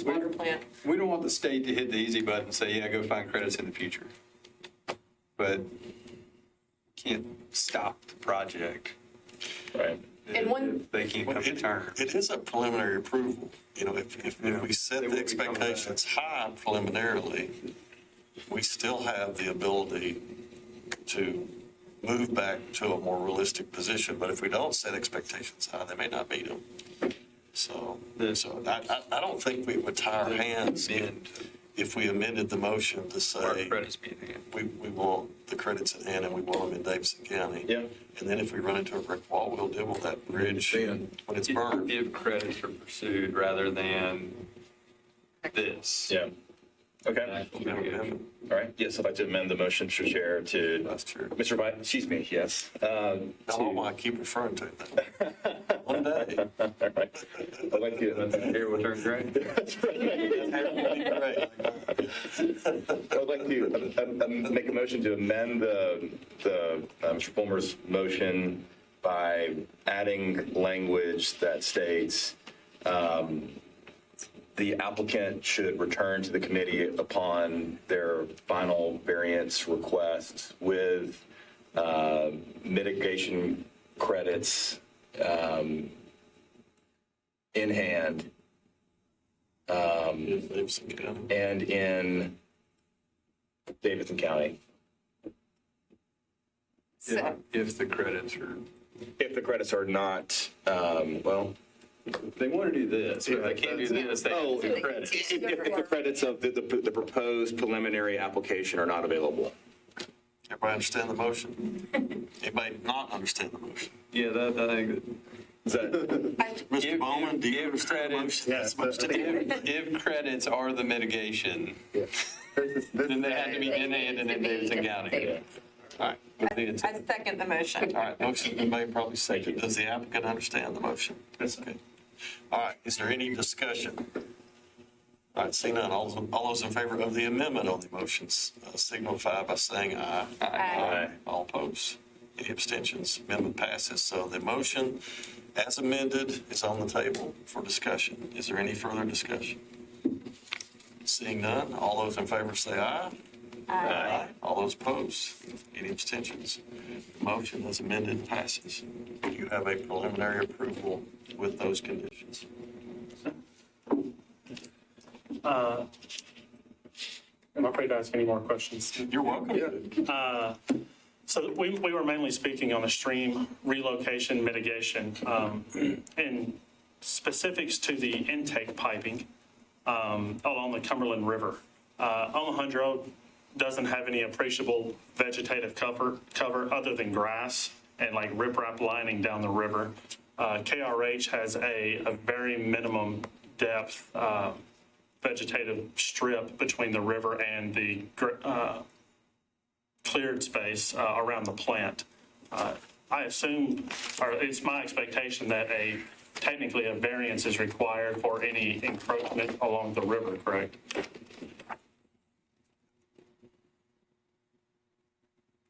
water plant. We don't want the state to hit the easy button and say, yeah, go find credits in the future. But can't stop the project. Right. And they can't come to terms. It is a preliminary approval. If we set the expectations high preliminarily, we still have the ability to move back to a more realistic position. But if we don't set expectations high, they may not meet them. So I don't think we would tie our hands if we amended the motion to say we want the credits at hand and we want them in Davidson County. Yeah. And then if we run into a brick wall, we'll deal with that bridge when it's burned. If credits are pursued rather than this. Yeah. Okay. All right. Yes, I'd like to amend the motion, Mr. Chair, to Mr. Vice, excuse me, yes. I don't know why I keep referring to it. One day. All right. I'd like to. Here will turn gray. That's right. I'd like to make a motion to amend Mr. Fulmer's motion by adding language that states the applicant should return to the committee upon their final variance request with mitigation credits in hand and in Davidson County. If the credits are. If the credits are not, well. They want to do this, but they can't do this. They have to do credits. If the credits of the proposed preliminary application are not available. Everybody understand the motion? Anybody not understand the motion? Yeah, I think Mr. Bowman, do you understand the motion? Yes. If credits are the mitigation, then they have to be in hand and in Davidson County. All right. I second the motion. All right, motion been made, probably second. Does the applicant understand the motion? Yes. Okay. All right, is there any discussion? All right, seeing none, all those in favor of the amendment on the motions signify by saying aye. Aye. All opposed? Any abstentions? Amendment passes. So the motion as amended is on the table for discussion. Is there any further discussion? Seeing none, all those in favor say aye. Aye. All those opposed? Any abstentions? The motion as amended passes. You have a preliminary approval with those conditions. Am I afraid to ask any more questions? You're welcome. So we were mainly speaking on the stream relocation mitigation and specifics to the intake piping along the Cumberland River. Omohundro doesn't have any appreciable vegetative cover other than grass and like riprap lining down the river. KRH has a very minimum depth vegetative strip between the river and the cleared space around the plant. I assume, or it's my expectation that technically a variance is required for any encroachment along the river, correct?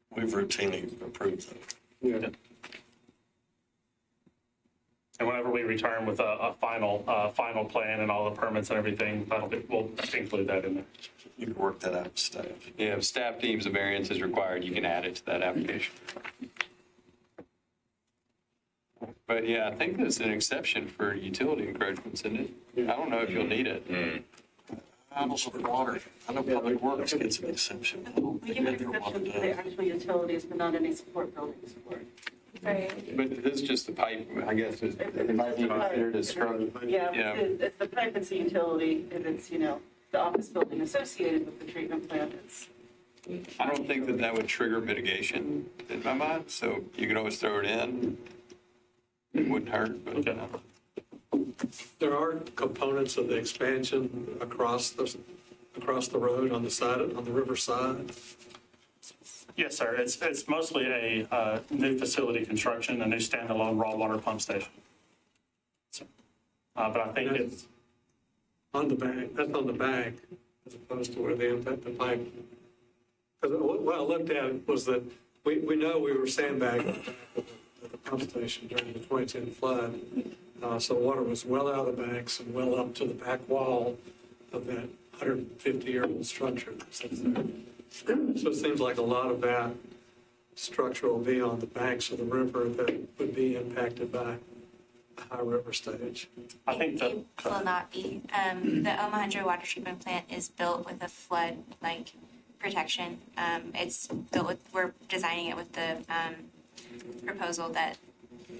We've routinely approved them. Yeah. And whenever we return with a final plan and all the permits and everything, we'll include that in there. You can work that out with staff. Yeah, if staff deems a variance is required, you can add it to that application. But yeah, I think there's an exception for utility encroachments, isn't it? I don't know if you'll need it. I know water. I know Public Works gets an exception. I don't We think give an every water exception for does. the actual utilities, but not any support buildings for it. Right. But this is just the pipe, I guess, it might be considered a structure. Yeah, it's the pipe, it's a utility, if it's, the office building associated with the treatment plant, it's. I don't think that would trigger mitigation in my mind, so you can always throw it in. It wouldn't hurt, but. There are components of the expansion across the road on the river side. Yes, sir. It's mostly a new facility construction, a new standalone raw water pump station. So, but I think it's on the bank. That's on the bank, as opposed to where the pipe. Because what I looked at was that we know we were sandbagging at the pump station during the 2010 flood. So water was well out of the banks and well up to the back wall of that 150-year-old structure that sits there. So it seems like a lot of that structure will be on the banks of the river that would be impacted by a high river stage. I think that It will not be. The Omohundro water treatment plant is built with a flood-like protection. It's built with, we're designing it with the proposal that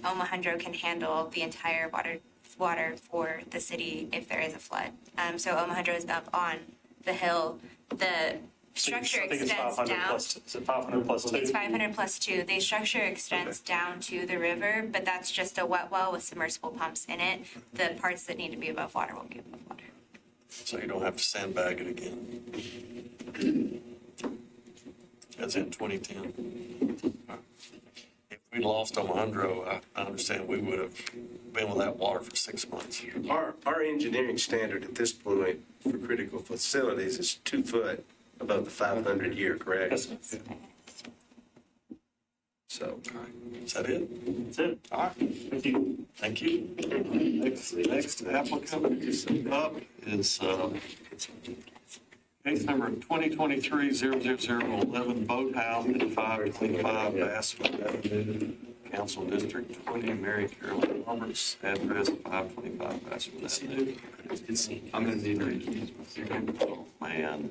Omohundro can handle the entire water for the city if there is a flood. So Omohundro is up on the hill. The structure extends down. Is it 500 plus 2? It's 500 plus 2. The structure extends down to the river, but that's just a wet well with submersible pumps in it. The parts that need to be above water will be above water. So you don't have to sandbag it again. As in 2010. If we lost Alejandro, I understand we would have been without water for 6 months. Our engineering standard at this point for critical facilities is 2 foot above the 500-year, correct? So, is that it? That's it. All right. Thank you. Thank you. Next applicant up is case number 2023-00011, Boathouse at 525 Basswood Avenue, Council District 20, Mary Carolyn Roberts, address 525 Basswood Avenue. I'm going to need to use my oh, man.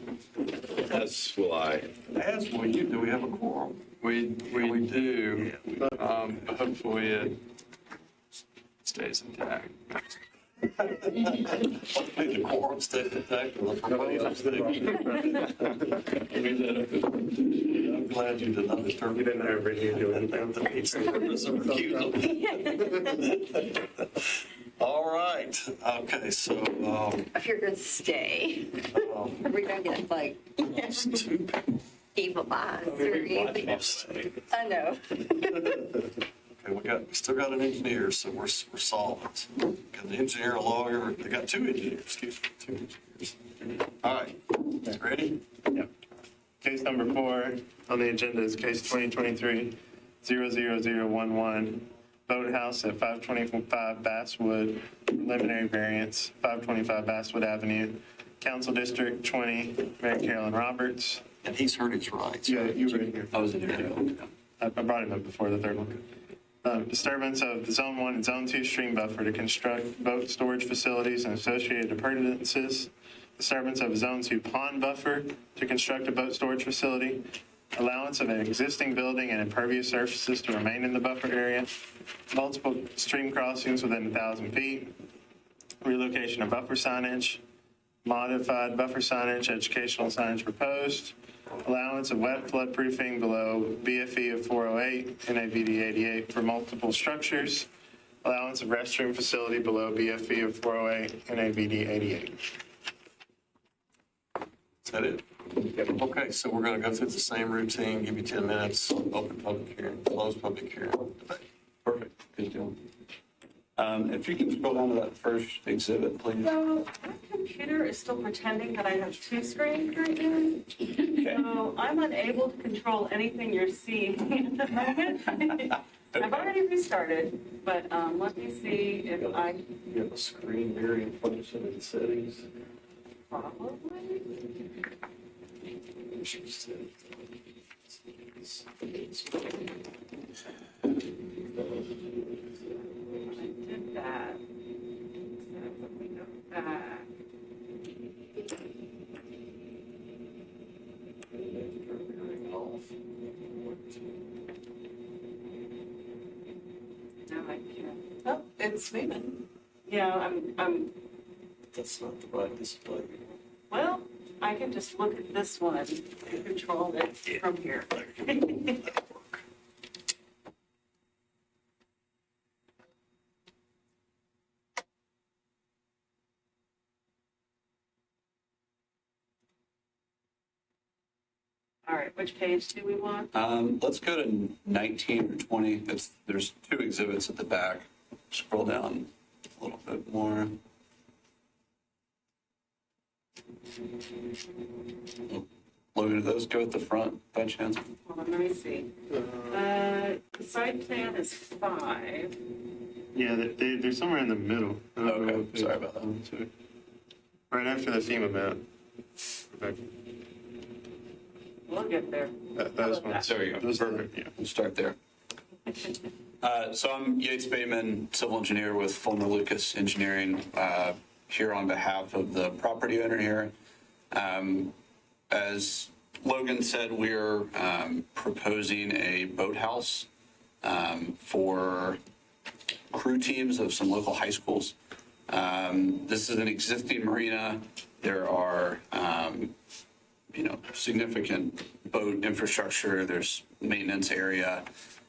As will I. As will you. Do we have a quorum? We do. Hopefully it stays intact. Hopefully the quorum stays intact. I'm glad you did not disturb. You didn't have to do anything. All right. Okay, so. If you're going to stay, are we going to get like evil eyes or anything? I know. Okay, we still got an engineer, so we're solvent. Got an engineer, a lawyer. They got 2 engineers. Excuse me, 2 engineers. All right, ready? Yep. Case number 4 on the agenda is case 2023-00011, Boathouse at 525 Basswood, preliminary variance, 525 Basswood Avenue, Council District 20, Mary Carolyn Roberts. And he's heard his rights. Yeah, you were in here. I was in here. I brought him up before the third one. Disturbance of the Zone 1 and Zone 2 stream buffer to construct boat storage facilities and associated appurtenances. Disturbance of a Zone 2 pond buffer to construct a boat storage facility. Allowance of an existing building and impervious surfaces to remain in the buffer area. Multiple stream crossings within 1,000 feet. Relocation of buffer signage. Modified buffer signage, educational signage proposed. Allowance of wet floodproofing below BFE of 408, NAVD 88 for multiple structures. Allowance of restroom facility below BFE of 408, NAVD 88. Is that it? Okay, so we're going to go through the same routine, give you 10 minutes, open public hearing, close public hearing, debate. Perfect, good deal. If you can scroll down to that first exhibit, please. So my computer is still pretending that I have 2 screens right now. So I'm unable to control anything you're seeing at the moment. I've already restarted, but let me see if I. You have a screen area function in settings. Probably. Did that. So let me go back. No, I can't. Oh, it's moving. Yeah, I'm. That's not the right display. Well, I can just look at this one and control it from here. All right, which page do we want? Let's go to 19 or 20. There's 2 exhibits at the back. Scroll down a little bit more. Logan, do those go at the front by chance? Hold on, let me see. The site plan is 5. Yeah, they're somewhere in the middle. Okay, sorry about that. Right after the FEMA map. Okay. We'll get there. Those ones. There we go. Perfect. Yeah, we'll start there. So I'm Yates Bateman, civil engineer with Fulmer Lucas Engineering, here on behalf of the property owner here. As Logan said, we're proposing a boathouse for crew teams of some local high schools. This is an existing marina. There are significant boat infrastructure. There's maintenance area.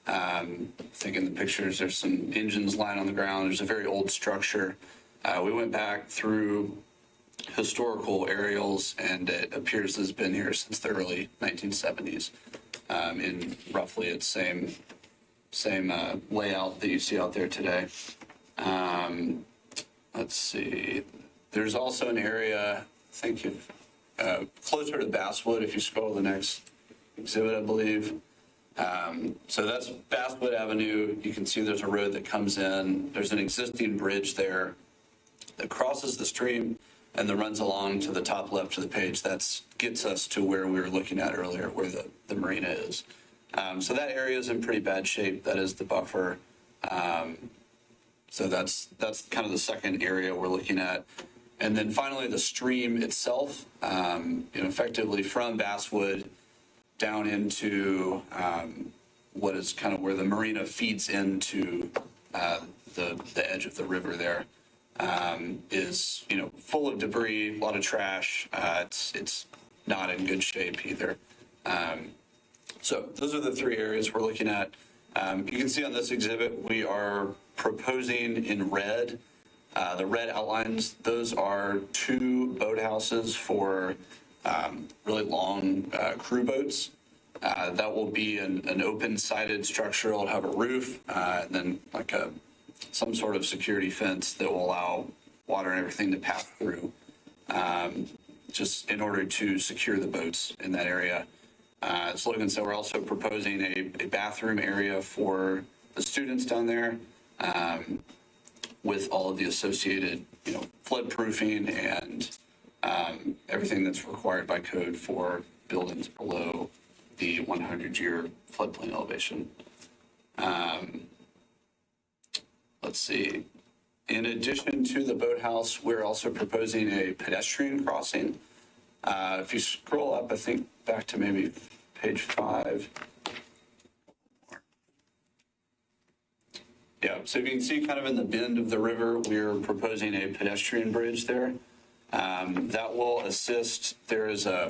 I think in the pictures, there's some engines lying on the ground. There's a very old structure. We went back through historical aerials, and it appears it's been here since the early 1970s in roughly its same layout that you see out there today. Let's see. There's also an area, I think, closer to Basswood, if you scroll to the next exhibit, I believe. So that's Basswood Avenue. You can see there's a road that comes in. There's an existing bridge there that crosses the stream and then runs along to the top left of the page. That gets us to where we were looking at earlier, where the marina is. So that area is in pretty bad shape. That is the buffer. So that's kind of the second area we're looking at. And then finally, the stream itself, effectively from Basswood down into what is kind of where the marina feeds into the edge of the river there, is full of debris, a lot of trash. It's not in good shape either. So those are the three areas we're looking at. You can see on this exhibit we are proposing in red. The red outlines, those are 2 boathouses for really long crew boats. That will be an open-sided structure. It'll have a roof and then like some sort of security fence that will allow water and everything to pass through, just in order to secure the boats in that area. As Logan said, we're also proposing a bathroom area for the students down there, with all of the associated, flood proofing and everything that's required by code for buildings below the 100-year floodplain elevation. Let's see. In addition to the boathouse, we're also proposing a pedestrian crossing. If you scroll up, I think back to maybe page 5. Yeah, so you can see kind of in the bend of the river, we're proposing a pedestrian bridge there. That will assist. There is a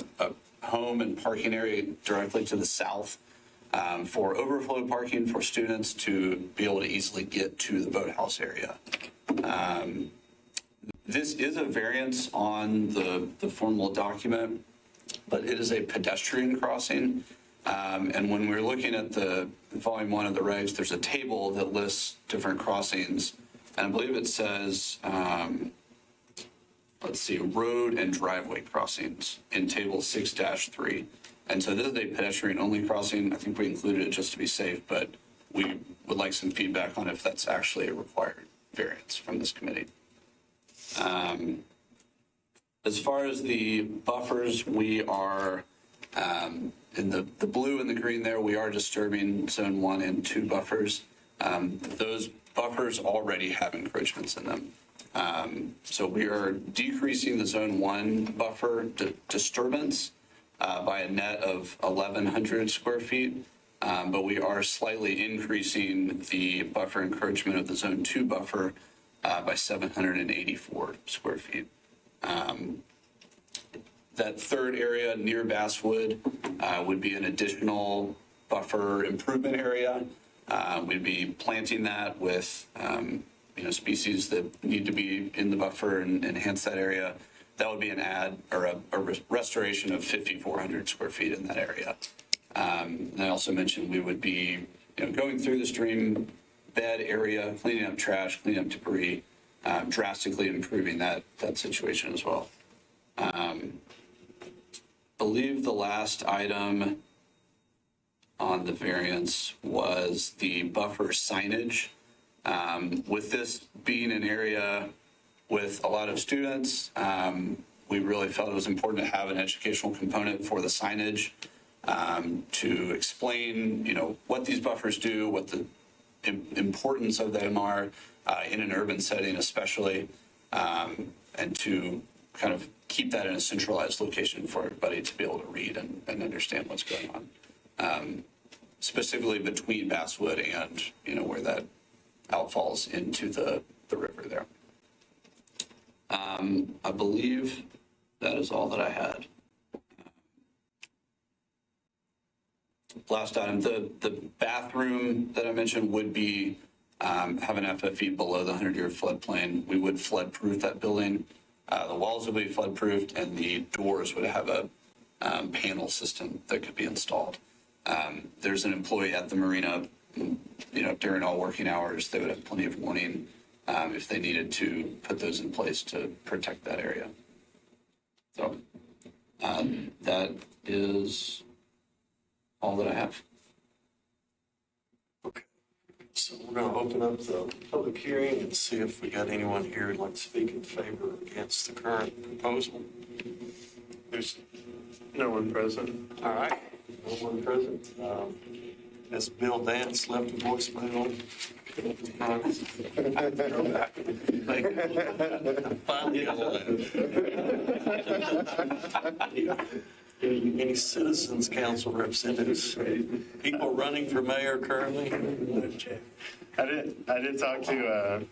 home and parking area directly to the south for overflow parking for students to be able to easily get to the boathouse area. This is a variance on the formal document, but it is a pedestrian crossing. And when we're looking at the volume 1 of the regs, there's a table that lists different crossings. And I believe it says, let's see, road and driveway crossings in table 6-3. And so this is a pedestrian only crossing. I think we included it just to be safe, but we would like some feedback on if that's actually a required variance from this committee. As far as the buffers, we are, in the blue and the green there, we are disturbing zone 1 and 2 buffers. Those buffers already have encroachments in them. So we are decreasing the zone 1 buffer disturbance by a net of 1,100 square feet. But we are slightly increasing the buffer encroachment of the zone 2 buffer by 784 square feet. That third area near Basswood would be an additional buffer improvement area. We'd be planting that with species that need to be in the buffer and enhance that area. That would be an add or a restoration of 5,400 square feet in that area. And I also mentioned we would be going through the stream bed area, cleaning up trash, cleaning up debris, drastically improving that situation as well. Believe the last item on the variance was the buffer signage. With this being an area with a lot of students, we really felt it was important to have an educational component for the signage, to explain, what these buffers do, what the importance of them are in an urban setting especially, and to kind of keep that in a centralized location for everybody to be able to read and understand what's going on, specifically between Basswood and, where that outfalls into the river there. I believe that is all that I had. Last item, the bathroom that I mentioned would be have an FFE below the 100-year floodplain. We would flood proof that building. The walls will be flood-proofed, and the doors would have a panel system that could be installed. There's an employee at the marina, during all working hours, they would have plenty of warning if they needed to put those in place to protect that area. So that is all that I have. So we're going to open up the public hearing and see if we got anyone here who'd like to speak in favor or against the current proposal. There's no one present. All right, no one present. Has Bill Dance left a voicemail? Finally got Any citizens council representatives? People running for mayor currently? I did talk to,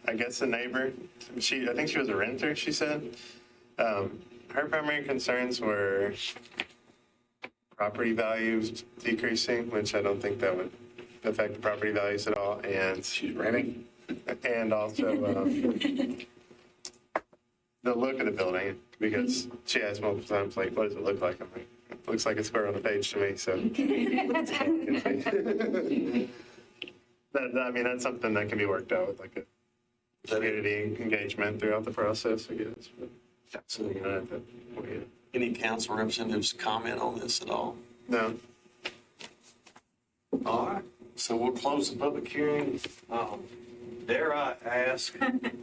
I guess, a neighbor. I think she was a renter, she said. Her primary concerns were property values decreasing, which I don't think that would affect the property values at all. And She's renting? And also the look of the building, because she asked multiple times, like, what does it look like? I'm like, it looks like a square on a page to me, so. That's something that can be worked out with, like a community engagement throughout the process, I guess. So, any council representatives comment on this at all? No. All right, so we'll close the public hearing. Dare I ask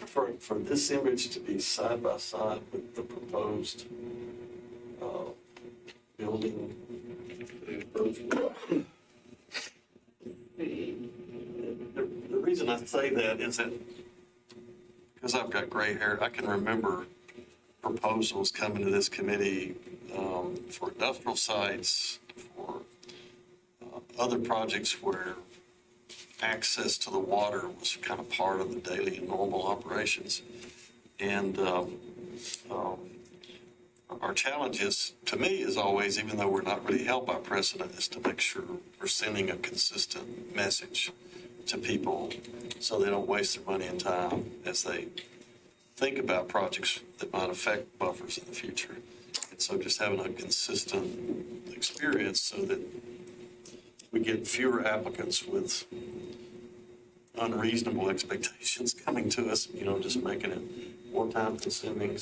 for this image to be side by side with the proposed building? The reason I say that is that because I've got gray hair, I can remember proposals coming to this committee for industrial sites, for other projects where access to the water was kind of part of the daily and normal operations. And our challenge is, to me, is always, even though we're not really held by precedent, is to make sure we're sending a consistent message to people so they don't waste their money and time as they think about projects that might affect buffers in the future. And so just having a consistent experience so that we get fewer applicants with unreasonable expectations coming to us, just making it more time consuming,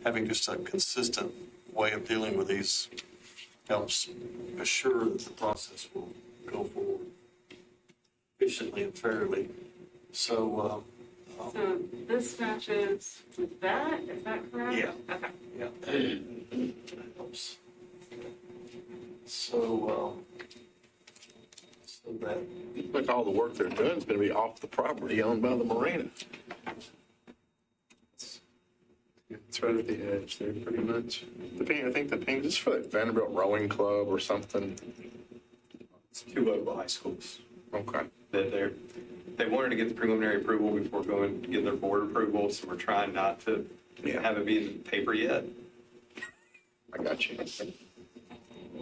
having just a consistent way of dealing with these helps assure that the process will go forward efficiently and fairly. So, So this matches with that, is that correct? Yeah. Okay. Yeah. That helps. So that. Look, all the work they're doing is going to be off the property owned by the marina. It's right at the edge there, pretty much. I think the pink Just for the Vanderbilt Rowing Club or something. It's two local high schools. Okay. They wanted to get the preliminary approval before going to get their board approval, so we're trying not to have it be in the paper yet. I got you.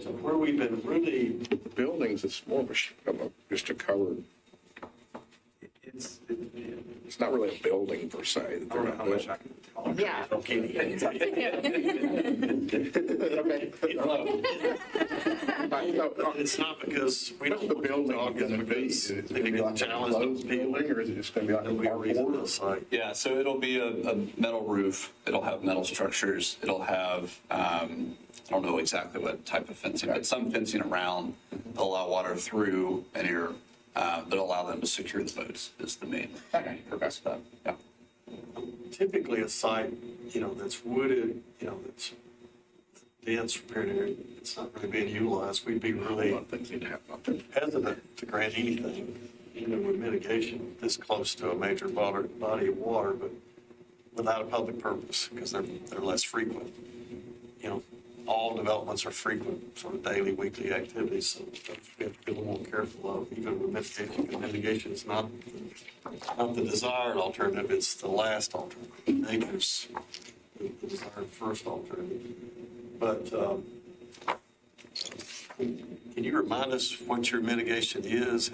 So where we've been really. The buildings, it's more of just a covered. It's not really a building per se. I don't know how much I can talk. Yeah. It's not because we don't want to talk, it's because they can get challenged with people. Or is it just going to be like a carport? Yeah, so it'll be a metal roof. It'll have metal structures. It'll have, I don't know exactly what type of fencing, but some fencing around. They'll allow water through and air, but allow them to secure the boats is the main purpose of that. Yeah. Typically a site, that's wooded, that's dense repaired area, it's not really being utilized. We'd be really hesitant to grant anything, even with mitigation this close to a major body of water, but without a public purpose because they're less frequent. All developments are frequent, sort of daily, weekly activities, so we have to be a little more careful of, even with mitigation. Mitigation is not the desired alternative, it's the last alternative. Nature's the desired first alternative. But can you remind us what your mitigation is?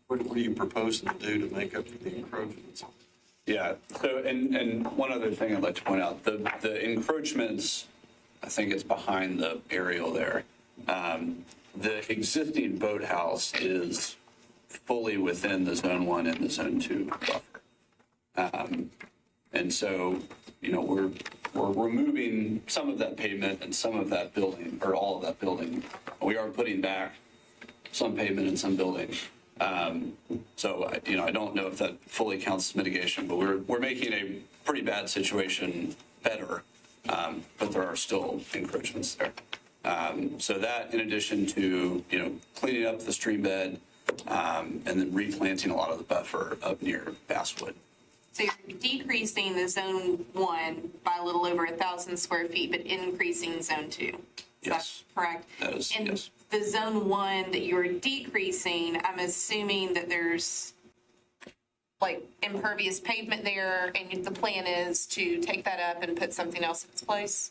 What are you proposing to do to make up for the encroachments? Yeah, so, and one other thing I'd like to point out, the encroachments, I think it's behind the aerial there. The existing boathouse is fully within the Zone 1 and the Zone 2 buffer. And so, we're removing some of that pavement and some of that building, or all of that building. We are putting back some pavement and some building. So, I don't know if that fully counts as mitigation, but we're making a pretty bad situation better, but there are still encroachments there. So that, in addition to, cleaning up the stream bed, and then replanting a lot of the buffer up near Basswood. So you're decreasing the Zone 1 by a little over 1,000 square feet, but increasing Zone 2. Is Yes. that correct? That is, and yes. The Zone 1 that you're decreasing, I'm assuming that there's like impervious pavement there, and the plan is to take that up and put something else in its place?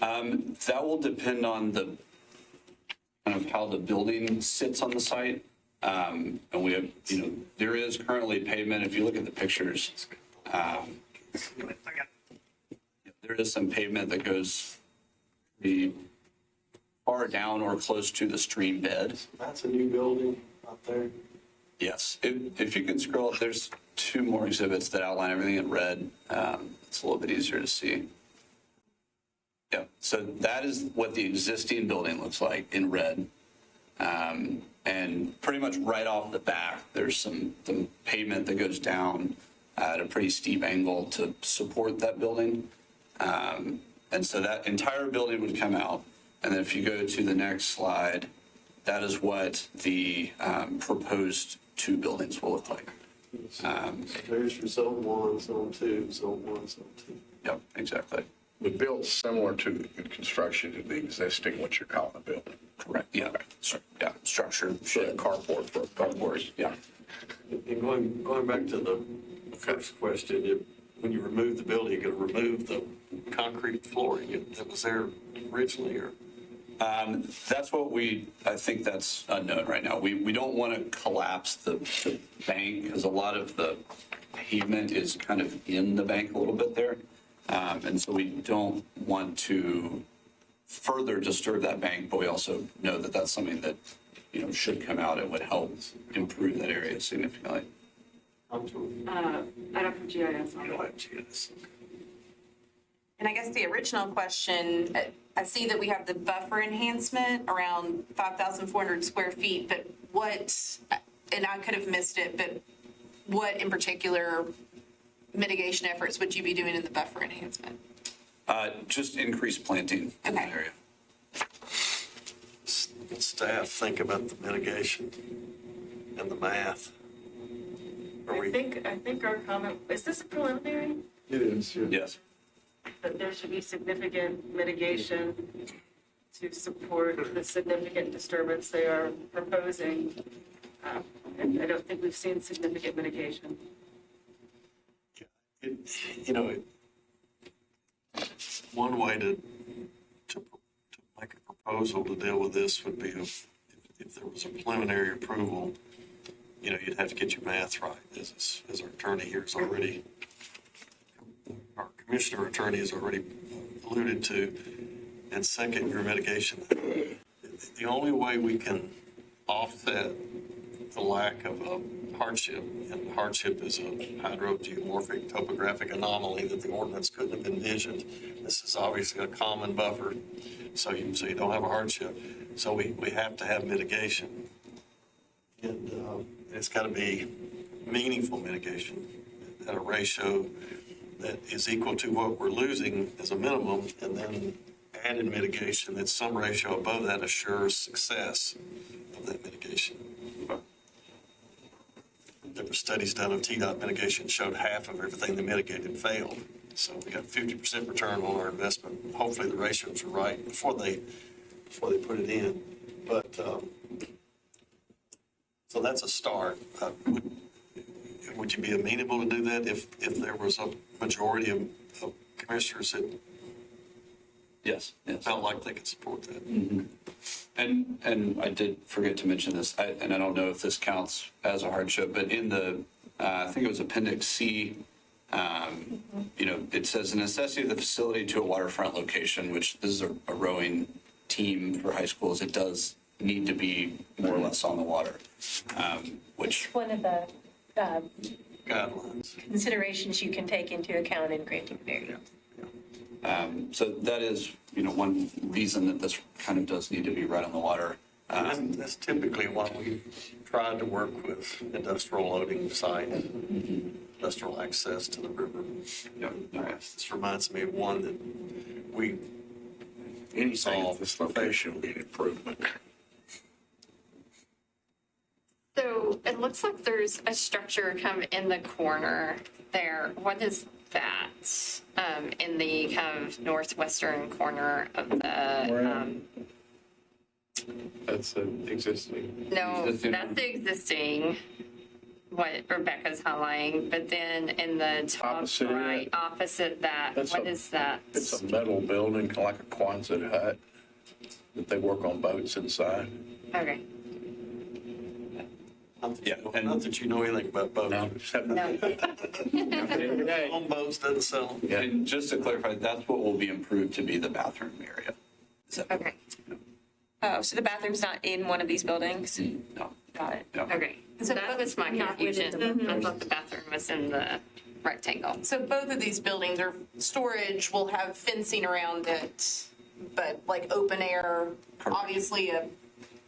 That will depend on the kind of how the building sits on the site. And we have, there is currently pavement. If you look at the pictures, there is some pavement that goes the far down or close to the stream bed. That's a new building out there. Yes. If you can scroll up, there's two more exhibits that outline everything in red. It's a little bit easier to see. Yeah. So that is what the existing building looks like in red. And pretty much right off the back, there's the pavement that goes down at a pretty steep angle to support that building. And so that entire building would come out. And then if you go to the next slide, that is what the proposed two buildings will look like. There's your Zone 1, Zone 2, Zone 1, Zone 2. Yep, exactly. The built similar to in construction to the existing, what you're calling a building. Correct, yeah. Yeah, structure, shed. Carport for carports. Yeah. And going back to the first question, when you remove the building, you're going to remove the concrete flooring that was there originally, or? That's what I think that's unknown right now. We don't want to collapse the bank because a lot of the pavement is kind of in the bank a little bit there. And so we don't want to further disturb that bank, but we also know that that's something that, should come out and would help improve that area significantly. I don't have GIS on GIS. And I guess the original question, I see that we have the buffer enhancement around 5,400 square feet, but what, and I could have missed it, but what in particular mitigation efforts would you be doing in the buffer enhancement? Just increased planting in that area. Staff think about the mitigation and the math. I think our comment, is this a preliminary? It is, yes. That there should be significant mitigation to support the significant disturbance they are proposing. And I don't think we've seen significant mitigation. One way to make a proposal to deal with this would be if there was a preliminary approval, you'd have to get your math right, as our attorney here has already, our commissioner attorney has already alluded to. And second, your mitigation. The only way we can offset the lack of a hardship, and hardship is a hydrogeomorphic topographic anomaly that the ordinance couldn't have envisioned. This is obviously a common buffer, so you don't have a hardship. So we have to have mitigation. And it's got to be meaningful mitigation at a ratio that is equal to what we're losing as a minimum, and then added mitigation that's some ratio above that assures success of that mitigation. There were studies done of TDOT mitigation showed half of everything they mitigated failed. So we got 50% return on our investment. Hopefully the ratios are right before they put it in. But so that's a start. Would you be amenable to do that if there was a majority of commissioners that Yes. felt like they could support that? Mm-hmm. And I did forget to mention this, and I don't know if this counts as a hardship, but in the, I think it was Appendix C It says the necessity of the facility to a waterfront location, which this is a rowing team for high schools. It does need to be more or less on the water, which One of the Guidelines. considerations you can take into account in granting variance. so that is, one reason that this kind of does need to be right on the water. That's typically why we tried to work with industrial loading sites, industrial access to the river. This reminds me of one that we Anything at this location will be an improvement. So it looks like there's a structure kind of in the corner there. What is that? In the kind of northwestern corner of the, That's existing. no, that's the existing, what Rebecca's highlighting, but then in the top Opposite it. right, opposite that, what is that? It's a metal building, like a Quonset hut, that they work on boats inside. Okay. Not that you know anything about boats. On boats doesn't sell them. Yeah, and just to clarify, that's what will be improved to be the bathroom area. Okay. Oh, so the bathroom's not in one of these buildings? No. Got it. Okay, so that was my confusion. I thought the bathroom was in the rectangle. So both of these buildings are storage, will have fencing around it, but like open air, obviously a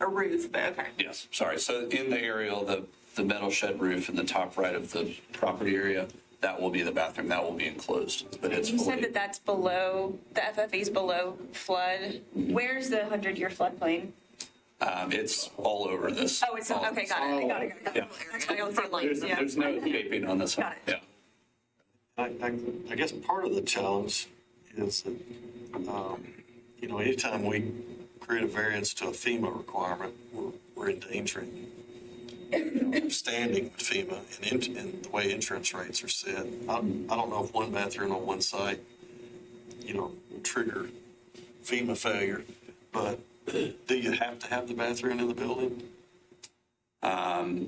roof, but okay. Yes, sorry. So in the aerial, the metal shed roof in the top right of the property area, that will be the bathroom. That will be enclosed, but it's You said fully. that that's below, the FFE's below flood. Where's the 100-year floodplain? It's all over this. Oh, it's, okay, got it. Yeah. I don't see lines, yeah. There's no escaping on this one. Got it. Yeah. I guess part of the challenge is that, anytime we create a variance to a FEMA requirement, we're endangering standing with FEMA and the way insurance rates are set. I don't know if one bathroom on one site, will trigger FEMA failure, but do you have to have the bathroom in the building? I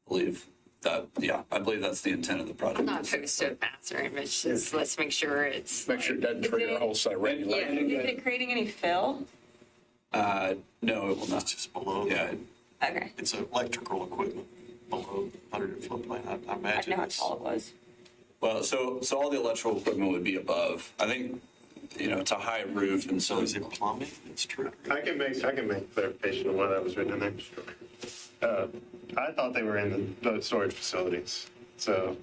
believe I believe that's the intent of the project. I'm not opposed to a bathroom, it's just, let's make sure it's. Make sure it doesn't trigger a whole set of regulations. Is it creating any fill? No, it will not. It's just below. Yeah. Okay. It's electrical equipment below 100 floodplain. I I imagine know how it's. tall it was. Well, so all the electrical equipment would be above. I think, it's a high roof, and so is it plumbing? It's true. I can make clarification on why that was written in there. I thought they were in the boat storage facilities. So,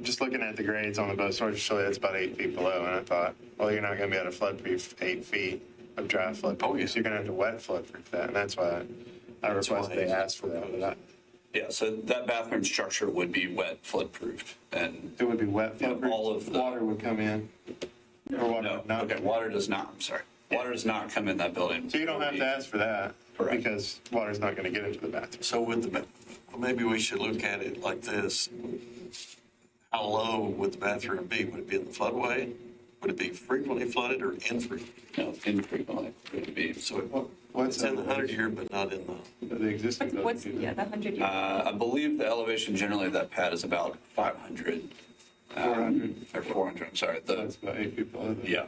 just looking at the grades on the boat storage facility, it's about 8 feet below. And I thought, well, you're not going to be able to floodproof 8 feet of dry floodproof. So you're going to have to wet floodproof that. And that's why I requested they asked for that. yeah. So that bathroom structure would be wet flood-proofed, and It would be wet floodproof. all of the water would come in. Or water no, would not. okay, water does not. I'm sorry, water does not come in that building. So you don't have to ask for that. Correct. Because water's not going to get into the bathroom. So maybe we should look at it like this. How low would the bathroom be? Would it be in the floodway? Would it be frequently flooded or infrequently? No, infrequently it would be. So What's it's in the 100-year, but not in the existing building? What's, the 100-year? I believe the elevation generally of that pad is about 500. 400. Or 400, I'm sorry. That's about 8 feet below that. Yeah.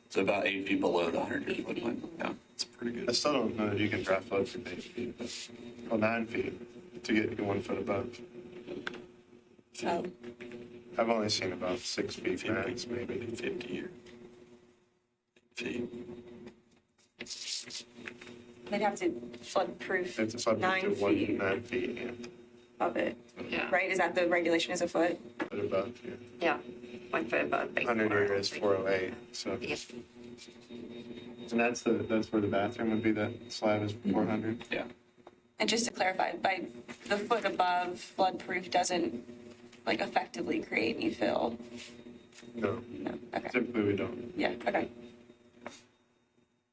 It's about 8 feet below the 100-year floodplain. Yeah. It's pretty good. I still don't know that you can dry flood for 8 feet, or 9 feet to get 1 foot above. Oh. I've only seen about 6 feet max, maybe. 50 year feet. They'd have to floodproof It's a flood 9 to feet 9 feet, yeah. of it. Yeah. Right? Is that the regulation is a foot? Foot above, yeah. Yeah, 1 foot above. base 100 water. year is 408, so. Yeah. And that's where the bathroom would be, that slab is 400? Yeah. And just to clarify, by the foot above, floodproof doesn't effectively create any fill. No. No. Okay. Typically, we don't. Yeah. Okay.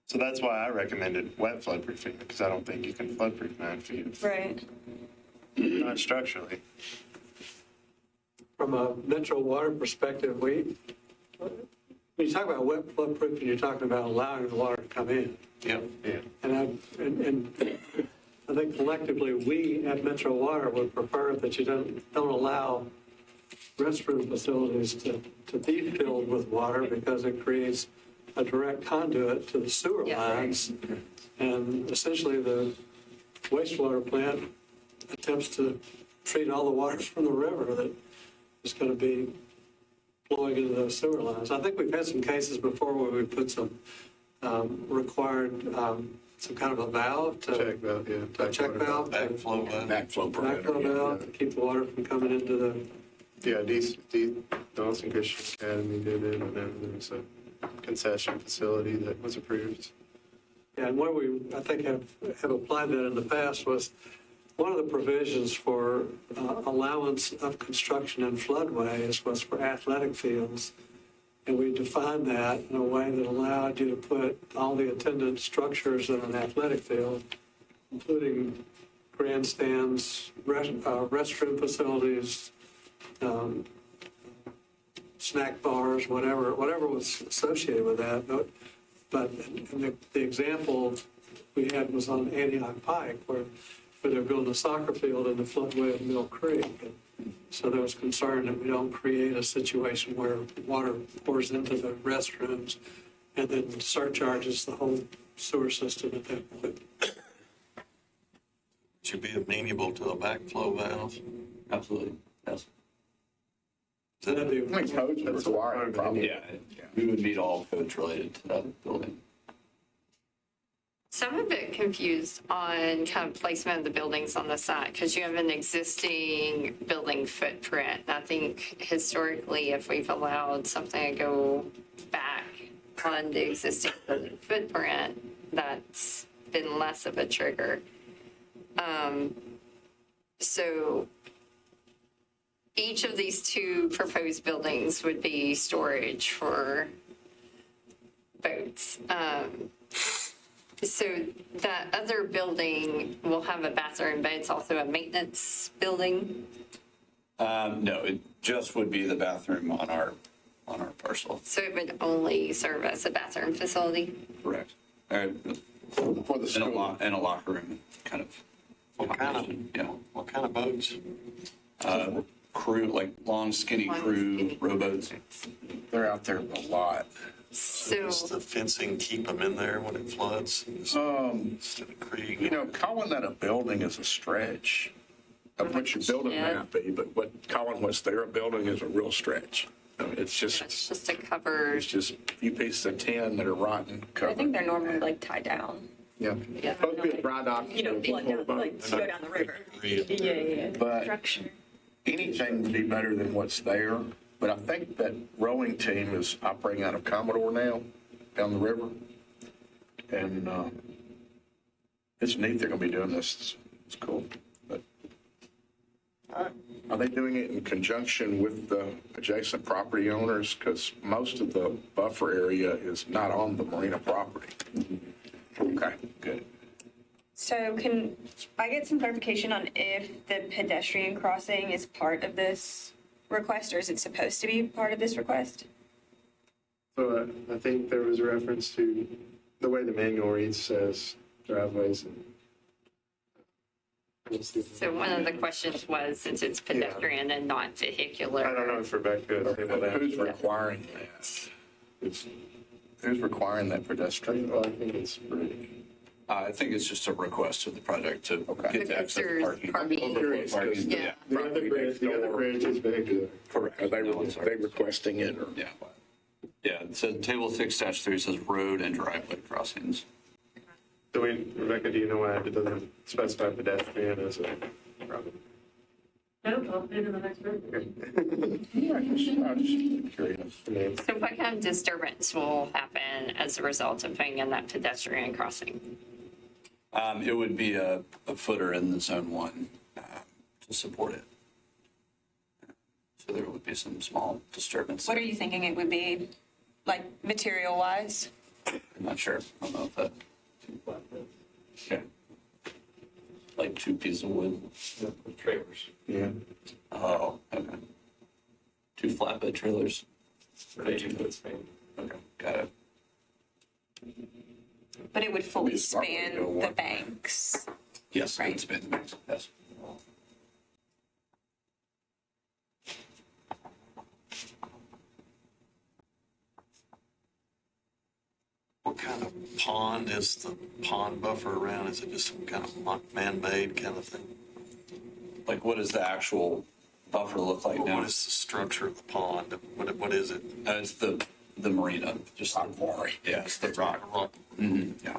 So that's why I recommended wet floodproofing, because I don't think you can floodproof 9 feet. Right. Not structurally. From a Metro Water perspective, when you talk about wet floodproofing, you're talking about allowing the water to come in. Yep. Yeah. And I think collectively, we at Metro Water would prefer that you don't allow restroom facilities to be filled with water because it creates a direct conduit to the sewer lines. And essentially the wastewater plant attempts to treat all the water from the river that is going to be flowing into those sewer lines. I think we've had some cases before where we put some required, some kind of a valve to Check valve, yeah. a check valve, Backflow valve. backflow valve to keep the water from coming into the. Yeah, Donaldson Christian Academy did it, and then there was a concession facility that was approved. Yeah, and where we, I think, have applied that in the past was one of the provisions for allowance of construction in floodways was for athletic fields. And we defined that in a way that allowed you to put all the attendant structures in an athletic field, including grandstands, restroom facilities, snack bars, whatever was associated with that. But the example we had was on Antioch Pike, where they're building a soccer field in the floodway of Mill Creek. And so there was concern that we don't create a situation where water pours into the restrooms and then surcharges the whole sewer system at that point. Should be amenable to a backflow valve. Absolutely, yes. I think codes would require it, probably. Yeah, we would meet all codes related to that building. So I'm a bit confused on kind of placement of the buildings on the site because you have an existing building footprint. I think historically, if we've allowed something to go back on the existing building footprint, that's been less of a trigger. So each of these two proposed buildings would be storage for boats. So that other building will have a bathroom, but it's also a maintenance building? No, it just would be the bathroom on our parcel. So it would only serve as a bathroom facility? Correct. For the school. In a locker room, kind of. What kind of boats? Crew, like long, skinny crew rowboats. They're out there a lot. So does the fencing keep them in there when it floods? Instead of creating. You know, calling that a building is a stretch of what your building might be, but what calling what's there a building is a real stretch. I mean, it's just a cover. It's just a few pieces of tin that are rotten covered. I think they're normally like tied down. Yeah. Supposed to be a dry dock. You know, like to go down the river. Yeah. But Structure. anything would be better than what's there. But I think that rowing team is operating out of Commodore now, down the river. And it's neat they're going to be doing this. It's cool. But are they doing it in conjunction with the adjacent property owners? Because most of the buffer area is not on the marina property. Okay, good. So can I get some clarification on if the pedestrian crossing is part of this request, or is it supposed to be part of this request? So I think there was a reference to the way the manual reads says driveways. So one of the questions was, since it's pedestrian and not vehicular. I don't know if Rebecca. Who's requiring that? Who's requiring that pedestrian? Well, I think it's pretty. I think it's just a request of the project to get to access There's parking. parking. Yeah. The other bridge is vehicular. Correct. Are they requesting it? Or? Yeah. Yeah, so table 6-3 says road and driveway crossings. So Rebecca, do you know why it doesn't specify pedestrian as a problem? No, I'll put it in the next room. I'm just curious. So what kind of disturbance will happen as a result of putting in that pedestrian crossing? It would be a footer in the zone 1 to support it. So there would be some small disturbance. What are you thinking it would be, like material wise? I'm not sure. I don't know if that. Okay. Like 2 pieces of wood. Trailers. Yeah. Oh, okay. 2 flatbed trailers. 18-foot span. Okay, got it. But it would fully span the banks. Yes, it would span the banks. Yes. kind of pond is the pond buffer around? Is it just some kind of man-made kind of thing? Like, what does the actual buffer look like now? What is the structure of the pond? What is it? It's the marina, just Rock quarry. yeah, it's the rock. Yeah.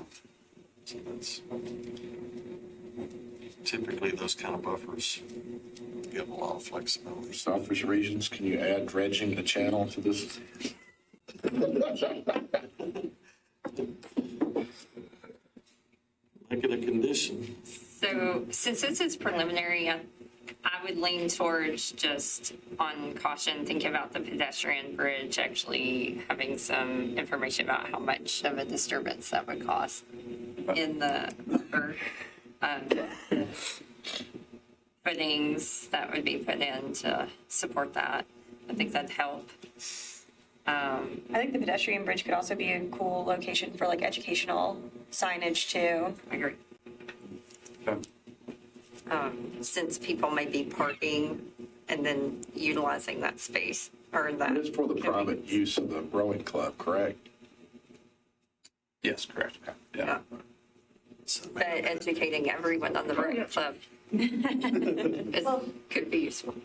So that's typically those kind of buffers give a lot of flexibility. For selfish reasons, can you add dredging the channel to this? Make it a condition. So since this is preliminary, I would lean towards just on caution, thinking about the pedestrian bridge, actually having some information about how much of a disturbance that would cause in the footings that would be put in to support that. I think that'd help. I think the pedestrian bridge could also be a cool location for like educational signage too. I agree. Since people may be parking and then utilizing that space or that. It's for the private use of the rowing club, correct? Yes, correct. Yeah. But educating everyone on the rowing club could be useful.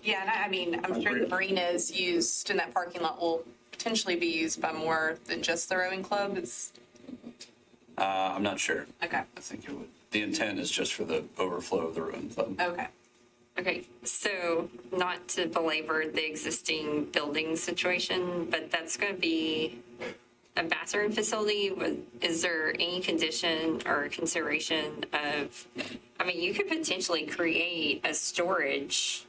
Yeah, and I mean, I'm sure the marina is used, and that parking lot will potentially be used by more than just the rowing club. I'm not sure. Okay. I think it would. The intent is just for the overflow of the rowing club. Okay. Okay, so not to belabor the existing building situation, but that's going to be a bathroom facility. Is there any condition or consideration of, I mean, you could potentially create a storage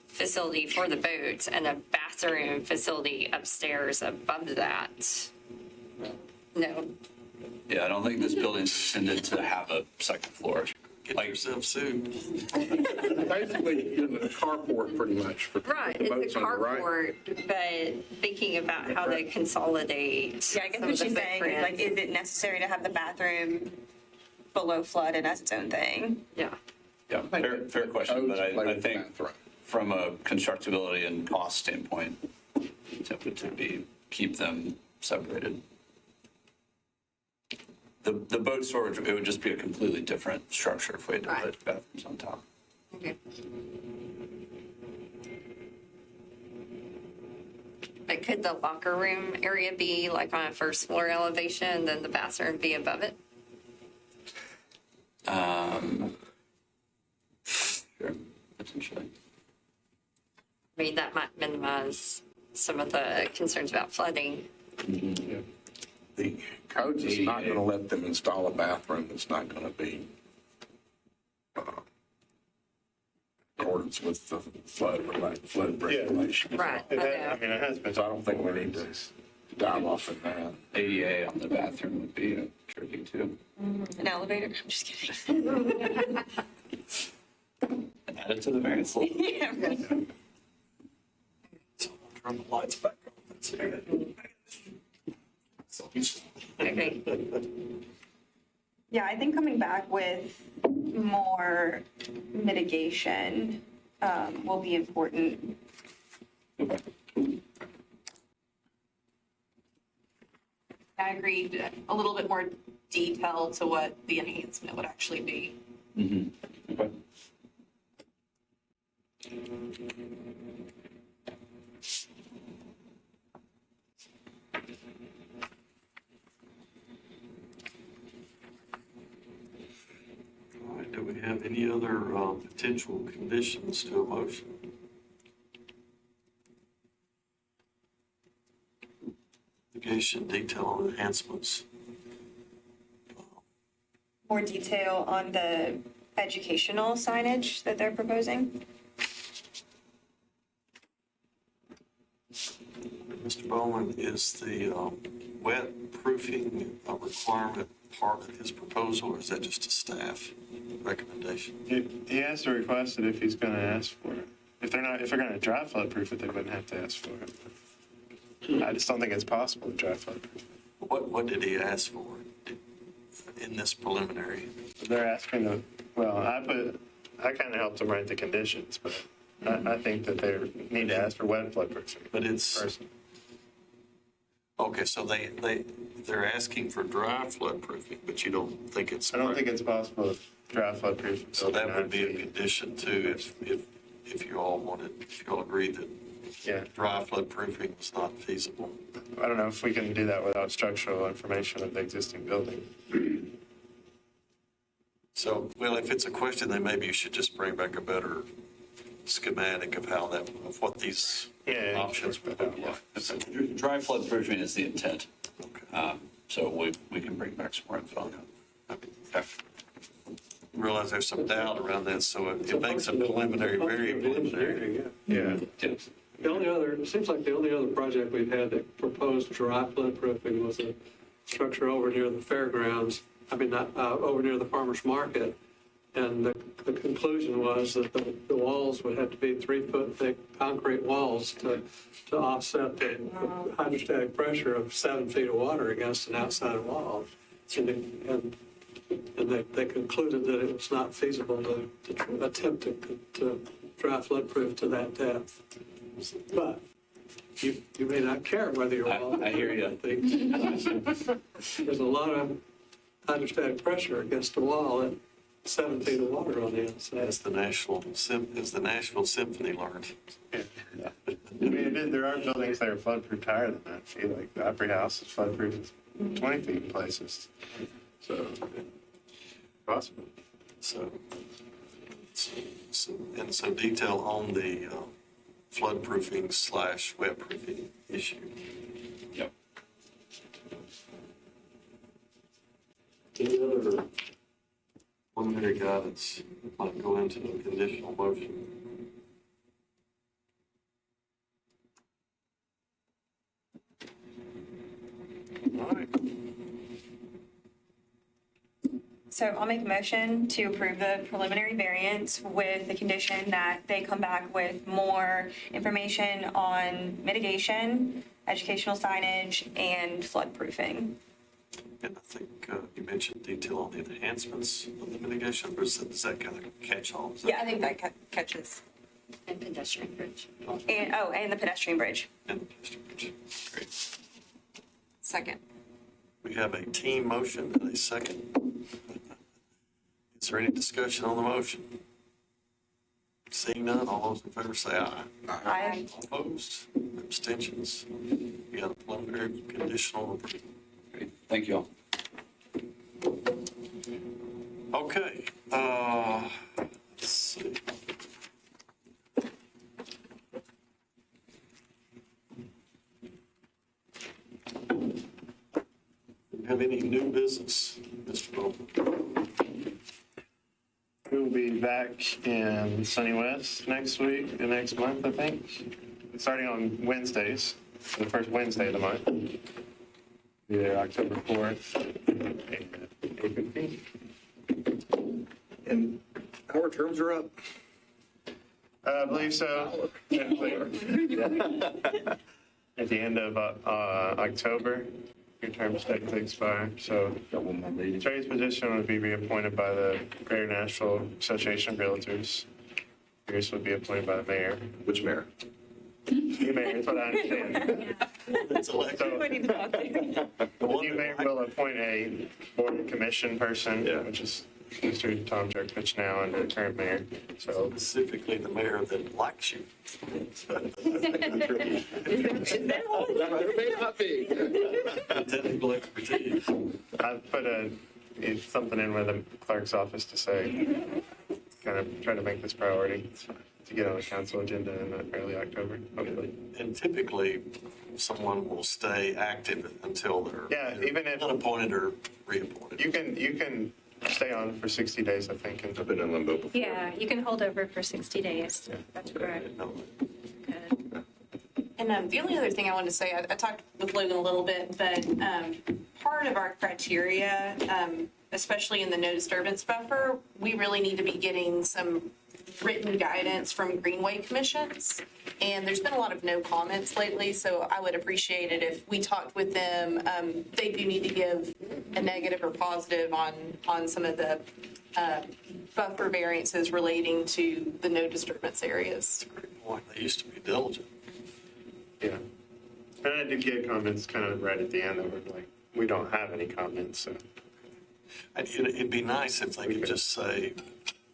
facility for the boats and a bathroom facility upstairs above that. No. Yeah, I don't think this building's intended to have a second floor. Get yourself sued. Basically, in the carport, pretty much. For Right, the boats it's a on the right. carport, but thinking about how to consolidate. Yeah, I guess some what of the she's saying is like, footprints. is it necessary to have the bathroom below flood and as its own thing? Yeah. Yeah, fair question, but Codes play I with think bathroom. from a constructability and cost standpoint, attempted to keep them separated. The boat storage, it would just be a completely different structure if we had to put bathrooms on top. Okay. But could the locker room area be like on a first floor elevation, then the bathroom be above it? Sure, potentially. I mean, that might minimize some of the concerns about flooding. The codes is not going to let them install a bathroom that's not going to be in accordance with the flood regulations. Right. I mean, it has been. So I don't think we need to dive off in that. ADA on the bathroom would be tricky too. An elevator? I'm just kidding. Add it to the variance list. Yeah, right. Turn the lights back on. That's it. Okay. Yeah, I think coming back with more mitigation will be important. I agreed, a little bit more detail to what the enhancement would actually be. Okay. All right, do we have any other potential conditions to a motion? Mitigation, detail, and enhancements. More detail on the educational signage that they're proposing. Mr. Bowman, is the wet proofing a requirement part of his proposal, or is that just a staff recommendation? He has to request it if he's going to ask for it. If they're going to dry flood proof it, they wouldn't have to ask for it. I just don't think it's possible to dry flood proof it. What did he ask for in this preliminary? They're asking I kind of helped them write the conditions, but I think that they need to ask for wet flood proofing. But it's first. okay. So they they're asking for dry flood proofing, but you don't think it's. I don't think it's possible to dry flood proof. So that would be a condition too, if you all wanted, if you all agree that dry flood proofing is not feasible. I don't know if we can do that without structural information of the existing building. So, well, if it's a question, then maybe you should just bring back a better schematic of how that, of what these options would look like. Dry flood proofing is the intent. So we can bring back some more info on that. Realize there's some doubt around that, so it makes a preliminary, very preliminary. Yeah. The only other, it seems like the only other project we've had that proposed dry flood proofing was a structure over near the fairgrounds, not over near the farmer's market. And the conclusion was that the walls would have to be 3-foot thick concrete walls to offset the hydrostatic pressure of 7 feet of water against an outside wall. And they concluded that it was not feasible to attempt to dry flood proof to that depth. But you may not care whether your wall. I hear you. There's a lot of hydrostatic pressure against the wall at 7 feet of water on the outside. As the Nashville Symphony learned. I mean, there are buildings that are flood-proof higher than that. See, like the Opry House is flood-proof 20 feet in places. So, possible. So detail on the flood proofing / wet proofing issue. Yep. Any other preliminary guidance might go into the conditional motion? All right. So I'll make a motion to approve the preliminary variance with the condition that they come back with more information on mitigation, educational signage, and flood proofing. And I think you mentioned detail on the enhancements of the mitigation, or does that kind of catch all? Yeah, I think that catches. And pedestrian bridge. And the pedestrian bridge. And the pedestrian bridge. Great. Second. We have a team motion and a second. Is there any discussion on the motion? Seeing none, all those in favor say aye. Aye. All opposed? Abstentions? We got a preliminary conditional approval. Great. Thank you all. Okay. Let's see. Have any new business, Mr. Bowman? We'll be back in Sunny West next month, I think. Starting on Wednesdays, the first Wednesday of the month. Either October 4th and April 15th. And our terms are up? I believe so. At the end of October, your terms technically expire. So Trey's position would be reappointed by the Greater Nashville Association of Realtors. Yours would be appointed by the mayor. Which mayor? The mayor, is what I understand. The new mayor will appoint a board and commission person, which is Mr. Tom Jerkovich now and the current mayor. So specifically the mayor that likes you. Technical expertise. I put something in with the clerk's office to say, kind of try to make this priority to get on the council agenda in early October, hopefully. And typically, someone will stay active until they're even if unappointed or reappointed. You can stay on for 60 days, I think. And I've been in limbo before. Yeah, you can hold over for 60 days. That's correct. And the only other thing I wanted to say, I talked with Logan a little bit, but part of our criteria, especially in the no disturbance buffer, we really need to be getting some written guidance from Greenway commissions. And there's been a lot of no comments lately, so I would appreciate it if we talked with them. They do need to give a negative or positive on some of the buffer variances relating to the no disturbance areas. Boy, they used to be diligent. Yeah. And I did get comments kind of right at the end that were like, we don't have any comments, so. It'd be nice if they could just say,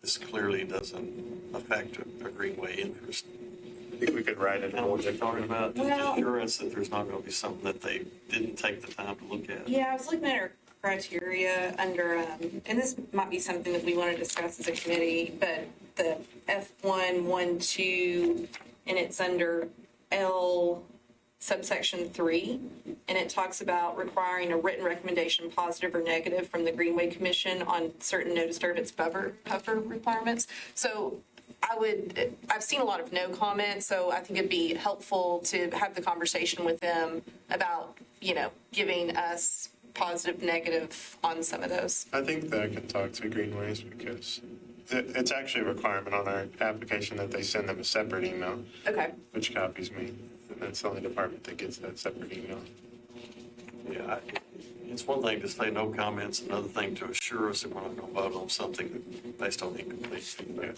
this clearly doesn't affect a greenway interest. I think we could write it. Kind of what they're talking about, just Well- assurance that there's not going to be something that they didn't take the time to look at. Yeah, I was looking at our criteria under, and this might be something that we want to discuss as a committee, but the F1, 1, 2, and it's under L subsection 3, and it talks about requiring a written recommendation, positive or negative, from the Greenway Commission on certain no disturbance buffer requirements. So I've seen a lot of no comments, so I think it'd be helpful to have the conversation with them about, giving us positive, negative on some of those. I think that I can talk to Greenways because it's actually a requirement on our application that they send them a separate email. Okay. Which copies me. And that's the only department that gets that separate email. Yeah, it's one thing to say no comments, another thing to assure us that we're not going to vote on something based on incomplete feedback.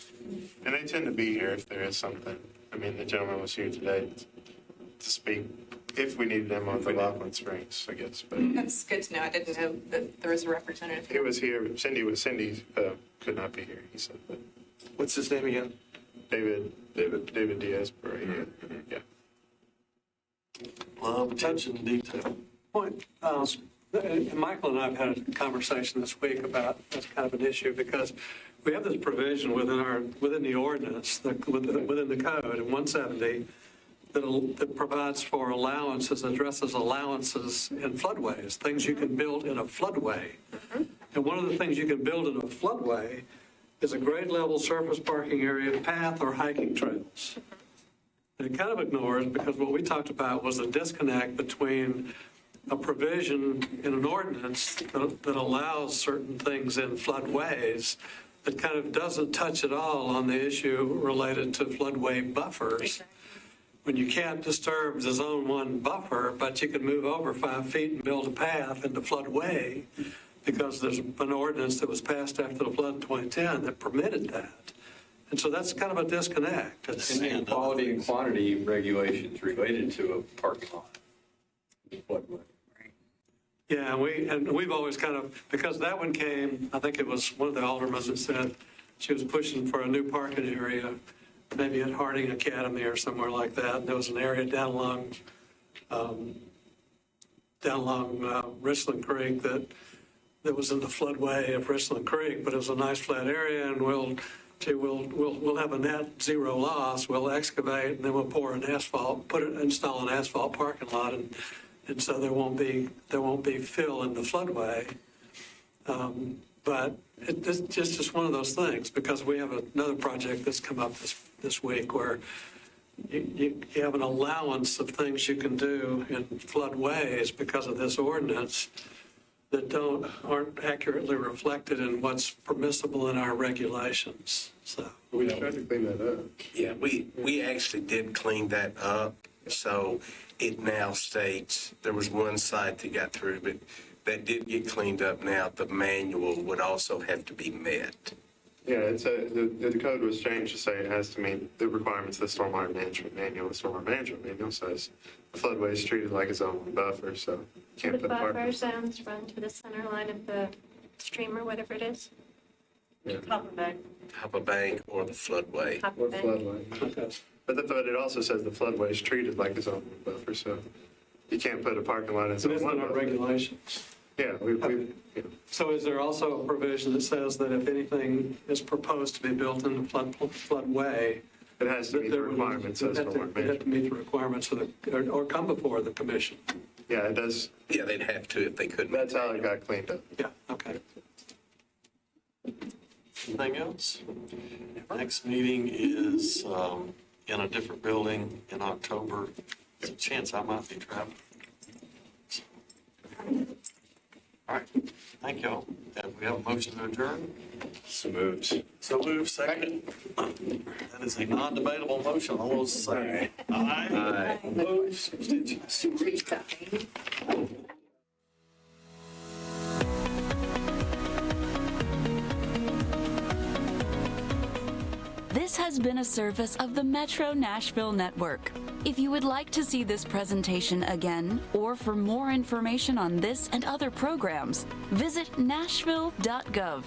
And they tend to be here if there is something. I mean, the gentleman was here today to speak if we needed them on the Laughlin Springs, I guess. But That's good to know. I didn't know that there was a representative. he was here. Cindy could not be here, he said. But What's his name again? David Diaz, right? Yeah. Love attention to detail. Point. Michael and I have had a conversation this week about this kind of an issue because we have this provision within the ordinance, within the code in 170 that provides for allowances, addresses allowances in floodways, things you can build in a floodway. And one of the things you can build in a floodway is a grade level surface parking area, path, or hiking trails. And it kind of ignores, because what we talked about was the disconnect between a provision in an ordinance that allows certain things in floodways that kind of doesn't touch at all on the issue related to floodway buffers. When you can't disturb the Zone 1 buffer, but you can move over 5 feet and build a path into floodway because there's an ordinance that was passed after the flood in 2010 that permitted that. And so that's kind of a disconnect. And quality and quantity regulations related to a parking lot. Yeah, and we've always kind of, because that one came, I think it was one of the aldermen that said she was pushing for a new parking area, maybe at Harding Academy or somewhere like that. And there was an area down along Richland Creek that was in the floodway of Richland Creek, but it was a nice flat area, and we'll have a net zero loss. We'll excavate, and then we'll install an asphalt parking lot, and so there won't be fill in the floodway. But it's just one of those things, because we have another project that's come up this week where you have an allowance of things you can do in floodways because of this ordinance that aren't accurately reflected in what's permissible in our regulations. So we tried to clean that up. Yeah, we actually did clean that up. So it now states, there was one site that got through, but that did get cleaned up now. The manual would also have to be met. Yeah, the code was changed to say it has to meet the requirements of the Stormwater Management Manual. The Stormwater Management Manual says the floodway is treated like its own buffer, so you can't The put buffer zones run to the center line of the stream or whatever it is. Top of bank. Top of bank or the floodway. Top Or of bank. floodway. But it also says the floodway is treated like its own buffer, so you can't put a parking lot in it is one in our buffer. regulations. Yeah, So is there also a provision that says that if anything is proposed to be built in the floodway, it has to meet the requirements of stormwater It have to meet the requirements of or come before the commission? Yeah, it does. Yeah, they'd have to if they couldn't. That's how it got cleaned up. Yeah, okay. Anything else? Next meeting is in a different building in October. There's a chance I might be traveling. All right, thank y'all. And we have a motion to adjourn. So moved. So moved, second. That is a non-debatable motion. All those say aye. Aye. Opposed, abstentions. This has been been a service of the Metro Nashville Network. If you would like to see this presentation again, or for more information on this and other programs, visit nashville.gov.